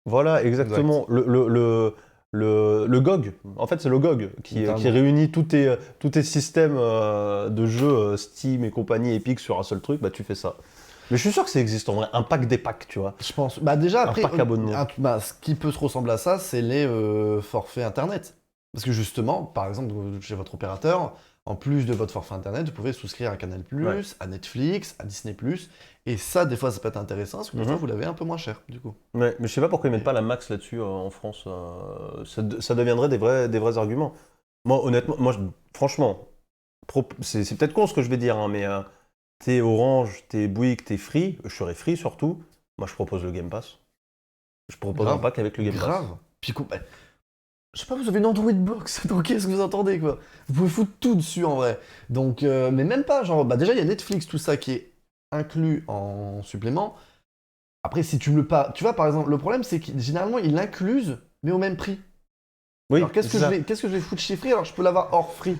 Voilà, exactement. Exact. Le GOG. En fait, c'est le GOG qui réunit tous tes systèmes de jeux Steam et compagnie Epic sur un seul truc. Bah, tu fais ça. Mais je suis sûr que ça existe en vrai, un pack des packs, tu vois. Je pense. Bah déjà, après, un pack abonnement. Ce qui peut se ressembler à ça, c'est les forfaits internet. Parce que justement, par exemple, chez votre opérateur, en plus de votre forfait internet, vous pouvez souscrire à Canal+, à Netflix, à Disney+. Et ça, des fois, ça peut être intéressant, parce que des fois, vous l'avez un peu moins cher, du coup. Ouais, mais je sais pas pourquoi ils mettent pas la max là-dessus en France. Ça deviendrait des vrais arguments. Moi, honnêtement, franchement, c'est peut-être con ce que je vais dire, hein, mais t'es Orange, t'es Bouygues, t'es Free, je serais Free surtout. Moi, je propose le Game Pass. Je propose un pack avec le Game Pass. Grave. Puis, je sais pas, vous avez une Android box, donc qu'est-ce que vous entendez, quoi? Vous pouvez foutre tout dessus, en vrai. Donc, mais même pas, genre, déjà, il y a Netflix, tout ça, qui est inclus en supplément. Après, si tu me le pas... Tu vois, par exemple, le problème, c'est que généralement, ils l'inclusent, mais au même prix. Oui, alors, qu'est-ce que je vais foutre chez Free alors que je peux l'avoir hors Free?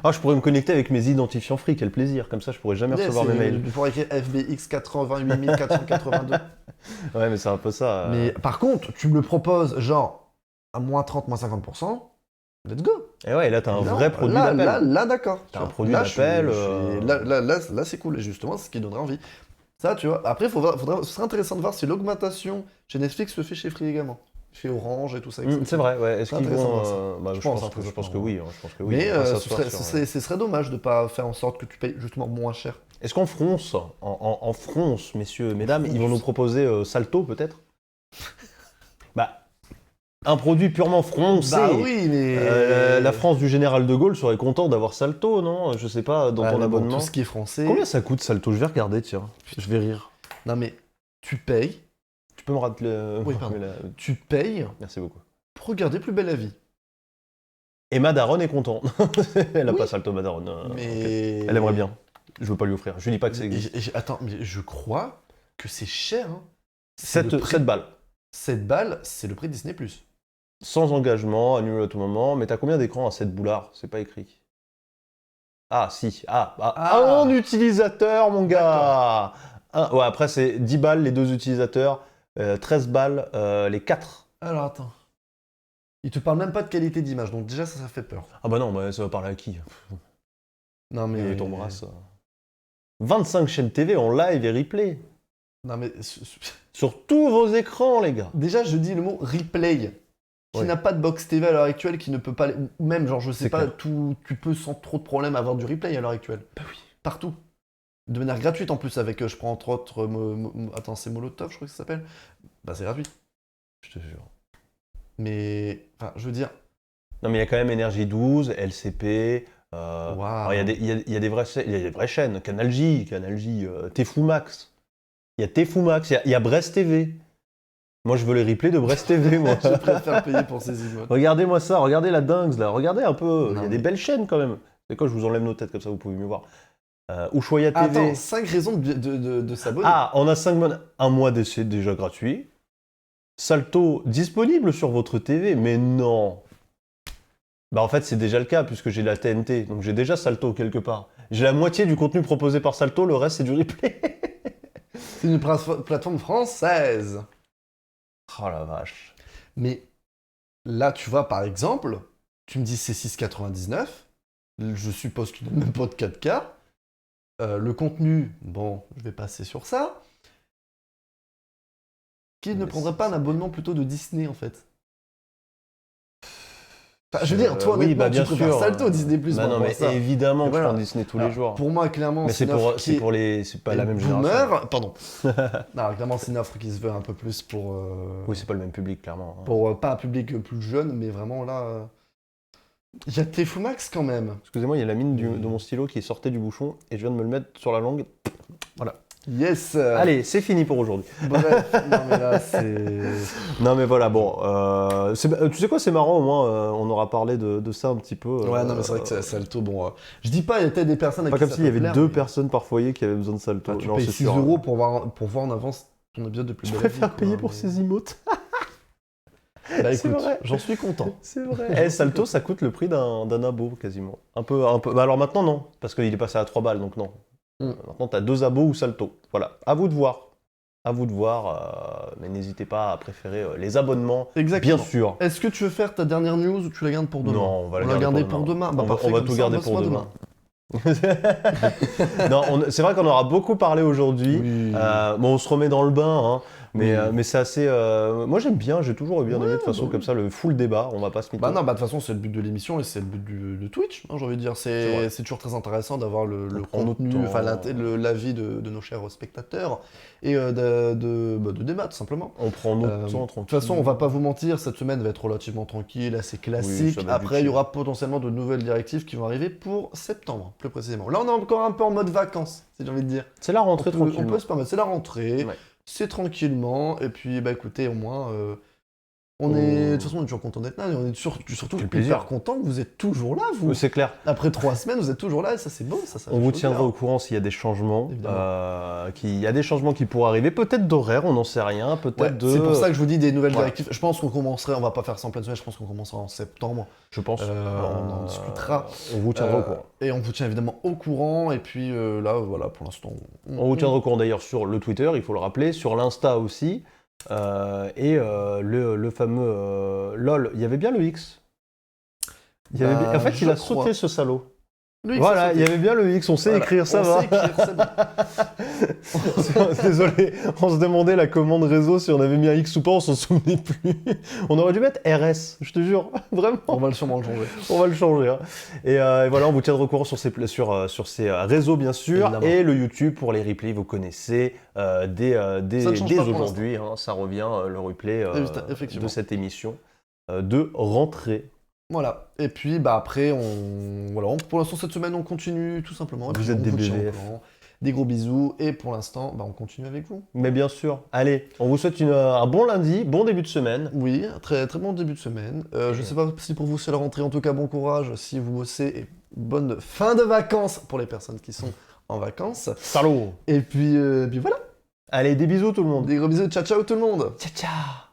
Ah, je pourrais me connecter avec mes identifiants Free, quel plaisir. Comme ça, je pourrais jamais recevoir mes mails. Tu pourrais écrire FBX 88 482. Ouais, mais c'est un peu ça. Mais par contre, tu me le proposes, genre, à moins 30, moins 50%, let's go. Et ouais, et là, t'as un vrai produit d'appel. Là, d'accord. T'as un produit d'appel. Là, c'est cool, et justement, c'est ce qui donnerait envie. Ça, tu vois. Après, ce serait intéressant de voir si l'augmentation chez Netflix se fait chez Free également. Chez Orange et tout ça. C'est vrai, ouais. Est-ce qu'ils vont. Je pense que oui. Mais ce serait dommage de ne pas faire en sorte que tu payes justement moins cher. Est-ce qu'en France, en France, messieurs, mesdames, ils vont nous proposer Salto peut-être? Bah. Un produit purement français. Bah oui, mais. La France du général de Gaulle serait content d'avoir Salto, non? Je sais pas, dans ton abonnement. Tout ce qui est français. Combien ça coûte Salto? Je vais regarder, tiens. Je vais rire. Non mais, tu payes. Tu peux me rappeler. Oui, pardon. Tu payes. Merci beaucoup. Pour regarder Plus belle la vie. Et Madaron est content. Elle a pas Salto Madaron. Mais. Elle aimerait bien. Je veux pas lui offrir. Je lui dis pas que c'est. Attends, mais je crois que c'est cher. Hein. 7 balles. 7 balles, c'est le prix de Disney+. Sans engagement, annule à tout moment. Mais t'as combien d'écrans à 7 boulards? C'est pas écrit. Ah, si. Un utilisateur, mon gars. Ouais, après, c'est 10 balles les 2 utilisateurs, 13 balles les 4. Alors attends. Il te parle même pas de qualité d'image, donc déjà ça fait peur. Ah bah non, mais ça va parler à qui? Non mais... Et t'embrasses. 25 chaînes TV en live et replay. Non mais... Sur tous vos écrans, les gars. Déjà, je dis le mot replay. Qui n'a pas de box TV à l'heure actuelle, qui ne peut pas... Ou même, genre, je sais pas, tu peux sans trop de problème avoir du replay à l'heure actuelle. Bah oui. Partout. De manière gratuite en plus, avec, je prends entre autres... Attends, c'est Molotov, je crois que ça s'appelle. Bah c'est gratuit. Je te jure. Mais... Enfin, je veux dire... Non mais il y a quand même Énergie 12, LCP... Waouh. Il y a des vraies chaînes. Canal J, Tfou Max. Il y a Tfou Max, il y a Brest TV. Moi, je veux les replays de Brest TV, moi. Je préfère payer pour ces emotes. Regardez-moi ça, regardez la dingue, là. Regardez un peu. Il y a Non, des belles chaînes, quand même. C'est quoi, je vous enlève nos têtes, comme ça, vous pouvez mieux voir. Ushuaïa TV. Attends, 5 raisons de s'abonner. Ah, on a 5 mois. Un mois d'essai déjà gratuit. Salto disponible sur votre TV, mais non. Bah en fait, c'est déjà le cas, puisque j'ai la TNT. Donc j'ai déjà Salto, quelque part. J'ai la moitié du contenu proposé par Salto, le reste, c'est du replay. C'est une plateforme française. Oh la vache. Mais là, tu vois, par exemple, tu me dis c'est 6,99. Je suppose que tu n'as même pas de 4K. Le contenu, bon, je vais passer sur ça. Qui ne prendrait pas un abonnement plutôt de Disney, en fait? Enfin, je veux dire, toi, oui, honnêtement, bah, bien tu préfères sûr. Salto Disney+. Bah non, mais ça. évidemment que voilà. je prends Disney tous les jours. Pour moi, clairement, Mais c'est pas la même génération. Pardon. Non, clairement, c'est une offre qui se veut un peu plus pour... Oui, c'est pas le même public, clairement. Pour pas un public plus jeune, mais vraiment là... Il y a Tfou Max quand même. Excusez-moi, il y a la mine de mon stylo qui sortait du bouchon et je viens de me le mettre sur la langue. Voilà. Yes. Allez, c'est fini pour aujourd'hui. Bref, non mais là c'est... Non mais voilà, bon, tu sais quoi, c'est marrant, au moins, on aura parlé de ça un petit peu. Ouais, non mais c'est vrai que c'est Salto, bon... je dis pas, il y a peut-être des personnes... Pas comme s'il y avait 2 personnes par foyer qui avaient besoin de Salto. Enfin, tu non, payes c'est 6 sûr. € pour voir en avance ton épisode de Plus Je belle la vie. préfère payer quoi, pour mais- ces emotes. Bah C'est écoute, vrai. j'en suis content. C'est vrai. Salto, ça coûte le prix d'un abo, quasiment. Un peu. Bah alors maintenant, non, parce qu'il est passé à 3 balles, donc non. Maintenant, t'as 2 abos ou Salto. Voilà, à vous de voir. À vous de voir, mais n'hésitez pas à préférer les abonnements, Exactement. bien sûr. Est-ce que tu veux faire ta dernière news ou tu la gardes pour demain? Non, on va la garder pour demain. Bah, parfait, on va comme tout ça, garder bosse pour moi demain. Non, c'est vrai qu'on aura beaucoup parlé aujourd'hui. Oui. Bon, on se remet dans le bain, hein, mais, Oui. mais c'est assez. Moi, j'aime bien, j'ai toujours bien aimé de façon bah comme ça le full débat. On va pas se mytho. Bah non, bah de toute façon, c'est le but de l'émission et c'est le but de Twitch, hein, j'ai envie de dire. vrai. C'est toujours très intéressant d'avoir le prend notre contenu, temps. enfin l'avis de nos chers spectateurs et de débattre, tout simplement. On prend notre temps De tranquille. toute façon, on va pas vous mentir, cette semaine va être relativement tranquille, assez classique. ça va être Après, il y chill. aura potentiellement de nouvelles directives qui vont arriver pour septembre, plus précisément. Là, on est encore un peu en mode vacances, si j'ai envie de dire. C'est la rentrée On tranquille. peut se permettre, c'est la rentrée, Ouais. c'est tranquillement, et puis bah écoutez, au moins, de toute façon, on est toujours content d'être là, et on est surtout le plaisir. hyper content que vous êtes toujours là, vous. C'est clair. Après 3 semaines, vous êtes toujours là, et ça c'est beau, ça. On vous tiendra au courant s'il y a des changements. Évidemment. Il y a des changements qui pourraient arriver, peut-être d'horaire, on n'en sait rien, peut-être de. C'est pour ça que je vous dis des nouvelles Voilà. directives. Je pense qu'on commencerait, on va pas faire ça en pleine semaine, je pense qu'on commencera en septembre. Je pense. On en discutera. On vous tiendra au courant. Et on vous tient évidemment au courant, et puis là, voilà, pour l'instant. On vous tiendra au courant d'ailleurs sur le Twitter, il faut le rappeler, sur l'Insta aussi. Et le fameux LOL, il y avait bien le X. En fait, il a sauté ce salaud. Lui, Voilà, ça il y avait bien le X, on sait Voilà, écrire, ça on va. sait écrire, c'est bon. Désolé, on se demandait la commande réseau si on avait mis un X ou pas, on s'en souvenait plus. On aurait dû mettre RS, je te jure, vraiment. On va sûrement le changer. On va le changer. Hein. Et voilà, on vous tiendra au courant sur ces réseaux, bien sûr. Évidemment. Et le YouTube pour les replays, vous connaissez dès ne change pas pour aujourd'hui. Hein, ça revient, le replay Effectivement. de cette émission de rentrée. Voilà. Et puis, bah après, pour l'instant, cette semaine, on continue tout simplement. Et Vous puis, êtes on des vous tient au BVF. courant. Des gros bisous. Et pour l'instant, bah, on continue avec vous. Mais bien sûr. Allez, on vous souhaite un bon lundi, bon début de semaine. Oui, très, très bon début de semaine. Je sais pas si pour vous c'est la rentrée, en tout cas bon courage si vous bossez et bonne fin de vacances pour les personnes qui sont en vacances. Salaud. Et puis voilà, Allez, des bisous tout le monde. des gros bisous, ciao ciao tout le monde. Ciao, ciao.